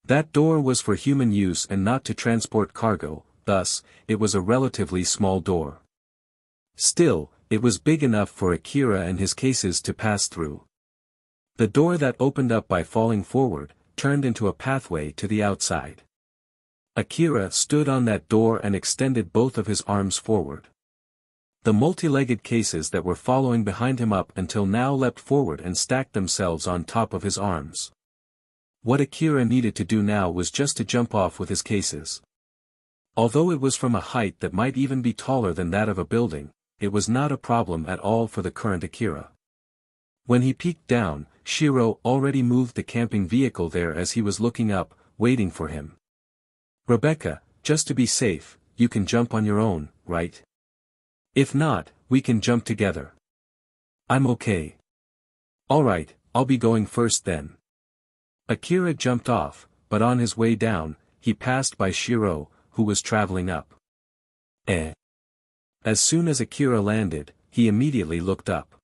That door was for human use and not to transport cargo, thus, it was a relatively small door. Still, it was big enough for Akira and his cases to pass through. The door that opened up by falling forward, turned into a pathway to the outside. Akira stood on that door and extended both of his arms forward. The multi-legged cases that were following behind him up until now leapt forward and stacked themselves on top of his arms. What Akira needed to do now was just to jump off with his cases. Although it was from a height that might even be taller than that of a building, it was not a problem at all for the current Akira. When he peeked down, Shiro already moved the camping vehicle there as he was looking up, waiting for him. "Rebecca, just to be safe, you can jump on your own, right? If not, we can jump together." "I'm okay." "Alright, I'll be going first then." Akira jumped off, but on his way down, he passed by Shiro, who was traveling up. As soon as Akira landed, he immediately looked up.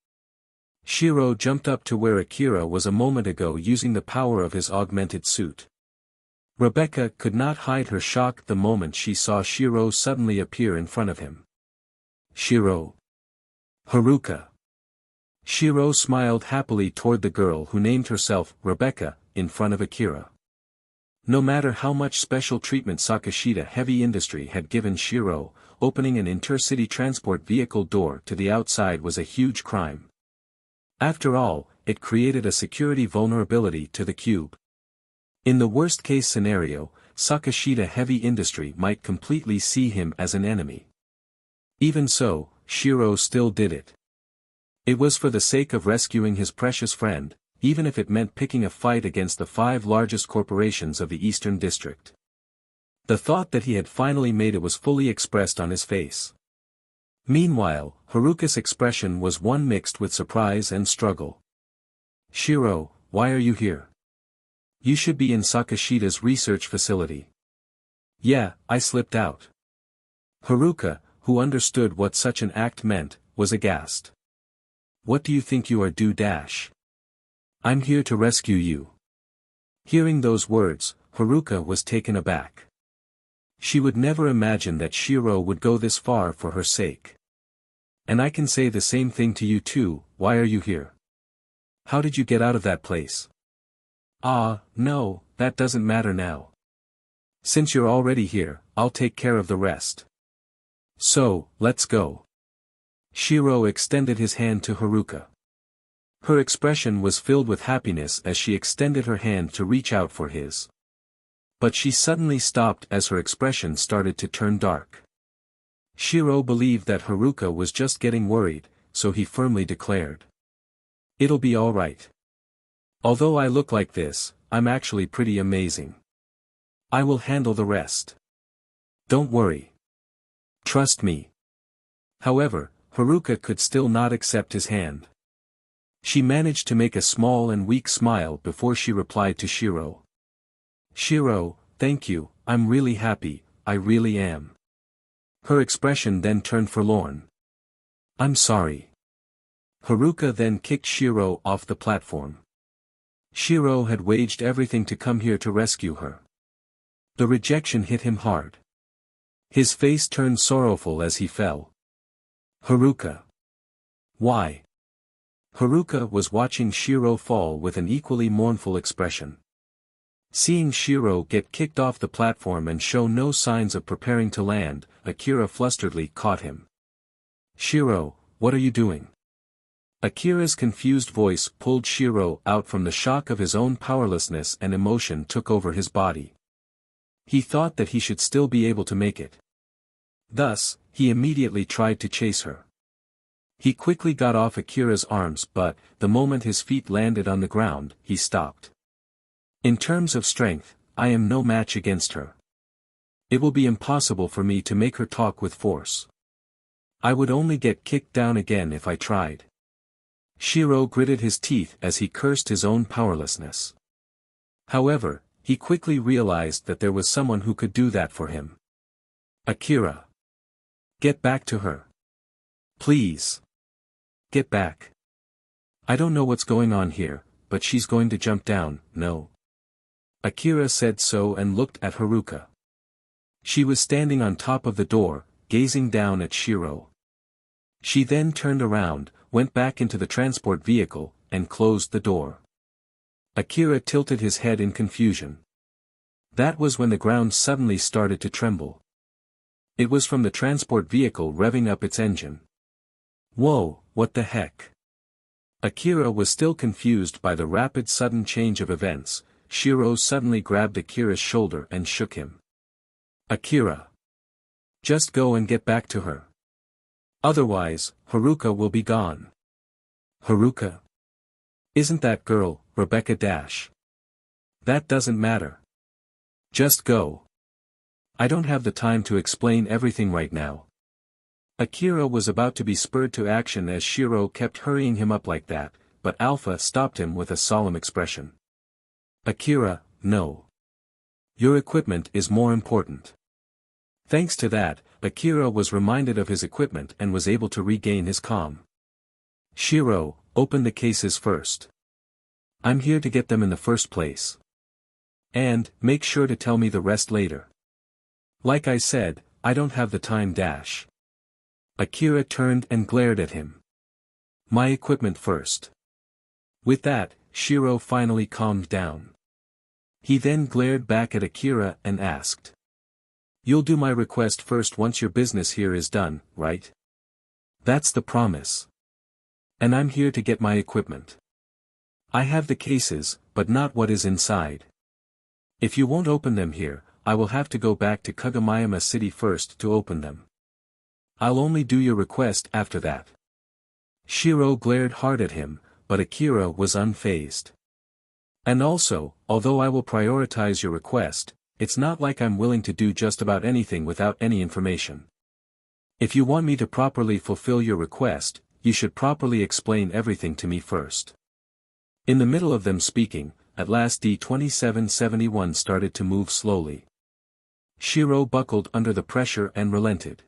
Shiro jumped up to where Akira was a moment ago using the power of his augmented suit. Rebecca could not hide her shock the moment she saw Shiro suddenly appear in front of him. "Shiro." "Haruka." Shiro smiled happily toward the girl who named herself Rebecca, in front of Akira. No matter how much special treatment Sakashita Heavy Industry had given Shiro, opening an intercity transport vehicle door to the outside was a huge crime. After all, it created a security vulnerability to the cube. In the worst-case scenario, Sakashita Heavy Industry might completely see him as an enemy. Even so, Shiro still did it. It was for the sake of rescuing his precious friend, even if it meant picking a fight against the 5 largest corporations of the Eastern District. The thought that he had finally made it was fully expressed on his face. Meanwhile, Haruka's expression was one mixed with surprise and struggle. "Shiro, why are you here? You should be in Sakashita's research facility." "Yeah, I slipped out." Haruka, who understood what such an act meant, was aghast. "What do you think you are dash? I'm here to rescue you." Hearing those words, Haruka was taken aback. She would never imagine that Shiro would go this far for her sake. "And I can say the same thing to you too, why are you here? How did you get out of that place?" No, that doesn't matter now. Since you're already here, I'll take care of the rest. So, let's go." Shiro extended his hand to Haruka. Her expression was filled with happiness as she extended her hand to reach out for his. But she suddenly stopped as her expression started to turn dark. Shiro believed that Haruka was just getting worried, so he firmly declared. "It'll be all right. Although I look like this, I'm actually pretty amazing. I will handle the rest. Don't worry. Trust me." However, Haruka could still not accept his hand. She managed to make a small and weak smile before she replied to Shiro. "Shiro, thank you, I'm really happy, I really am." Her expression then turned forlorn. "I'm sorry." Haruka then kicked Shiro off the platform. Shiro had waged everything to come here to rescue her. The rejection hit him hard. His face turned sorrowful as he fell. "Haruka. Why?" Haruka was watching Shiro fall with an equally mournful expression. Seeing Shiro get kicked off the platform and show no signs of preparing to land, Akira flusteredly caught him. "Shiro, what are you doing?" Akira's confused voice pulled Shiro out from the shock of his own powerlessness, and emotion took over his body. He thought that he should still be able to make it. Thus, he immediately tried to chase her. He quickly got off Akira's arms, but, the moment his feet landed on the ground, he stopped. "In terms of strength, I am no match against her. It will be impossible for me to make her talk with force. I would only get kicked down again if I tried." Shiro gritted his teeth as he cursed his own powerlessness. However, he quickly realized that there was someone who could do that for him. "Akira. Get back to her. Please. Get back. I don't know what's going on here, but she's going to jump down, no." Akira said so and looked at Haruka. She was standing on top of the door, gazing down at Shiro. She then turned around, went back into the transport vehicle, and closed the door. Akira tilted his head in confusion. That was when the ground suddenly started to tremble. It was from the transport vehicle revving up its engine. Whoa, what the heck? Akira was still confused by the rapid sudden change of events, Shiro suddenly grabbed Akira's shoulder and shook him. Akira! Just go and get back to her. Otherwise, Haruka will be gone. Haruka? Isn't that girl, Rebecca Dash? That doesn't matter. Just go. I don't have the time to explain everything right now. Akira was about to be spurred to action as Shiro kept hurrying him up like that, but Alpha stopped him with a solemn expression. Akira, no. Your equipment is more important. Thanks to that, Akira was reminded of his equipment and was able to regain his calm. Shiro, open the cases first. I'm here to get them in the first place. And, make sure to tell me the rest later. Like I said, I don't have the time. Akira turned and glared at him. My equipment first. With that, Shiro finally calmed down. He then glared back at Akira and asked. You'll do my request first once your business here is done, right? That's the promise. And I'm here to get my equipment. I have the cases, but not what is inside. If you won't open them here, I will have to go back to Kagomayama City first to open them. I'll only do your request after that. Shiro glared hard at him, but Akira was unfazed. And also, although I will prioritize your request, it's not like I'm willing to do just about anything without any information. If you want me to properly fulfill your request, you should properly explain everything to me first. In the middle of them speaking, at last D-2771 started to move slowly. Shiro buckled under the pressure and relented.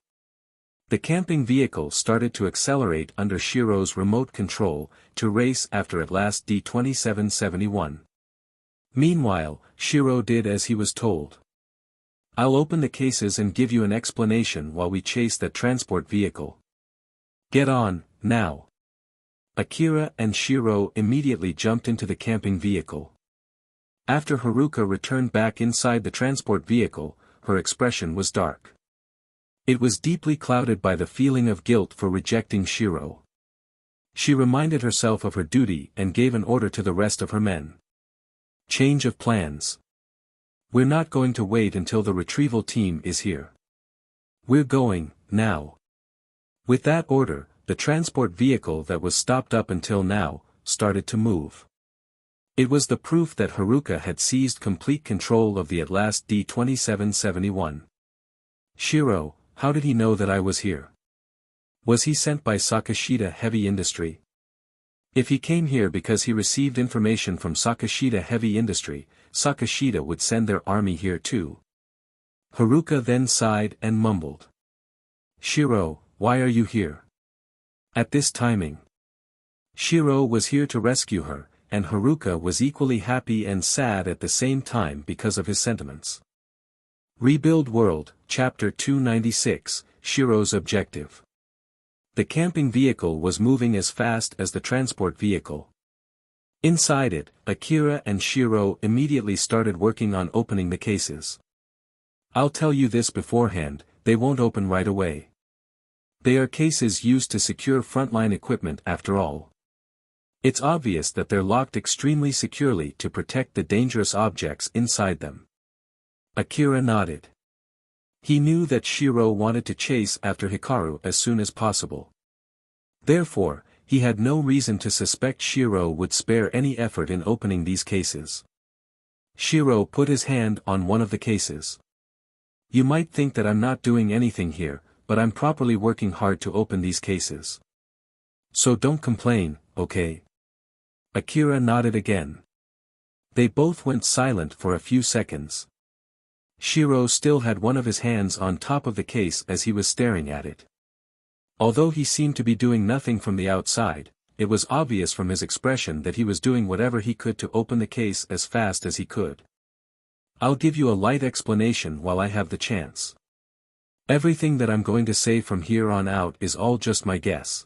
The camping vehicle started to accelerate under Shiro's remote control, to race after at last D-2771. Meanwhile, Shiro did as he was told. I'll open the cases and give you an explanation while we chase that transport vehicle. Get on, now. Akira and Shiro immediately jumped into the camping vehicle. After Haruka returned back inside the transport vehicle, her expression was dark. It was deeply clouded by the feeling of guilt for rejecting Shiro. She reminded herself of her duty and gave an order to the rest of her men. Change of plans. We're not going to wait until the retrieval team is here. We're going, now. With that order, the transport vehicle that was stopped up until now, started to move. It was the proof that Haruka had seized complete control of the at last D-2771. Shiro, how did he know that I was here? Was he sent by Sakashita Heavy Industry? If he came here because he received information from Sakashita Heavy Industry, Sakashita would send their army here too. Haruka then sighed and mumbled. Shiro, why are you here? At this timing. Shiro was here to rescue her, and Haruka was equally happy and sad at the same time because of his sentiments. Rebuild World, Chapter 296, Shiro's Objective. The camping vehicle was moving as fast as the transport vehicle. Inside it, Akira and Shiro immediately started working on opening the cases. I'll tell you this beforehand, they won't open right away. They are cases used to secure frontline equipment after all. It's obvious that they're locked extremely securely to protect the dangerous objects inside them. Akira nodded. He knew that Shiro wanted to chase after Hikaru as soon as possible. Therefore, he had no reason to suspect Shiro would spare any effort in opening these cases. Shiro put his hand on one of the cases. You might think that I'm not doing anything here, but I'm properly working hard to open these cases. So don't complain, okay? Akira nodded again. They both went silent for a few seconds. Shiro still had one of his hands on top of the case as he was staring at it. Although he seemed to be doing nothing from the outside, it was obvious from his expression that he was doing whatever he could to open the case as fast as he could. I'll give you a light explanation while I have the chance. Everything that I'm going to say from here on out is all just my guess.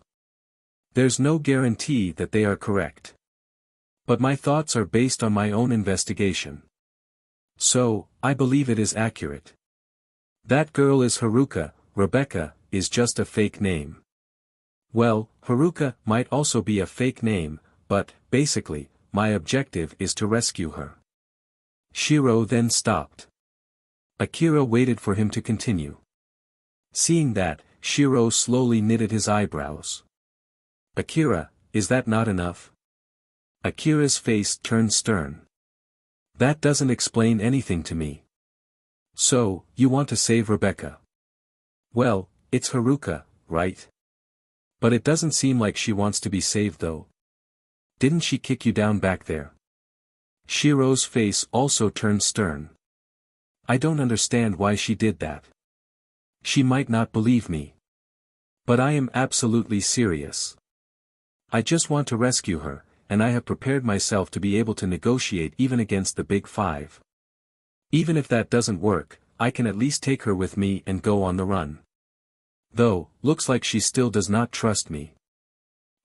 There's no guarantee that they are correct. But my thoughts are based on my own investigation. So, I believe it is accurate. That girl is Haruka, Rebecca, is just a fake name. Well, Haruka might also be a fake name, but, basically, my objective is to rescue her. Shiro then stopped. Akira waited for him to continue. Seeing that, Shiro slowly knitted his eyebrows. Akira, is that not enough? Akira's face turned stern. That doesn't explain anything to me. So, you want to save Rebecca? Well, it's Haruka, right? But it doesn't seem like she wants to be saved though. Didn't she kick you down back there? Shiro's face also turned stern. I don't understand why she did that. She might not believe me. But I am absolutely serious. I just want to rescue her, and I have prepared myself to be able to negotiate even against the Big Five. Even if that doesn't work, I can at least take her with me and go on the run. Though, looks like she still does not trust me.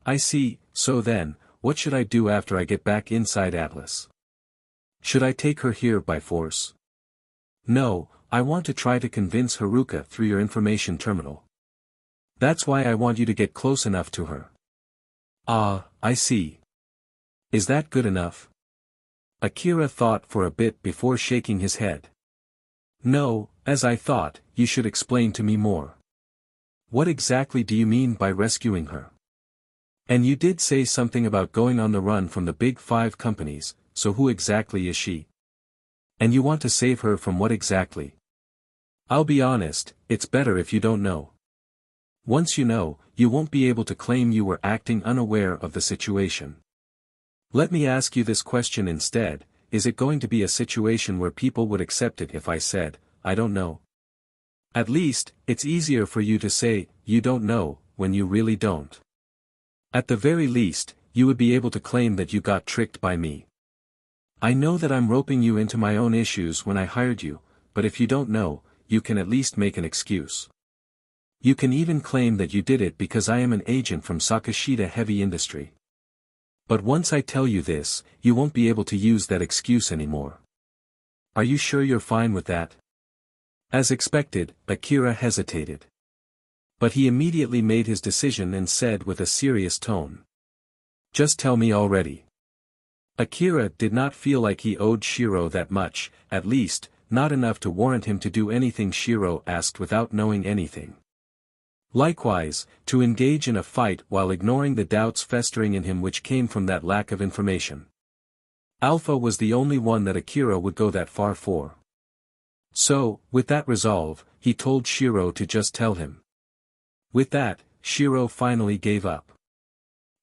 I see, so then, what should I do after I get back inside Atlas? Should I take her here by force? No, I want to try to convince Haruka through your information terminal. That's why I want you to get close enough to her. Ah, I see. Is that good enough? Akira thought for a bit before shaking his head. No, as I thought, you should explain to me more. What exactly do you mean by rescuing her? And you did say something about going on the run from the Big Five companies, so who exactly is she? And you want to save her from what exactly? I'll be honest, it's better if you don't know. Once you know, you won't be able to claim you were acting unaware of the situation. Let me ask you this question instead, is it going to be a situation where people would accept it if I said, I don't know? At least, it's easier for you to say, you don't know, when you really don't. At the very least, you would be able to claim that you got tricked by me. I know that I'm roping you into my own issues when I hired you, but if you don't know, you can at least make an excuse. You can even claim that you did it because I am an agent from Sakashita Heavy Industry. But once I tell you this, you won't be able to use that excuse anymore. Are you sure you're fine with that? As expected, Akira hesitated. But he immediately made his decision and said with a serious tone. Just tell me already. Akira did not feel like he owed Shiro that much, at least, not enough to warrant him to do anything Shiro asked without knowing anything. Likewise, to engage in a fight while ignoring the doubts festering in him which came from that lack of information. Alpha was the only one that Akira would go that far for. So, with that resolve, he told Shiro to just tell him. With that, Shiro finally gave up.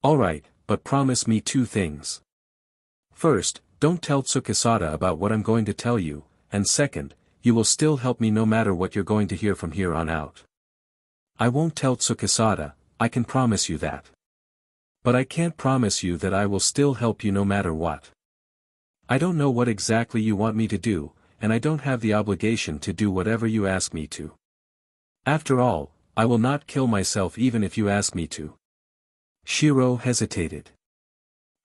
Alright, but promise me two things. First, don't tell Tsukisada about what I'm going to tell you, and second, you will still help me no matter what you're going to hear from here on out. I won't tell Tsukisada, I can promise you that. But I can't promise you that I will still help you no matter what. I don't know what exactly you want me to do, and I don't have the obligation to do whatever you ask me to. After all, I will not kill myself even if you ask me to. Shiro hesitated.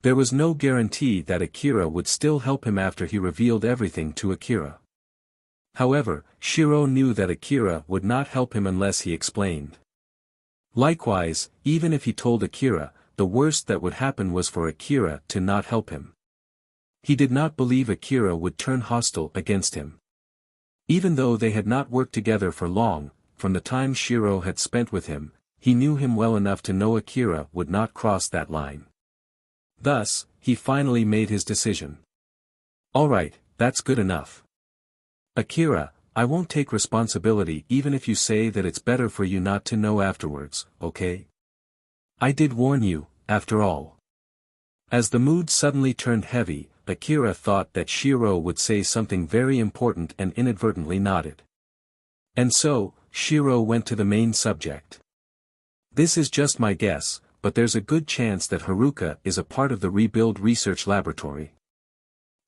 There was no guarantee that Akira would still help him after he revealed everything to Akira. However, Shiro knew that Akira would not help him unless he explained. Likewise, even if he told Akira, the worst that would happen was for Akira to not help him. He did not believe Akira would turn hostile against him. Even though they had not worked together for long, from the time Shiro had spent with him, he knew him well enough to know Akira would not cross that line. Thus, he finally made his decision. Alright, that's good enough. Akira, I won't take responsibility even if you say that it's better for you not to know afterwards, okay? I did warn you, after all. As the mood suddenly turned heavy, Akira thought that Shiro would say something very important and inadvertently nodded. And so, Shiro went to the main subject. This is just my guess, but there's a good chance that Haruka is a part of the Rebuild Research Laboratory.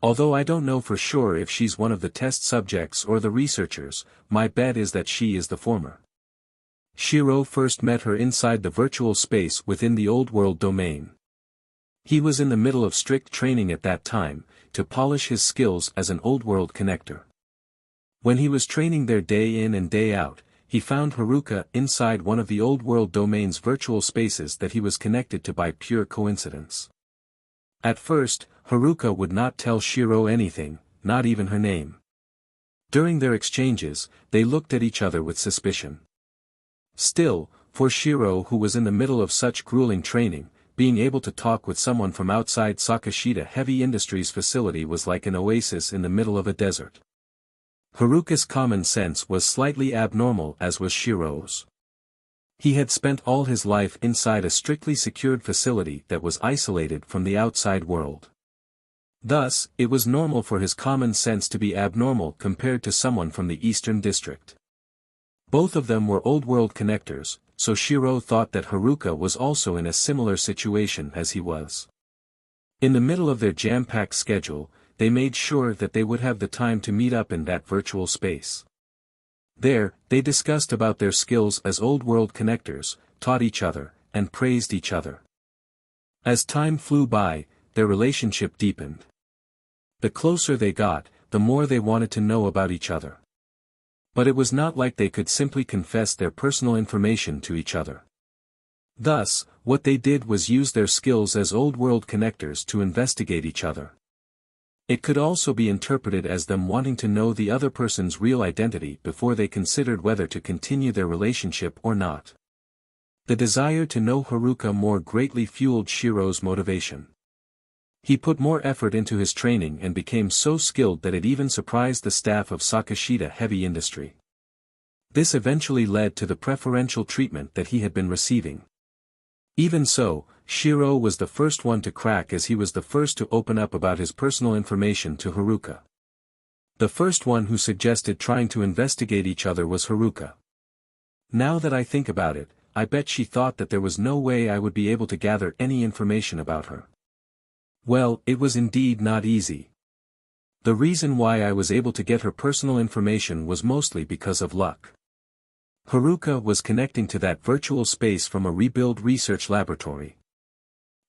Although I don't know for sure if she's one of the test subjects or the researchers, my bet is that she is the former. Shiro first met her inside the virtual space within the Old World domain. He was in the middle of strict training at that time, to polish his skills as an Old World connector. When he was training there day in and day out, he found Haruka inside one of the Old World domain's virtual spaces that he was connected to by pure coincidence. At first, Haruka would not tell Shiro anything, not even her name. During their exchanges, they looked at each other with suspicion. Still, for Shiro, who was in the middle of such grueling training, being able to talk with someone from outside Sakashita Heavy Industries facility was like an oasis in the middle of a desert. Haruka's common sense was slightly abnormal, as was Shiro's. He had spent all his life inside a strictly secured facility that was isolated from the outside world. Thus, it was normal for his common sense to be abnormal compared to someone from the Eastern District. Both of them were old-world connectors, so Shiro thought that Haruka was also in a similar situation as he was. In the middle of their jam-packed schedule, they made sure that they would have the time to meet up in that virtual space. There, they discussed about their skills as old-world connectors, taught each other, and praised each other. As time flew by, their relationship deepened. The closer they got, the more they wanted to know about each other. But it was not like they could simply confess their personal information to each other. Thus, what they did was use their skills as old-world connectors to investigate each other. It could also be interpreted as them wanting to know the other person's real identity before they considered whether to continue their relationship or not. The desire to know Haruka more greatly fueled Shiro's motivation. He put more effort into his training and became so skilled that it even surprised the staff of Sakashita Heavy Industry. This eventually led to the preferential treatment that he had been receiving. Even so, Shiro was the first one to crack, as he was the first to open up about his personal information to Haruka. The first one who suggested trying to investigate each other was Haruka. Now that I think about it, I bet she thought that there was no way I would be able to gather any information about her. Well, it was indeed not easy. The reason why I was able to get her personal information was mostly because of luck. Haruka was connecting to that virtual space from a rebuild research laboratory.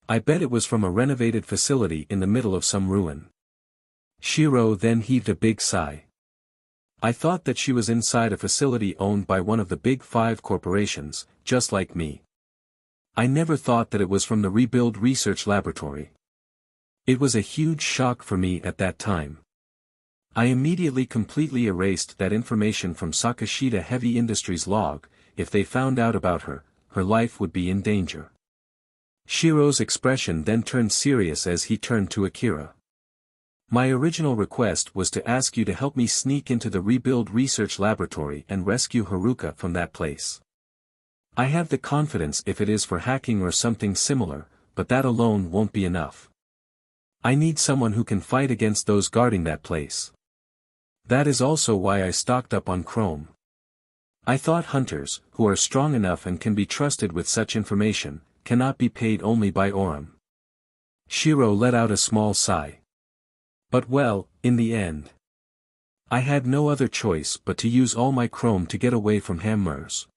I bet it was from a renovated facility in the middle of some ruin. Shiro then heaved a big sigh. I thought that she was inside a facility owned by one of the big 5 corporations, just like me. I never thought that it was from the rebuild research laboratory. It was a huge shock for me at that time. I immediately completely erased that information from Sakashita Heavy Industries log. If they found out about her, her life would be in danger. Shiro's expression then turned serious as he turned to Akira. My original request was to ask you to help me sneak into the rebuild research laboratory and rescue Haruka from that place. I have the confidence if it is for hacking or something similar, but that alone won't be enough. I need someone who can fight against those guarding that place. That is also why I stocked up on Chrome. I thought hunters, who are strong enough and can be trusted with such information, cannot be paid only by Aurum. Shiro let out a small sigh. But well, in the end, I had no other choice but to use all my Chrome to get away from Hammers.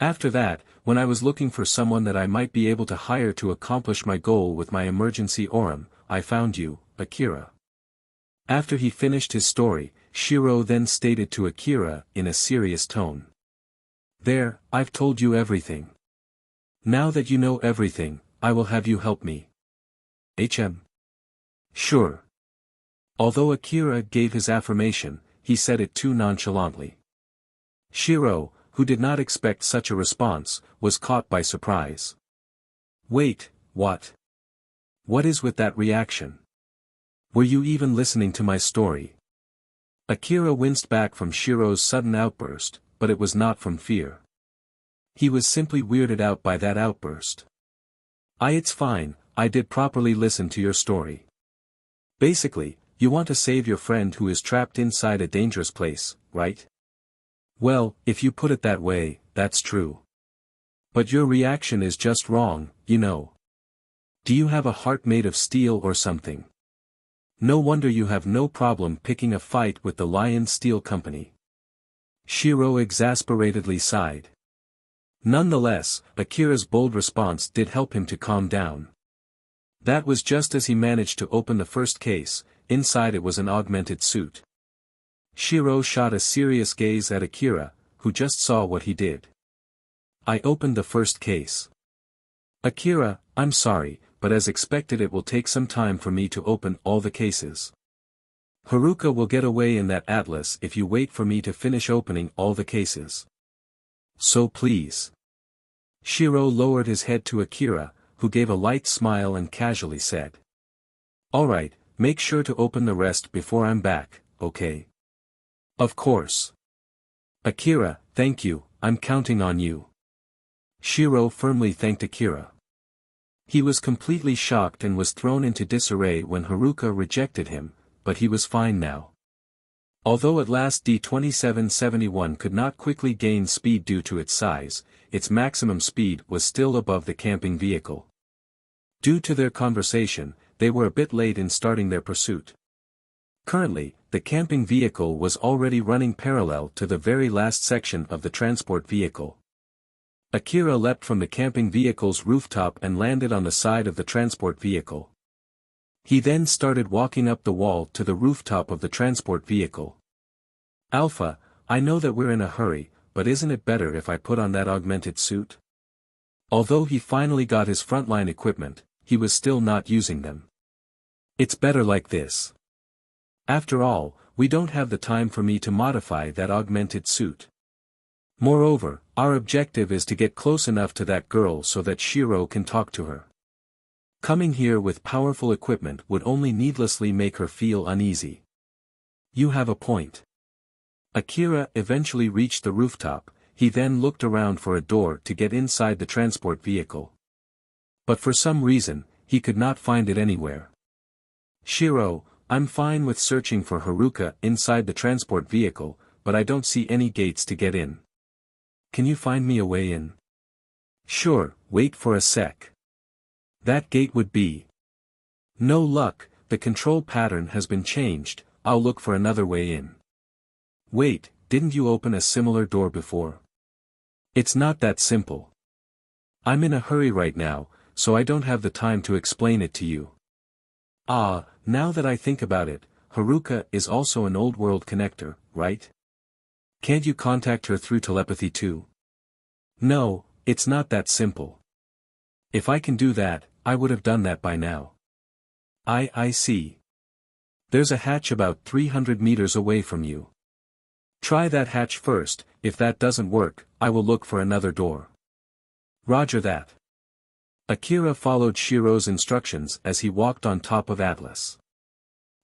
After that, when I was looking for someone that I might be able to hire to accomplish my goal with my emergency Aurum, I found you, Akira. After he finished his story, Shiro then stated to Akira in a serious tone. There, I've told you everything. Now that you know everything, I will have you help me. Sure. Although Akira gave his affirmation, he said it too nonchalantly. Shiro, who did not expect such a response, was caught by surprise. Wait, what? What is with that reaction? Were you even listening to my story? Akira winced back from Shiro's sudden outburst, but it was not from fear. He was simply weirded out by that outburst. It's fine, I did properly listen to your story. Basically, you want to save your friend who is trapped inside a dangerous place, right? Well, if you put it that way, that's true. But your reaction is just wrong, you know. Do you have a heart made of steel or something? No wonder you have no problem picking a fight with the Lion Steel Company. Shiro exasperatedly sighed. Nonetheless, Akira's bold response did help him to calm down. That was just as he managed to open the first case. Inside it was an augmented suit. Shiro shot a serious gaze at Akira, who just saw what he did. I opened the first case. Akira, I'm sorry, but as expected it will take some time for me to open all the cases. Haruka will get away in that atlas if you wait for me to finish opening all the cases. So please. Shiro lowered his head to Akira, who gave a light smile and casually said. Alright, make sure to open the rest before I'm back, okay? Of course. Akira, thank you, I'm counting on you. Shiro firmly thanked Akira. He was completely shocked and was thrown into disarray when Haruka rejected him, but he was fine now. Although at last D-2771 could not quickly gain speed due to its size, its maximum speed was still above the camping vehicle. Due to their conversation, they were a bit late in starting their pursuit. Currently, the camping vehicle was already running parallel to the very last section of the transport vehicle. Akira leapt from the camping vehicle's rooftop and landed on the side of the transport vehicle. He then started walking up the wall to the rooftop of the transport vehicle. Alpha, I know that we're in a hurry, but isn't it better if I put on that augmented suit? Although he finally got his frontline equipment, he was still not using them. It's better like this. After all, we don't have the time for me to modify that augmented suit. Moreover, our objective is to get close enough to that girl so that Shiro can talk to her. Coming here with powerful equipment would only needlessly make her feel uneasy. You have a point. Akira eventually reached the rooftop, he then looked around for a door to get inside the transport vehicle. But for some reason, he could not find it anywhere. Shiro, I'm fine with searching for Haruka inside the transport vehicle, but I don't see any gates to get in. Can you find me a way in? Sure, wait for a sec. That gate would be. No luck, the control pattern has been changed, I'll look for another way in. Wait, didn't you open a similar door before? It's not that simple. I'm in a hurry right now, so I don't have the time to explain it to you. Ah, now that I think about it, Haruka is also an old world connector, right? Can't you contact her through telepathy too? No, it's not that simple. If I can do that, I would have done that by now. I see. There's a hatch about 300 meters away from you. Try that hatch first, if that doesn't work, I will look for another door. Roger that. Akira followed Shiro's instructions as he walked on top of Atlas.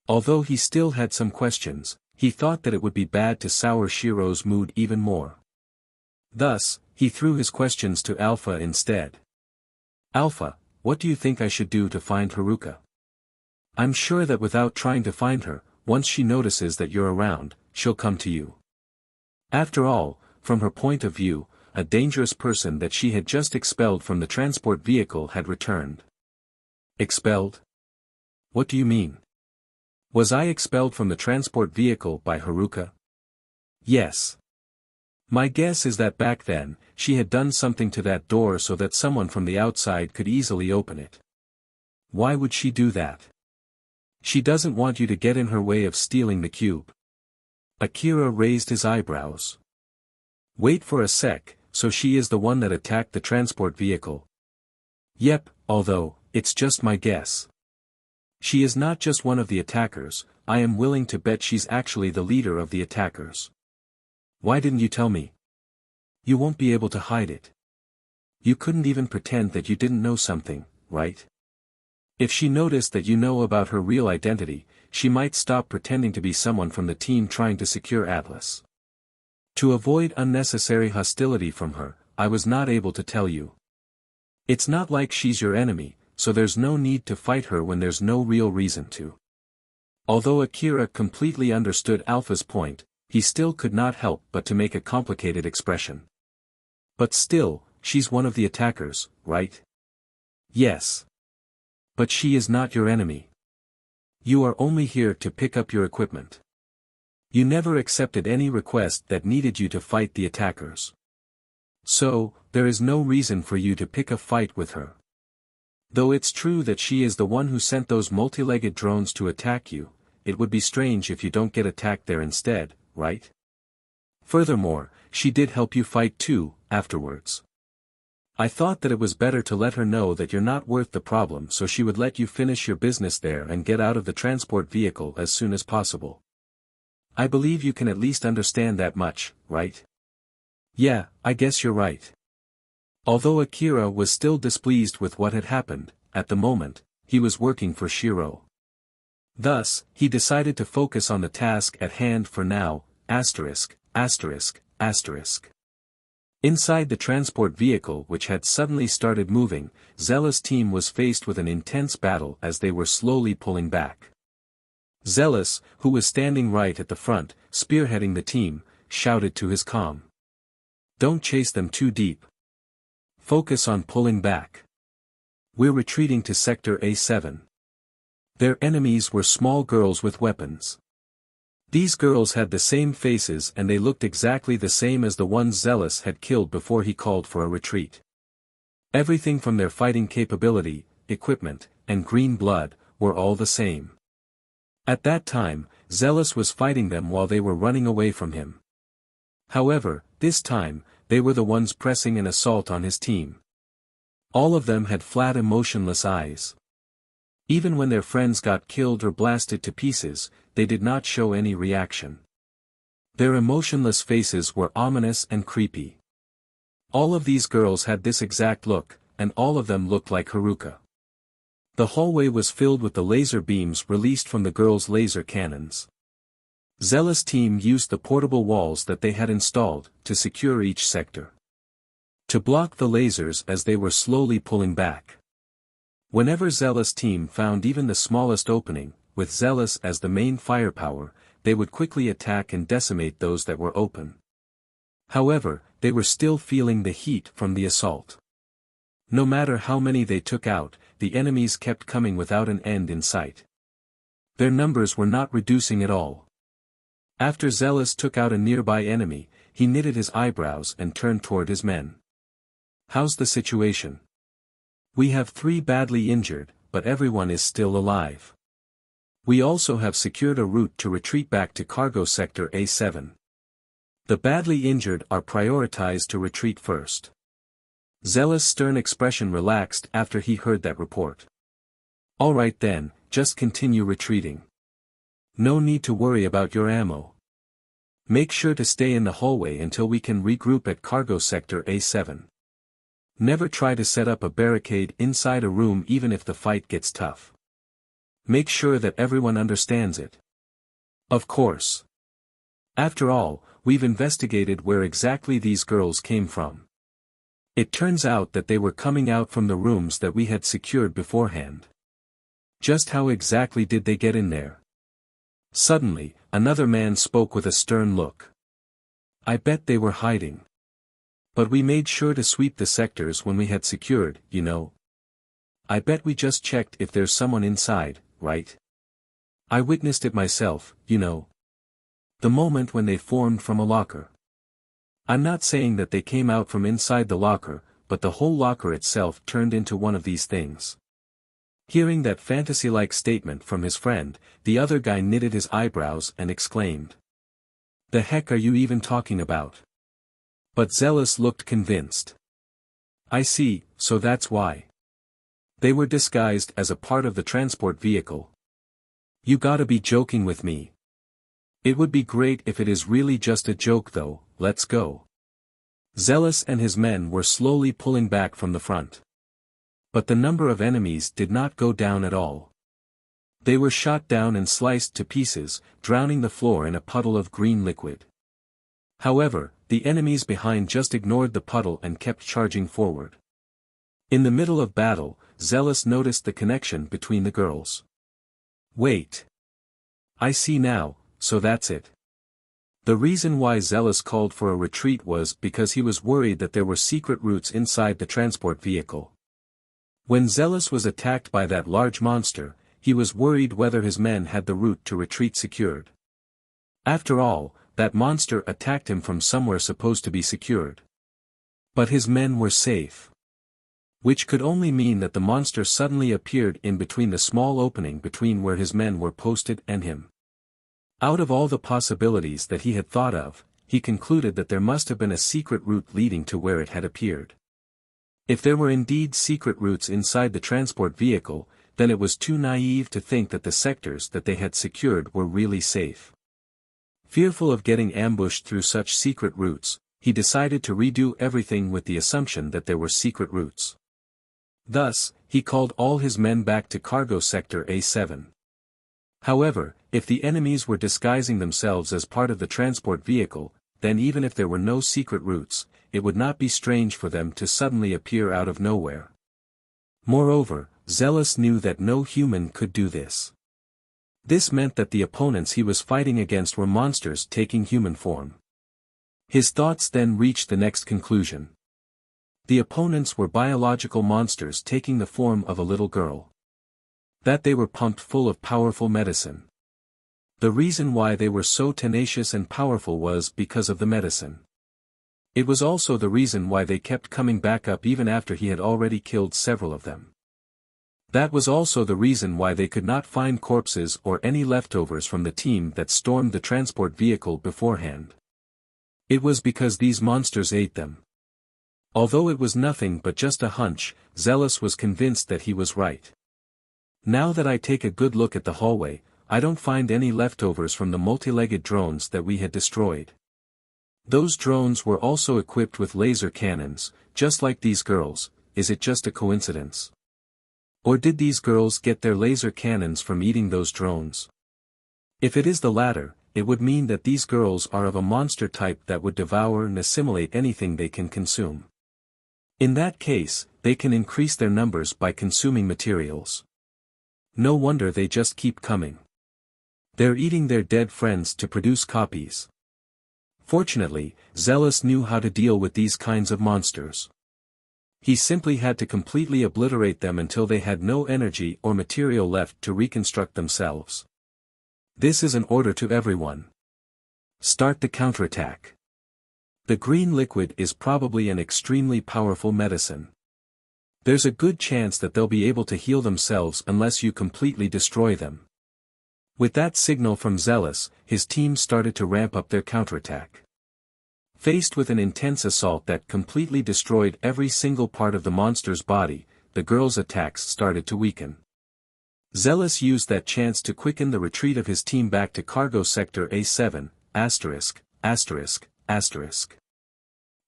Although he still had some questions, he thought that it would be bad to sour Shiro's mood even more. Thus, he threw his questions to Alpha instead. Alpha, what do you think I should do to find Haruka? I'm sure that without trying to find her, once she notices that you're around, she'll come to you. After all, from her point of view, a dangerous person that she had just expelled from the transport vehicle had returned. Expelled? What do you mean? Was I expelled from the transport vehicle by Haruka? Yes. My guess is that back then, she had done something to that door so that someone from the outside could easily open it. Why would she do that? She doesn't want you to get in her way of stealing the cube. Akira raised his eyebrows. Wait for a sec, so she is the one that attacked the transport vehicle. Yep, although, it's just my guess. She is not just one of the attackers, I am willing to bet she's actually the leader of the attackers. Why didn't you tell me? You won't be able to hide it. You couldn't even pretend that you didn't know something, right? If she noticed that you know about her real identity, she might stop pretending to be someone from the team trying to secure Atlas. To avoid unnecessary hostility from her, I was not able to tell you. It's not like she's your enemy, so there's no need to fight her when there's no real reason to. Although Akira completely understood Alpha's point, he still could not help but to make a complicated expression. But still, she's one of the attackers, right? Yes. But she is not your enemy. You are only here to pick up your equipment. You never accepted any request that needed you to fight the attackers. So, there is no reason for you to pick a fight with her. Though it's true that she is the one who sent those multi-legged drones to attack you, it would be strange if you don't get attacked there instead, right? Furthermore, she did help you fight too, afterwards. I thought that it was better to let her know that you're not worth the problem so she would let you finish your business there and get out of the transport vehicle as soon as possible. I believe you can at least understand that much, right? Yeah, I guess you're right. Although Akira was still displeased with what had happened, at the moment, he was working for Shiro. Thus, he decided to focus on the task at hand for now, asterisk, asterisk, asterisk. Inside the transport vehicle which had suddenly started moving, Zealous' team was faced with an intense battle as they were slowly pulling back. Zealous, who was standing right at the front, spearheading the team, shouted to his comm. Don't chase them too deep. Focus on pulling back. We're retreating to Sector A7. Their enemies were small girls with weapons. These girls had the same faces and they looked exactly the same as the ones Zealous had killed before he called for a retreat. Everything from their fighting capability, equipment, and green blood, were all the same. At that time, Zealous was fighting them while they were running away from him. However, this time, they were the ones pressing an assault on his team. All of them had flat emotionless eyes. Even when their friends got killed or blasted to pieces, they did not show any reaction. Their emotionless faces were ominous and creepy. All of these girls had this exact look, and all of them looked like Haruka. The hallway was filled with the laser beams released from the girls' laser cannons. Zealous' team used the portable walls that they had installed to secure each sector. To block the lasers as they were slowly pulling back. Whenever Zealous' team found even the smallest opening, with Zealous as the main firepower, they would quickly attack and decimate those that were open. However, they were still feeling the heat from the assault. No matter how many they took out, the enemies kept coming without an end in sight. Their numbers were not reducing at all. After Zealous took out a nearby enemy, he knitted his eyebrows and turned toward his men. How's the situation? We have 3 badly injured, but everyone is still alive. We also have secured a route to retreat back to cargo sector A7. The badly injured are prioritized to retreat first. Zealous' stern expression relaxed after he heard that report. All right then, just continue retreating. No need to worry about your ammo. Make sure to stay in the hallway until we can regroup at cargo sector A7. Never try to set up a barricade inside a room even if the fight gets tough. Make sure that everyone understands it. Of course. After all, we've investigated where exactly these girls came from. It turns out that they were coming out from the rooms that we had secured beforehand. Just how exactly did they get in there? Suddenly, another man spoke with a stern look. I bet they were hiding. But we made sure to sweep the sectors when we had secured, you know. I bet we just checked if there's someone inside, right? I witnessed it myself, you know. The moment when they formed from a locker. I'm not saying that they came out from inside the locker, but the whole locker itself turned into one of these things. Hearing that fantasy-like statement from his friend, the other guy knitted his eyebrows and exclaimed. The heck are you even talking about? But Zealous looked convinced. I see, so that's why. They were disguised as a part of the transport vehicle. You gotta be joking with me. It would be great if it is really just a joke though, let's go. Zealous and his men were slowly pulling back from the front. But the number of enemies did not go down at all. They were shot down and sliced to pieces, drowning the floor in a puddle of green liquid. However, the enemies behind just ignored the puddle and kept charging forward. In the middle of battle, Zealous noticed the connection between the girls. Wait. I see now, so that's it. The reason why Zealous called for a retreat was because he was worried that there were secret routes inside the transport vehicle. When Zealous was attacked by that large monster, he was worried whether his men had the route to retreat secured. After all, that monster attacked him from somewhere supposed to be secured. But his men were safe. Which could only mean that the monster suddenly appeared in between the small opening between where his men were posted and him. Out of all the possibilities that he had thought of, he concluded that there must have been a secret route leading to where it had appeared. If there were indeed secret routes inside the transport vehicle, then it was too naive to think that the sectors that they had secured were really safe. Fearful of getting ambushed through such secret routes, he decided to redo everything with the assumption that there were secret routes. Thus, he called all his men back to cargo sector A7. However, if the enemies were disguising themselves as part of the transport vehicle, then even if there were no secret routes, it would not be strange for them to suddenly appear out of nowhere. Moreover, Zealous knew that no human could do this. This meant that the opponents he was fighting against were monsters taking human form. His thoughts then reached the next conclusion. The opponents were biological monsters taking the form of a little girl. That they were pumped full of powerful medicine. The reason why they were so tenacious and powerful was because of the medicine. It was also the reason why they kept coming back up even after he had already killed several of them. That was also the reason why they could not find corpses or any leftovers from the team that stormed the transport vehicle beforehand. It was because these monsters ate them. Although it was nothing but just a hunch, Zealous was convinced that he was right. Now that I take a good look at the hallway, I don't find any leftovers from the multi-legged drones that we had destroyed. Those drones were also equipped with laser cannons, just like these girls. Is it just a coincidence? Or did these girls get their laser cannons from eating those drones? If it is the latter, it would mean that these girls are of a monster type that would devour and assimilate anything they can consume. In that case, they can increase their numbers by consuming materials. No wonder they just keep coming. They're eating their dead friends to produce copies. Fortunately, Zealous knew how to deal with these kinds of monsters. He simply had to completely obliterate them until they had no energy or material left to reconstruct themselves. This is an order to everyone. Start the counterattack. The green liquid is probably an extremely powerful medicine. There's a good chance that they'll be able to heal themselves unless you completely destroy them. With that signal from Zealous, his team started to ramp up their counterattack. Faced with an intense assault that completely destroyed every single part of the monster's body, the girl's attacks started to weaken. Zealous used that chance to quicken the retreat of his team back to cargo sector A7, ******.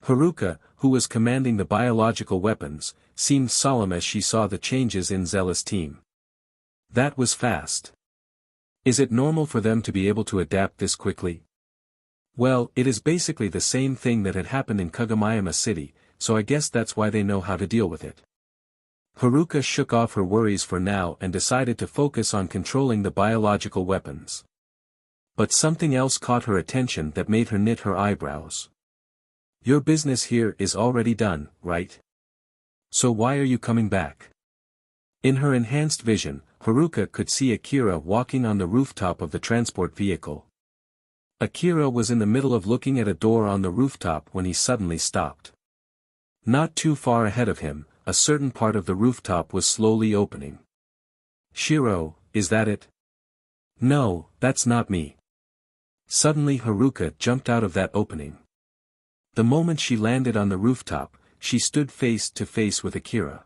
Haruka, who was commanding the biological weapons, seemed solemn as she saw the changes in Zealous' team. That was fast. Is it normal for them to be able to adapt this quickly? Well, it is basically the same thing that had happened in Kagomayama City, so I guess that's why they know how to deal with it. Haruka shook off her worries for now and decided to focus on controlling the biological weapons. But something else caught her attention that made her knit her eyebrows. Your business here is already done, right? So why are you coming back? In her enhanced vision, Haruka could see Akira walking on the rooftop of the transport vehicle. Akira was in the middle of looking at a door on the rooftop when he suddenly stopped. Not too far ahead of him, a certain part of the rooftop was slowly opening. Shiro, is that it? No, that's not me. Suddenly Haruka jumped out of that opening. The moment she landed on the rooftop, she stood face to face with Akira.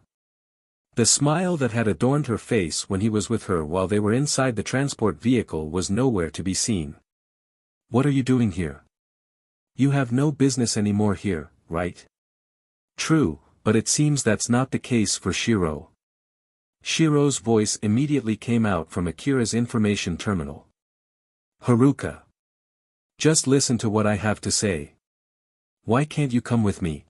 The smile that had adorned her face when he was with her while they were inside the transport vehicle was nowhere to be seen. What are you doing here? You have no business anymore here, right? True, but it seems that's not the case for Shiro. Shiro's voice immediately came out from Akira's information terminal. Haruka. Just listen to what I have to say. Why can't you come with me?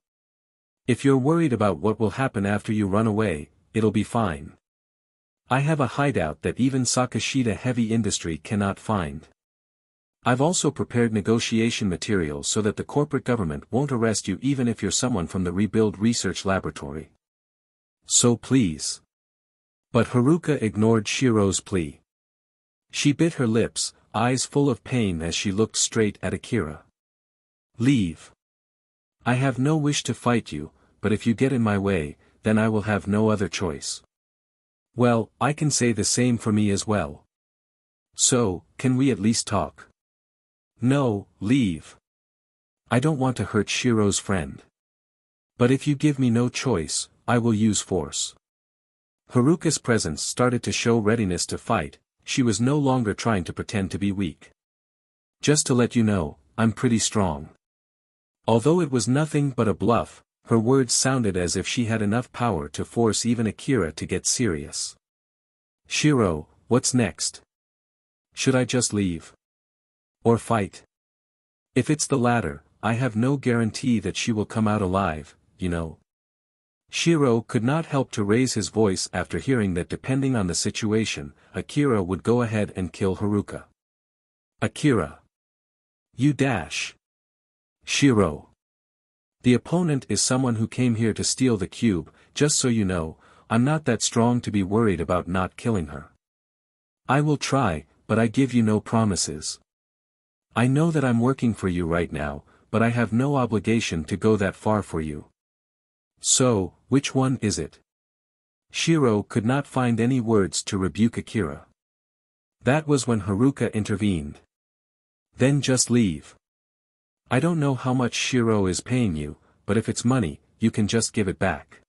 If you're worried about what will happen after you run away, it'll be fine. I have a hideout that even Sakashita Heavy Industry cannot find. I've also prepared negotiation materials so that the corporate government won't arrest you even if you're someone from the Rebuild Research Laboratory. So please. But Haruka ignored Shiro's plea. She bit her lips, eyes full of pain as she looked straight at Akira. Leave. I have no wish to fight you, but if you get in my way, then I will have no other choice. Well, I can say the same for me as well. So, can we at least talk? No, leave. I don't want to hurt Shiro's friend. But if you give me no choice, I will use force. Haruka's presence started to show readiness to fight. She was no longer trying to pretend to be weak. Just to let you know, I'm pretty strong. Although it was nothing but a bluff, her words sounded as if she had enough power to force even Akira to get serious. Shiro, what's next? Should I just leave? Or fight? If it's the latter, I have no guarantee that she will come out alive, you know. Shiro could not help to raise his voice after hearing that depending on the situation, Akira would go ahead and kill Haruka. Akira. You dash. Shiro. The opponent is someone who came here to steal the cube. Just so you know, I'm not that strong to be worried about not killing her. I will try, but I give you no promises. I know that I'm working for you right now, but I have no obligation to go that far for you. So, which one is it? Shiro could not find any words to rebuke Akira. That was when Haruka intervened. Then just leave. I don't know how much Shiro is paying you, but if it's money, you can just give it back.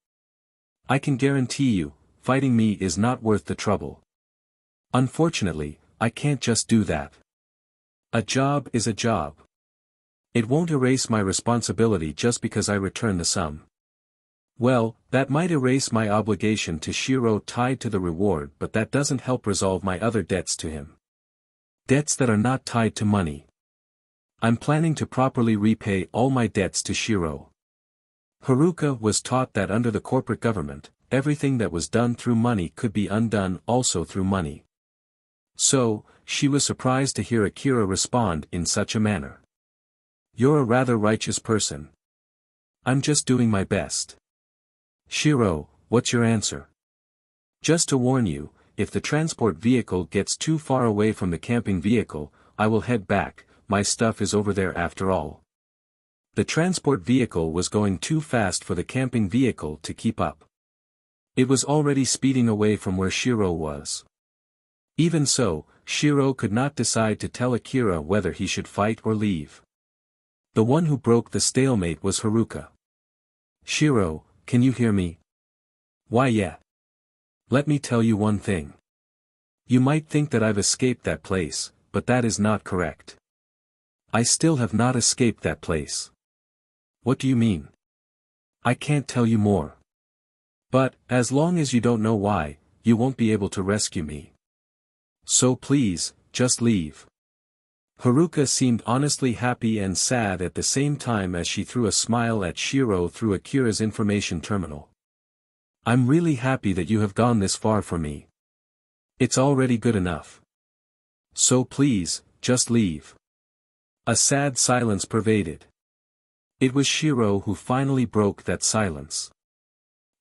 I can guarantee you, fighting me is not worth the trouble. Unfortunately, I can't just do that. A job is a job. It won't erase my responsibility just because I return the sum. Well, that might erase my obligation to Shiro tied to the reward, but that doesn't help resolve my other debts to him. Debts that are not tied to money. I'm planning to properly repay all my debts to Shiro. Haruka was taught that under the corporate government, everything that was done through money could be undone also through money. So, she was surprised to hear Akira respond in such a manner. You're a rather righteous person. I'm just doing my best. Shiro, what's your answer? Just to warn you, if the transport vehicle gets too far away from the camping vehicle, I will head back. My stuff is over there after all. The transport vehicle was going too fast for the camping vehicle to keep up. It was already speeding away from where Shiro was. Even so, Shiro could not decide to tell Akira whether he should fight or leave. The one who broke the stalemate was Haruka. Shiro, can you hear me? Why yeah. Let me tell you one thing. You might think that I've escaped that place, but that is not correct. I still have not escaped that place. What do you mean? I can't tell you more. But, as long as you don't know why, you won't be able to rescue me. So please, just leave. Haruka seemed honestly happy and sad at the same time as she threw a smile at Shiro through Akira's information terminal. I'm really happy that you have gone this far for me. It's already good enough. So please, just leave. A sad silence pervaded. It was Shiro who finally broke that silence.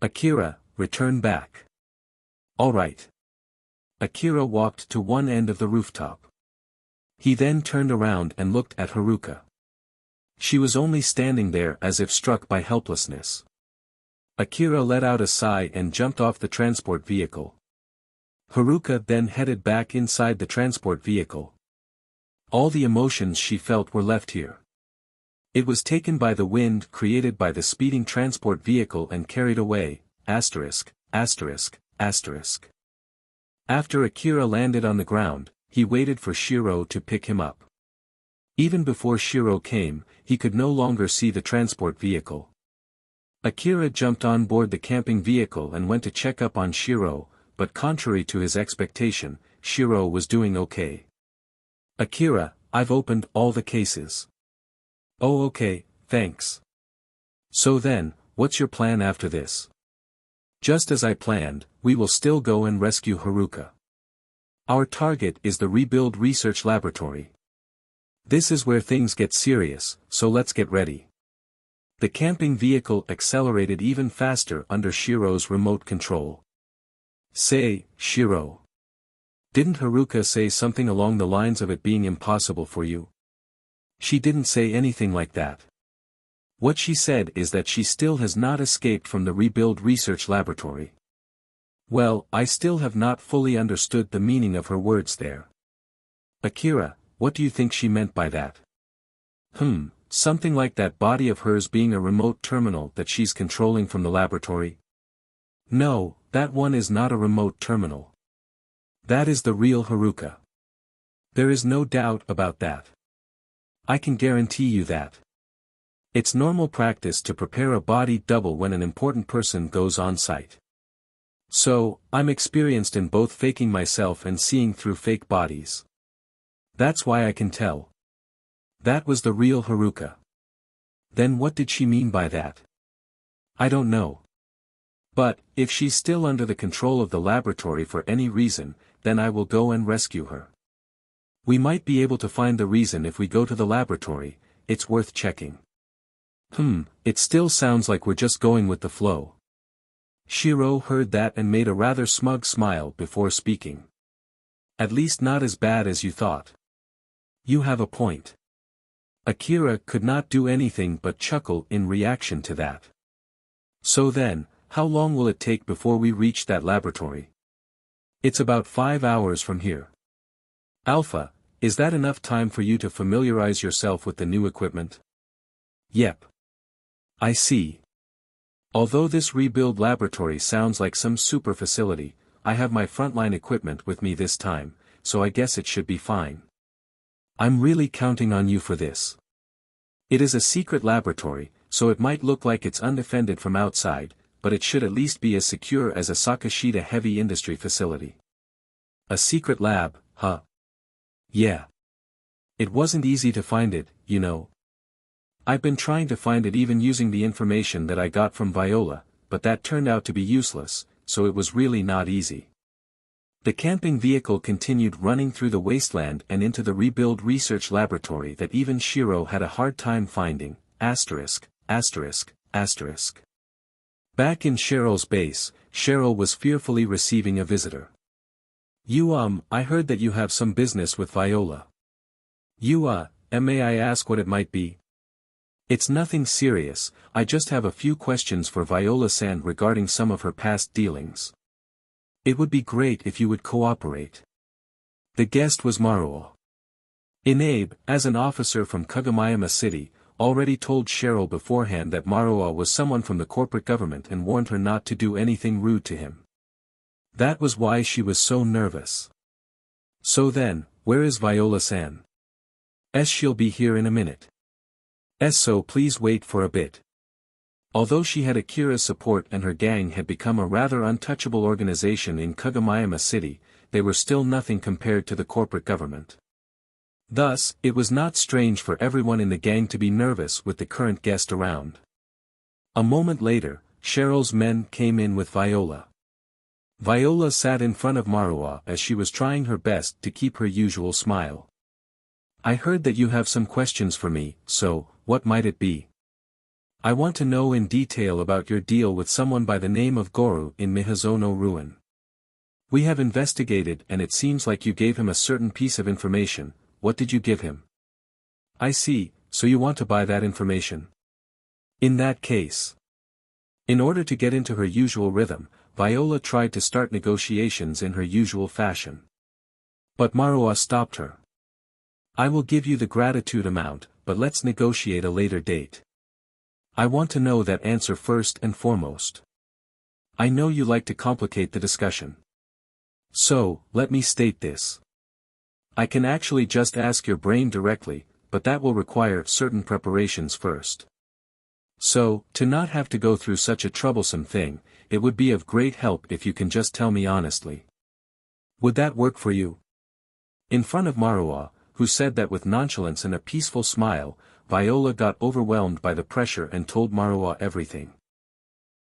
Akira, return back. All right. Akira walked to one end of the rooftop. He then turned around and looked at Haruka. She was only standing there as if struck by helplessness. Akira let out a sigh and jumped off the transport vehicle. Haruka then headed back inside the transport vehicle. All the emotions she felt were left here. It was taken by the wind created by the speeding transport vehicle and carried away, asterisk, asterisk, asterisk. After Akira landed on the ground, he waited for Shiro to pick him up. Even before Shiro came, he could no longer see the transport vehicle. Akira jumped on board the camping vehicle and went to check up on Shiro, but contrary to his expectation, Shiro was doing okay. Akira, I've opened all the cases. Oh okay, thanks. So then, what's your plan after this? Just as I planned, we will still go and rescue Haruka. Our target is the Rebuild Research Laboratory. This is where things get serious, so let's get ready. The camping vehicle accelerated even faster under Shiro's remote control. Say, Shiro. Didn't Haruka say something along the lines of it being impossible for you? She didn't say anything like that. What she said is that she still has not escaped from the Rebuild Research Laboratory. Well, I still have not fully understood the meaning of her words there. Akira, what do you think she meant by that? Something like that body of hers being a remote terminal that she's controlling from the laboratory. No, that one is not a remote terminal. That is the real Haruka. There is no doubt about that. I can guarantee you that. It's normal practice to prepare a body double when an important person goes on site. So, I'm experienced in both faking myself and seeing through fake bodies. That's why I can tell. That was the real Haruka. Then what did she mean by that? I don't know. But, if she's still under the control of the laboratory for any reason, then I will go and rescue her. We might be able to find the reason if we go to the laboratory. It's worth checking. It still sounds like we're just going with the flow. Shiro heard that and made a rather smug smile before speaking. At least not as bad as you thought. You have a point. Akira could not do anything but chuckle in reaction to that. So then, how long will it take before we reach that laboratory? It's about 5 hours from here. Alpha, is that enough time for you to familiarize yourself with the new equipment? Yep. I see. Although this rebuild laboratory sounds like some super facility, I have my frontline equipment with me this time, so I guess it should be fine. I'm really counting on you for this. It is a secret laboratory, so it might look like it's undefended from outside, but it should at least be as secure as a Sakashita heavy industry facility. A secret lab, huh? Yeah. It wasn't easy to find it, you know. I've been trying to find it even using the information that I got from Viola, but that turned out to be useless, so it was really not easy. The camping vehicle continued running through the wasteland and into the rebuild research laboratory that even Shiro had a hard time finding, ******. Back in Cheryl's base, Cheryl was fearfully receiving a visitor. I heard that you have some business with Viola. May I ask what it might be? It's nothing serious, I just have a few questions for Viola-san regarding some of her past dealings. It would be great if you would cooperate. The guest was Maruo. Inabe, as an officer from Kagamayama City, already told Cheryl beforehand that Maruo was someone from the corporate government and warned her not to do anything rude to him. That was why she was so nervous. So then, where is Viola-san? She'll be here in a minute. So please wait for a bit. Although she had Akira's support and her gang had become a rather untouchable organization in Kagamayama City, they were still nothing compared to the corporate government. Thus, it was not strange for everyone in the gang to be nervous with the current guest around. A moment later, Cheryl's men came in with Viola. Viola sat in front of Maruo as she was trying her best to keep her usual smile. I heard that you have some questions for me, so, what might it be? I want to know in detail about your deal with someone by the name of Goru in Mihazono Ruin. We have investigated and it seems like you gave him a certain piece of information. What did you give him? I see, so you want to buy that information. In that case. In order to get into her usual rhythm, Viola tried to start negotiations in her usual fashion. But Maruo stopped her. I will give you the gratitude amount, but let's negotiate a later date. I want to know that answer first and foremost. I know you like to complicate the discussion. So, let me state this. I can actually just ask your brain directly, but that will require certain preparations first. So, to not have to go through such a troublesome thing, it would be of great help if you can just tell me honestly. Would that work for you? In front of Maruo, who said that with nonchalance and a peaceful smile, Viola got overwhelmed by the pressure and told Maruo everything.